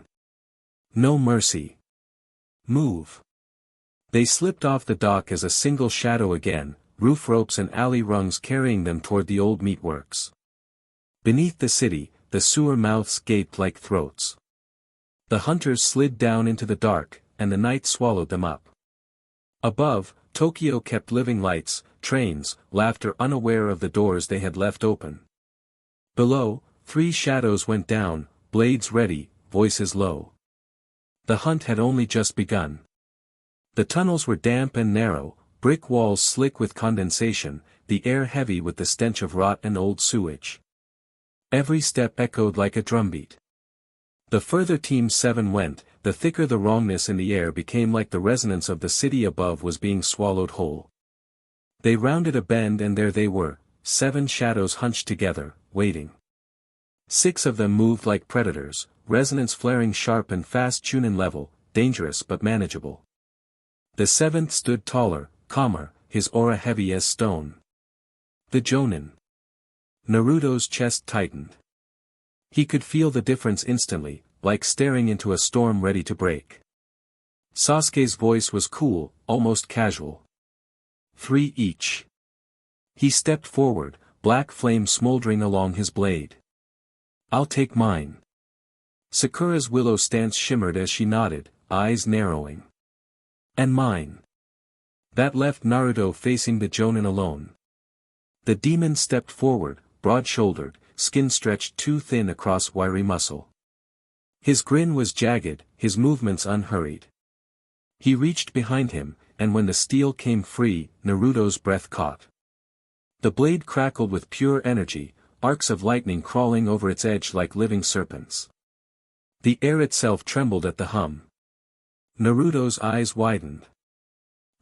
B: No mercy. Move." They slipped off the dock as a single shadow again, roof ropes and alley rungs carrying them toward the old meatworks. Beneath the city, the sewer mouths gaped like throats. The hunters slid down into the dark, and the night swallowed them up. Above, Tokyo kept living lights, trains, laughter unaware of the doors they had left open. Below, 3 shadows went down, blades ready, voices low. The hunt had only just begun. The tunnels were damp and narrow, brick walls slick with condensation, the air heavy with the stench of rot and old sewage. Every step echoed like a drumbeat. The further Team 7 went, the thicker the wrongness in the air became, like the resonance of the city above was being swallowed whole. They rounded a bend and there they were, 7 shadows hunched together, waiting. 6 of them moved like predators, resonance flaring sharp and fast, Chunin level, dangerous but manageable. The 7th stood taller, calmer, his aura heavy as stone. The Jonin. Naruto's chest tightened. He could feel the difference instantly, like staring into a storm ready to break. Sasuke's voice was cool, almost casual. 3 each. He stepped forward, black flame smoldering along his blade. I'll take mine. Sakura's willow stance shimmered as she nodded, eyes narrowing. And mine. That left Naruto facing the Jonin alone. The demon stepped forward, broad-shouldered, skin stretched too thin across wiry muscle. His grin was jagged, his movements unhurried. He reached behind him, and when the steel came free, Naruto's breath caught. The blade crackled with pure energy, arcs of lightning crawling over its edge like living serpents. The air itself trembled at the hum. Naruto's eyes widened.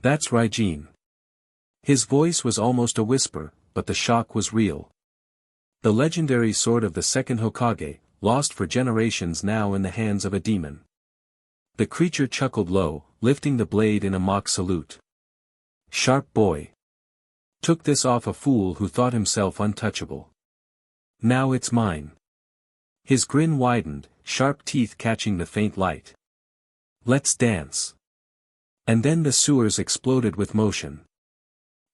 B: That's Raijin. His voice was almost a whisper, but the shock was real. The legendary sword of the second Hokage, lost for generations now in the hands of a demon. The creature chuckled low, lifting the blade in a mock salute. Sharp boy. Took this off a fool who thought himself untouchable. Now it's mine. His grin widened, sharp teeth catching the faint light. Let's dance. And then the sewers exploded with motion.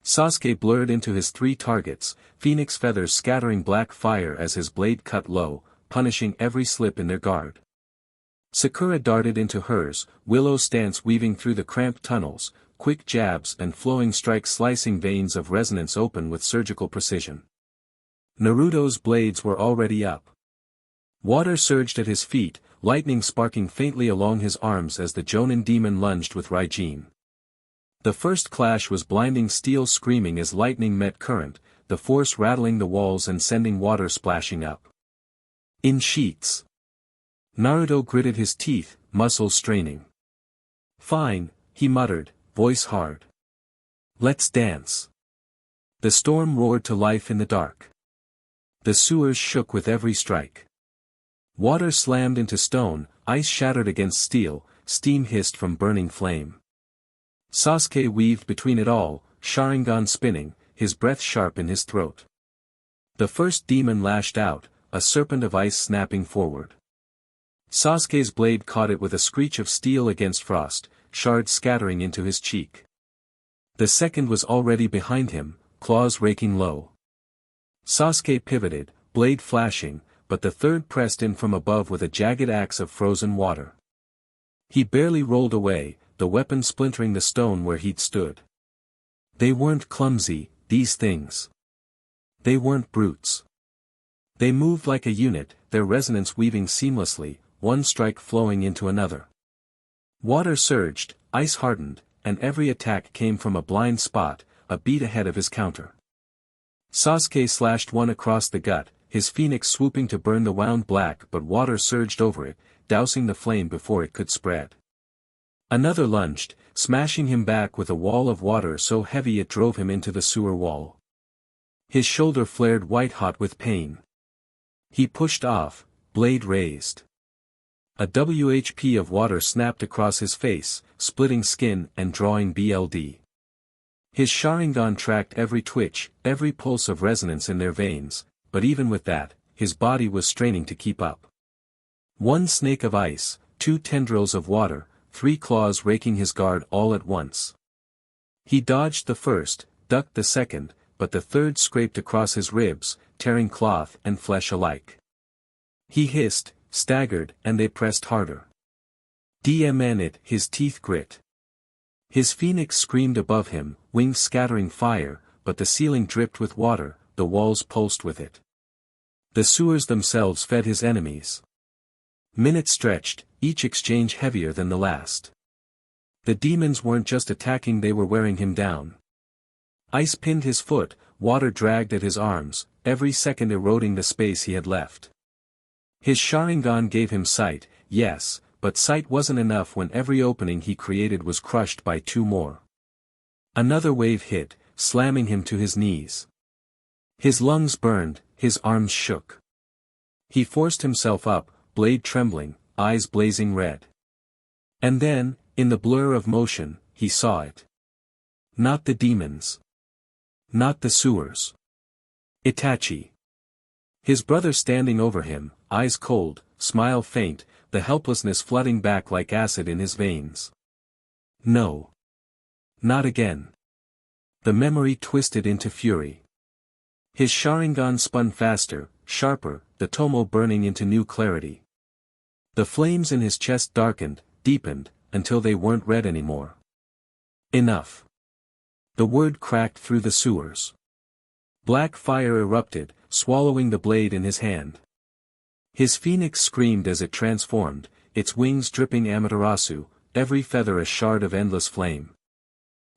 B: Sasuke blurred into his 3 targets, phoenix feathers scattering black fire as his blade cut low, punishing every slip in their guard. Sakura darted into hers, willow stance weaving through the cramped tunnels, quick jabs and flowing strikes slicing veins of resonance open with surgical precision. Naruto's blades were already up. Water surged at his feet, lightning sparking faintly along his arms as the Jonin demon lunged with Raijin. The first clash was blinding steel screaming as lightning met current, the force rattling the walls and sending water splashing up. In sheets. Naruto gritted his teeth, muscles straining. Fine, he muttered, voice hard. Let's dance. The storm roared to life in the dark. The sewers shook with every strike. Water slammed into stone, ice shattered against steel, steam hissed from burning flame. Sasuke weaved between it all, Sharingan spinning, his breath sharp in his throat. The first demon lashed out, a serpent of ice snapping forward. Sasuke's blade caught it with a screech of steel against frost, shards scattering into his cheek. The second was already behind him, claws raking low. Sasuke pivoted, blade flashing, but the third pressed in from above with a jagged axe of frozen water. He barely rolled away, the weapon splintering the stone where he'd stood. They weren't clumsy, these things. They weren't brutes. They moved like a unit, their resonance weaving seamlessly, one strike flowing into another. Water surged, ice hardened, and every attack came from a blind spot, a beat ahead of his counter. Sasuke slashed one across the gut, his phoenix swooping to burn the wound black, but water surged over it, dousing the flame before it could spread. Another lunged, smashing him back with a wall of water so heavy it drove him into the sewer wall. His shoulder flared white-hot with pain. He pushed off, blade raised. A WHP of water snapped across his face, splitting skin and drawing BLD. His Sharingan tracked every twitch, every pulse of resonance in their veins, but even with that, his body was straining to keep up. One snake of ice, 2 tendrils of water, 3 claws raking his guard all at once. He dodged the first, ducked the second, but the third scraped across his ribs, tearing cloth and flesh alike. He hissed, staggered, and they pressed harder. It, his teeth grit. His phoenix screamed above him, wings scattering fire, but the ceiling dripped with water, the walls pulsed with it. The sewers themselves fed his enemies. Minutes stretched, each exchange heavier than the last. The demons weren't just attacking, they were wearing him down. Ice pinned his foot, water dragged at his arms, every second eroding the space he had left. His Sharingan gave him sight, yes, but sight wasn't enough when every opening he created was crushed by two more. Another wave hit, slamming him to his knees. His lungs burned, his arms shook. He forced himself up, blade trembling, eyes blazing red. And then, in the blur of motion, he saw it. Not the demons. Not the sewers. Itachi. His brother standing over him, eyes cold, smile faint, the helplessness flooding back like acid in his veins. No. Not again. The memory twisted into fury. His Sharingan spun faster, sharper, the tomo burning into new clarity. The flames in his chest darkened, deepened, until they weren't red anymore. Enough. The word cracked through the sewers. Black fire erupted, swallowing the blade in his hand. His phoenix screamed as it transformed, its wings dripping Amaterasu, every feather a shard of endless flame.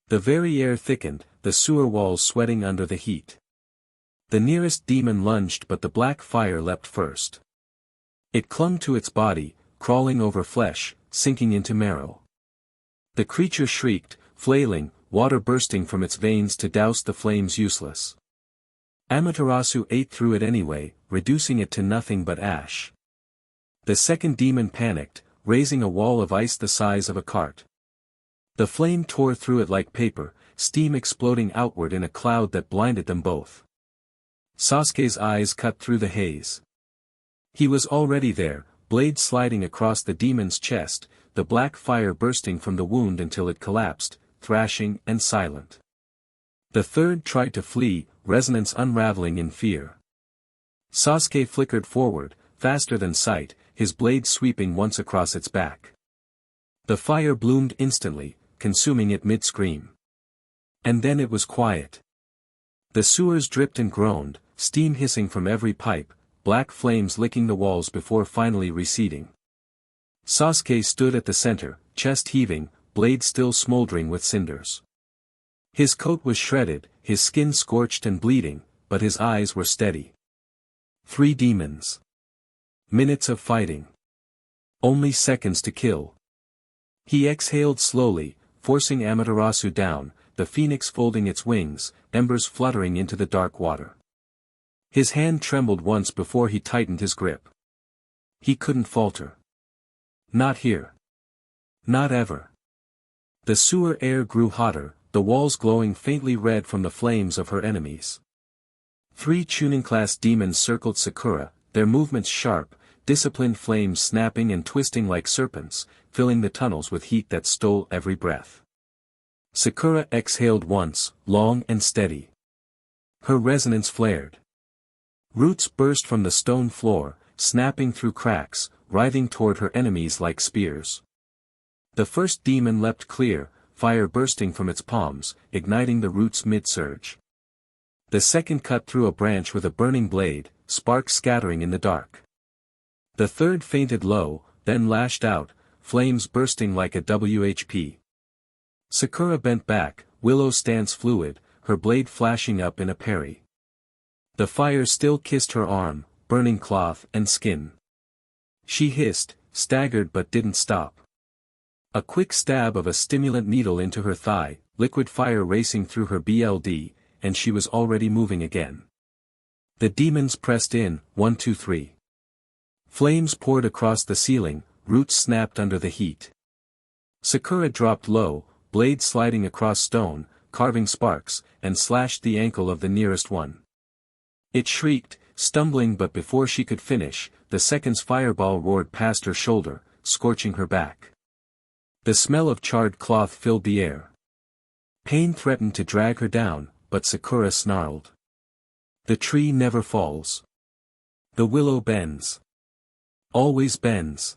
B: The very air thickened, the sewer walls sweating under the heat. The nearest demon lunged, but the black fire leapt first. It clung to its body, crawling over flesh, sinking into marrow. The creature shrieked, flailing, water bursting from its veins to douse the flames useless. Amaterasu ate through it anyway, reducing it to nothing but ash. The second demon panicked, raising a wall of ice the size of a cart. The flame tore through it like paper, steam exploding outward in a cloud that blinded them both. Sasuke's eyes cut through the haze. He was already there, blade sliding across the demon's chest, the black fire bursting from the wound until it collapsed, thrashing and silent. The third tried to flee, resonance unraveling in fear. Sasuke flickered forward, faster than sight, his blade sweeping once across its back. The fire bloomed instantly, consuming it mid-scream. And then it was quiet. The sewers dripped and groaned, steam hissing from every pipe, black flames licking the walls before finally receding. Sasuke stood at the center, chest heaving, blade still smoldering with cinders. His coat was shredded, his skin scorched and bleeding, but his eyes were steady. 3 demons. Minutes of fighting. Only seconds to kill. He exhaled slowly, forcing Amaterasu down, the phoenix folding its wings, embers fluttering into the dark water. His hand trembled once before he tightened his grip. He couldn't falter. Not here. Not ever. The sewer air grew hotter, the walls glowing faintly red from the flames of her enemies. 3 Chunin-class demons circled Sakura, their movements sharp, disciplined flames snapping and twisting like serpents, filling the tunnels with heat that stole every breath. Sakura exhaled once, long and steady. Her resonance flared. Roots burst from the stone floor, snapping through cracks, writhing toward her enemies like spears. The first demon leapt clear, fire bursting from its palms, igniting the roots mid-surge. The second cut through a branch with a burning blade, sparks scattering in the dark. The third feinted low, then lashed out, flames bursting like a WHP. Sakura bent back, willow stance fluid, her blade flashing up in a parry. The fire still kissed her arm, burning cloth and skin. She hissed, staggered but didn't stop. A quick stab of a stimulant needle into her thigh, liquid fire racing through her BLD, and she was already moving again. The demons pressed in, 1 2 3. Flames poured across the ceiling, roots snapped under the heat. Sakura dropped low, blade sliding across stone, carving sparks, and slashed the ankle of the nearest one. It shrieked, stumbling, but before she could finish, the second's fireball roared past her shoulder, scorching her back. The smell of charred cloth filled the air. Pain threatened to drag her down, but Sakura snarled. The tree never falls. The willow bends. Always bends.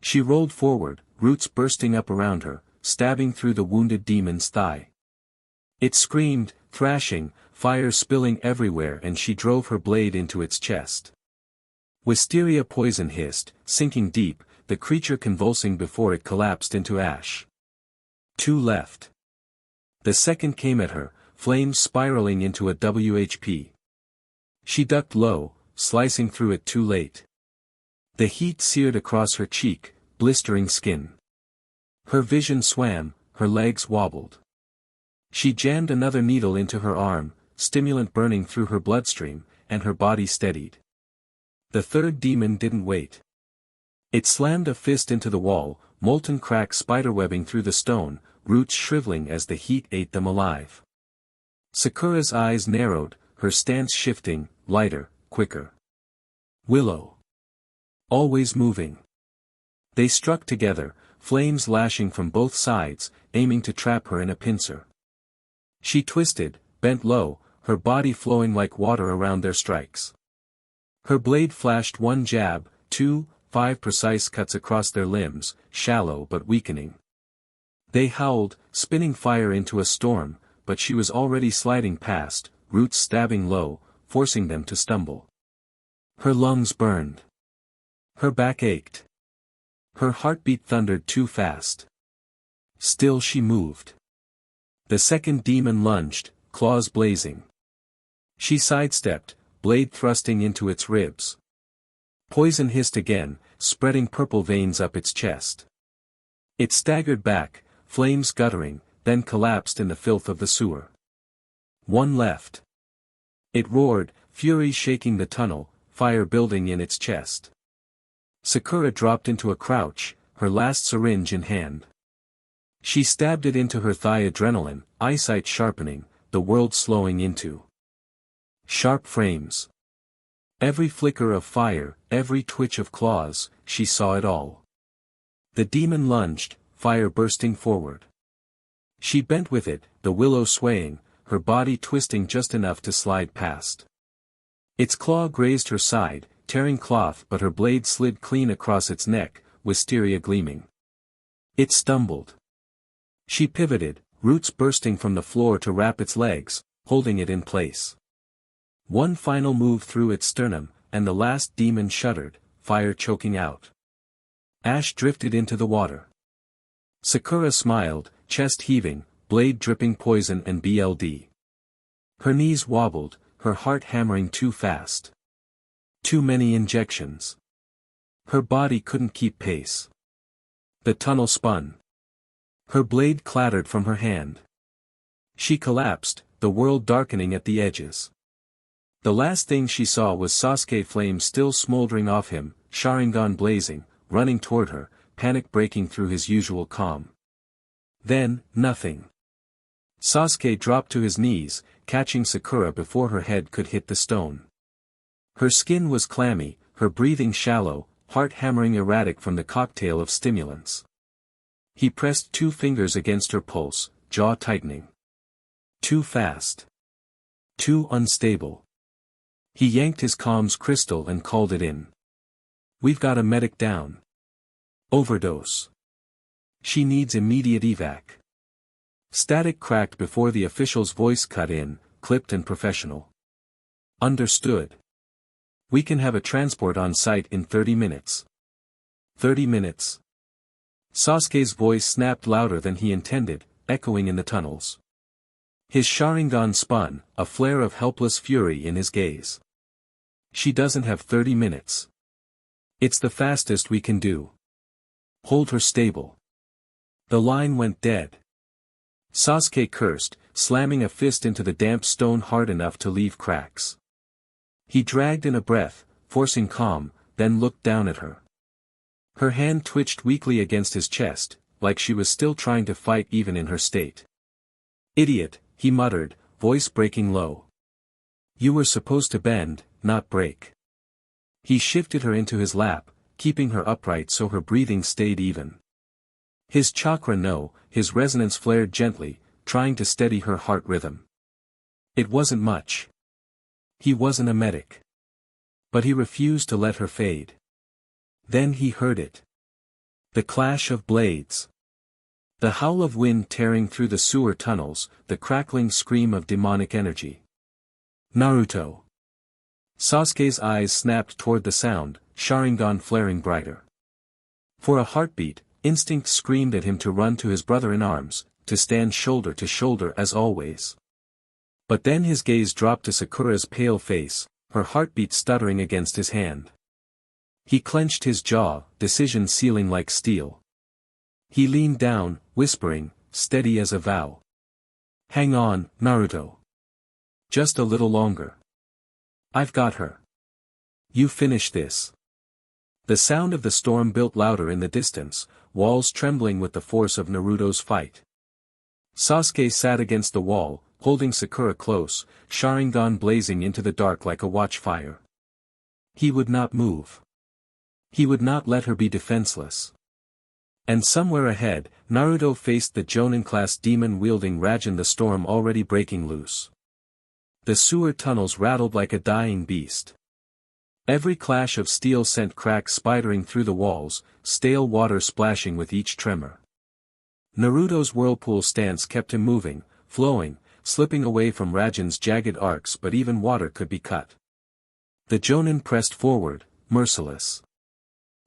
B: She rolled forward, roots bursting up around her, stabbing through the wounded demon's thigh. It screamed, thrashing, fire spilling everywhere, and she drove her blade into its chest. Wisteria poison hissed, sinking deep, the creature convulsing before it collapsed into ash. 2 left. The second came at her, flames spiraling into a WHP. She ducked low, slicing through it too late. The heat seared across her cheek, blistering skin. Her vision swam, her legs wobbled. She jammed another needle into her arm, stimulant burning through her bloodstream, and her body steadied. The third demon didn't wait. It slammed a fist into the wall, molten cracks spiderwebbing through the stone, roots shriveling as the heat ate them alive. Sakura's eyes narrowed, her stance shifting, lighter, quicker. Willow. Always moving. They struck together, flames lashing from both sides, aiming to trap her in a pincer. She twisted, bent low, her body flowing like water around their strikes. Her blade flashed 1 jab, 2, 5 precise cuts across their limbs, shallow but weakening. They howled, spinning fire into a storm, but she was already sliding past, roots stabbing low, forcing them to stumble. Her lungs burned. Her back ached. Her heartbeat thundered too fast. Still she moved. The second demon lunged, claws blazing. She sidestepped, blade thrusting into its ribs. Poison hissed again, spreading purple veins up its chest. It staggered back, flames guttering, then collapsed in the filth of the sewer. 1 left. It roared, fury shaking the tunnel, fire building in its chest. Sakura dropped into a crouch, her last syringe in hand. She stabbed it into her thigh, adrenaline, eyesight sharpening, the world slowing into sharp frames. Every flicker of fire, every twitch of claws, she saw it all. The demon lunged, fire bursting forward. She bent with it, the willow swaying, her body twisting just enough to slide past. Its claw grazed her side, tearing cloth, but her blade slid clean across its neck, wisteria gleaming. It stumbled. She pivoted, roots bursting from the floor to wrap its legs, holding it in place. 1 final move through its sternum, and the last demon shuddered, fire choking out. Ash drifted into the water. Sakura smiled, chest heaving, blade dripping poison and BLD. Her knees wobbled, her heart hammering too fast. Too many injections. Her body couldn't keep pace. The tunnel spun. Her blade clattered from her hand. She collapsed, the world darkening at the edges. The last thing she saw was Sasuke, flames still smoldering off him, Sharingan blazing, running toward her, panic breaking through his usual calm. Then, nothing. Sasuke dropped to his knees, catching Sakura before her head could hit the stone. Her skin was clammy, her breathing shallow, heart hammering erratic from the cocktail of stimulants. He pressed 2 fingers against her pulse, jaw tightening. Too fast. Too unstable. He yanked his comms crystal and called it in. We've got a medic down. Overdose. She needs immediate evac. Static cracked before the official's voice cut in, clipped and professional. Understood. We can have a transport on site in 30 minutes. 30 minutes. Sasuke's voice snapped louder than he intended, echoing in the tunnels. His Sharingan spun, a flare of helpless fury in his gaze. She doesn't have 30 minutes. It's the fastest we can do. Hold her stable. The line went dead. Sasuke cursed, slamming a fist into the damp stone hard enough to leave cracks. He dragged in a breath, forcing calm, then looked down at her. Her hand twitched weakly against his chest, like she was still trying to fight even in her state. Idiot, he muttered, voice breaking low. You were supposed to bend, not break. He shifted her into his lap, keeping her upright so her breathing stayed even. His chakra no, his resonance flared gently, trying to steady her heart rhythm. It wasn't much. He wasn't a medic. But he refused to let her fade. Then he heard it. The clash of blades. The howl of wind tearing through the sewer tunnels, the crackling scream of demonic energy. Naruto. Sasuke's eyes snapped toward the sound, Sharingan flaring brighter. For a heartbeat, instinct screamed at him to run to his brother in arms, to stand shoulder to shoulder as always. But then his gaze dropped to Sakura's pale face, her heartbeat stuttering against his hand. He clenched his jaw, decision sealing like steel. He leaned down, whispering, steady as a vow. Hang on, Naruto. Just a little longer. I've got her. You finish this. The sound of the storm built louder in the distance, walls trembling with the force of Naruto's fight. Sasuke sat against the wall, holding Sakura close, Sharingan blazing into the dark like a watchfire. He would not move. He would not let her be defenseless. And somewhere ahead, Naruto faced the Jonin-class demon-wielding Rasen, the storm already breaking loose. The sewer tunnels rattled like a dying beast. Every clash of steel sent cracks spidering through the walls, stale water splashing with each tremor. Naruto's whirlpool stance kept him moving, flowing, slipping away from Rasen's jagged arcs, but even water could be cut. The Jonin pressed forward, merciless.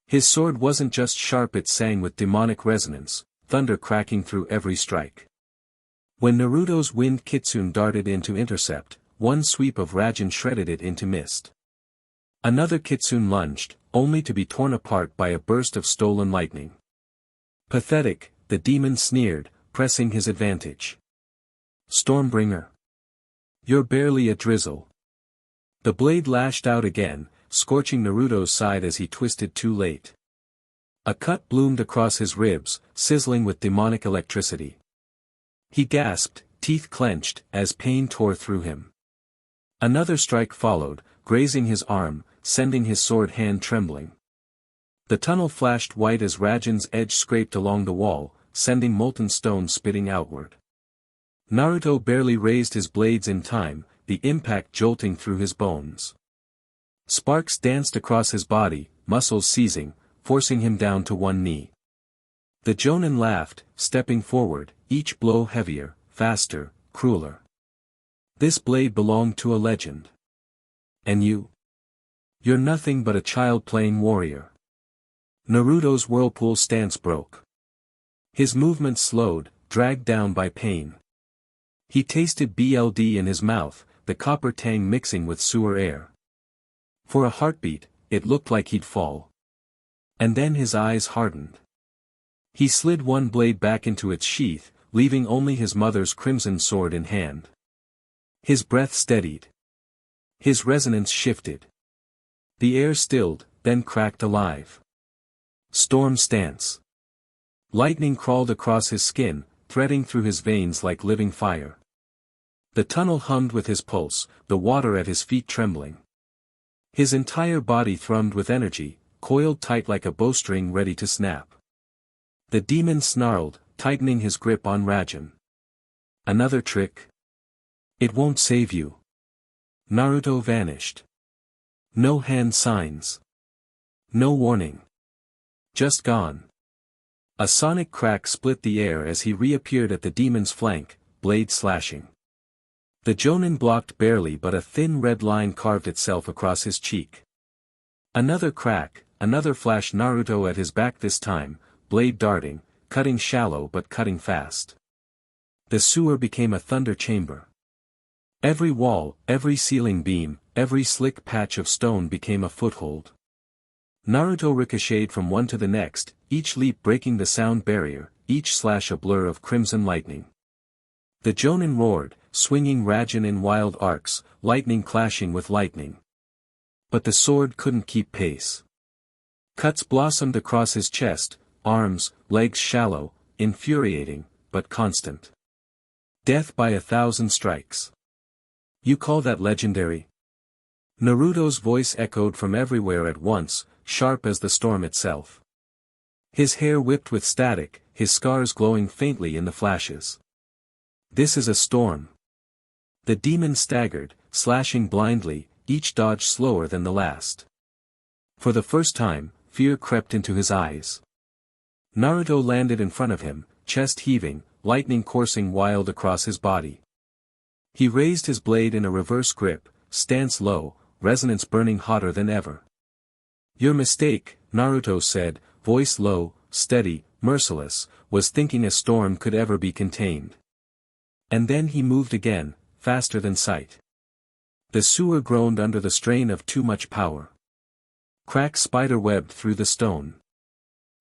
B: His sword wasn't just sharp, it sang with demonic resonance, thunder cracking through every strike. When Naruto's wind kitsune darted in to intercept, one sweep of Rasen shredded it into mist. Another kitsune lunged, only to be torn apart by a burst of stolen lightning. Pathetic, the demon sneered, pressing his advantage. Stormbringer. You're barely a drizzle. The blade lashed out again, scorching Naruto's side as he twisted too late. A cut bloomed across his ribs, sizzling with demonic electricity. He gasped, teeth clenched, as pain tore through him. Another strike followed, grazing his arm, sending his sword hand trembling. The tunnel flashed white as Rasen's edge scraped along the wall, sending molten stone spitting outward. Naruto barely raised his blades in time, the impact jolting through his bones. Sparks danced across his body, muscles seizing, forcing him down to one knee. The Jonin laughed, stepping forward, each blow heavier, faster, crueler. This blade belonged to a legend. And you? You're nothing but a child playing warrior. Naruto's whirlpool stance broke. His movements slowed, dragged down by pain. He tasted blood in his mouth, the copper tang mixing with sewer air. For a heartbeat, it looked like he'd fall. And then his eyes hardened. He slid one blade back into its sheath, leaving only his mother's crimson sword in hand. His breath steadied. His resonance shifted. The air stilled, then cracked alive. Storm stance. Lightning crawled across his skin, threading through his veins like living fire. The tunnel hummed with his pulse, the water at his feet trembling. His entire body thrummed with energy, coiled tight like a bowstring ready to snap. The demon snarled, tightening his grip on Rasen. Another trick? It won't save you. Naruto vanished. No hand signs. No warning. Just gone. A sonic crack split the air as he reappeared at the demon's flank, blade slashing. The Jonin blocked barely, but a thin red line carved itself across his cheek. Another crack, another flash, Naruto at his back this time, blade darting, cutting shallow but cutting fast. The sewer became a thunder chamber. Every wall, every ceiling beam, every slick patch of stone became a foothold. Naruto ricocheted from one to the next, each leap breaking the sound barrier, each slash a blur of crimson lightning. The Jonin roared, swinging Rasen in wild arcs, lightning clashing with lightning. But the sword couldn't keep pace. Cuts blossomed across his chest, arms, legs shallow, infuriating, but constant. Death by 1,000 strikes. You call that legendary? Naruto's voice echoed from everywhere at once, sharp as the storm itself. His hair whipped with static, his scars glowing faintly in the flashes. This is a storm. The demon staggered, slashing blindly, each dodge slower than the last. For the first time, fear crept into his eyes. Naruto landed in front of him, chest heaving, lightning coursing wild across his body. He raised his blade in a reverse grip, stance low, resonance burning hotter than ever. "Your mistake," Naruto said, voice low, steady, merciless, was thinking a storm could ever be contained. And then he moved again, faster than sight. The sewer groaned under the strain of too much power. Cracks spider-webbed through the stone.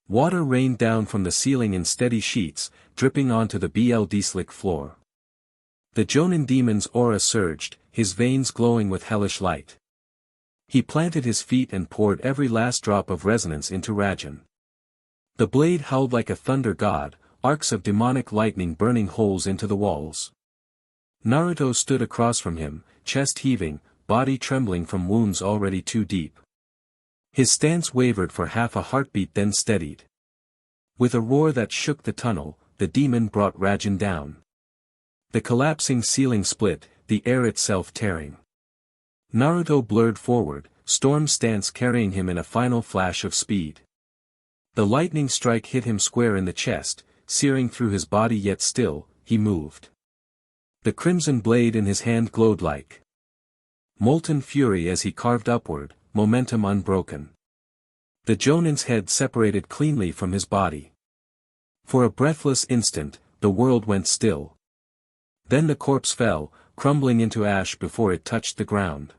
B: Water rained down from the ceiling in steady sheets, dripping onto the slick floor. The Jonin demon's aura surged, his veins glowing with hellish light. He planted his feet and poured every last drop of resonance into Rajan. The blade howled like a thunder god, arcs of demonic lightning burning holes into the walls. Naruto stood across from him, chest heaving, body trembling from wounds already too deep. His stance wavered for half a heartbeat then steadied. With a roar that shook the tunnel, the demon brought Rajan down. The collapsing ceiling split, the air itself tearing. Naruto blurred forward, storm stance carrying him in a final flash of speed. The lightning strike hit him square in the chest, searing through his body yet still, he moved. The crimson blade in his hand glowed like molten fury as he carved upward, momentum unbroken. The Jonin's head separated cleanly from his body. For a breathless instant, the world went still. Then the corpse fell, crumbling into ash before it touched the ground.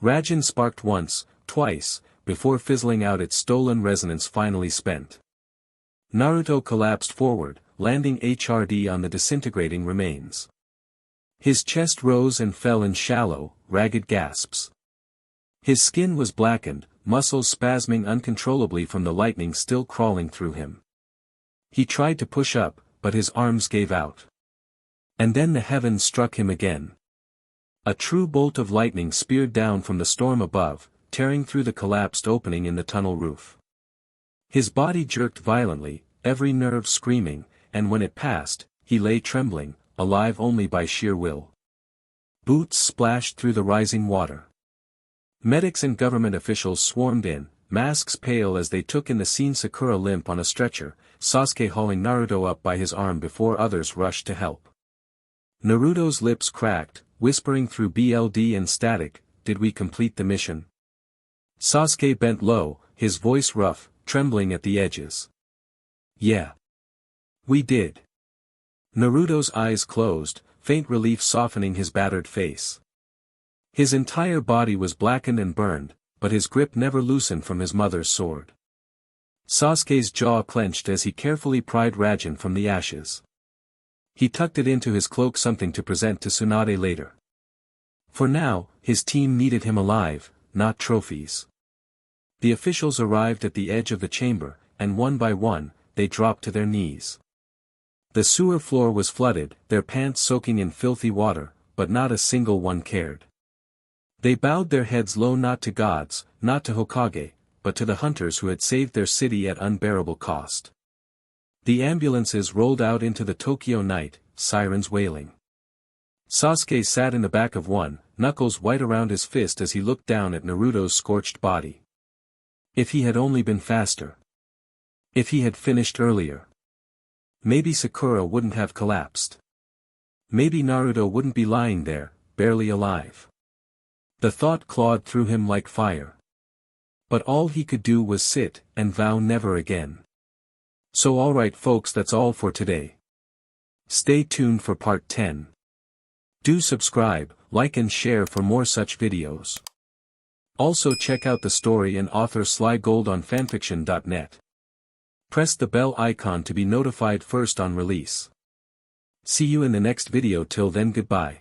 B: Rajan sparked once, twice, before fizzling out, its stolen resonance finally spent. Naruto collapsed forward, landing HRD on the disintegrating remains. His chest rose and fell in shallow, ragged gasps. His skin was blackened, muscles spasming uncontrollably from the lightning still crawling through him. He tried to push up, but his arms gave out. And then the heavens struck him again. A true bolt of lightning speared down from the storm above, tearing through the collapsed opening in the tunnel roof. His body jerked violently, every nerve screaming, and when it passed, he lay trembling, alive only by sheer will. Boots splashed through the rising water. Medics and government officials swarmed in, masks pale as they took in the scene. Sakura limp on a stretcher, Sasuke hauling Naruto up by his arm before others rushed to help. Naruto's lips cracked, whispering through BLD and static, "Did we complete the mission?" Sasuke bent low, his voice rough, trembling at the edges. "Yeah. We did." Naruto's eyes closed, faint relief softening his battered face. His entire body was blackened and burned, but his grip never loosened from his mother's sword. Sasuke's jaw clenched as he carefully pried Rajan from the ashes. He tucked it into his cloak, something to present to Tsunade later. For now, his team needed him alive, not trophies. The officials arrived at the edge of the chamber, and one by one, they dropped to their knees. The sewer floor was flooded, their pants soaking in filthy water, but not a single one cared. They bowed their heads low, not to gods, not to Hokage, but to the hunters who had saved their city at unbearable cost. The ambulances rolled out into the Tokyo night, sirens wailing. Sasuke sat in the back of one, knuckles white around his fist as he looked down at Naruto's scorched body. If he had only been faster. If he had finished earlier. Maybe Sakura wouldn't have collapsed. Maybe Naruto wouldn't be lying there, barely alive. The thought clawed through him like fire. But all he could do was sit and vow never again. So alright folks, that's all for today. Stay tuned for part 10. Do subscribe, like and share for more such videos. Also check out the story and author Slygold on FANFICTIONnet. Press the bell icon to be notified first on release. See you in the next video. Till then, goodbye.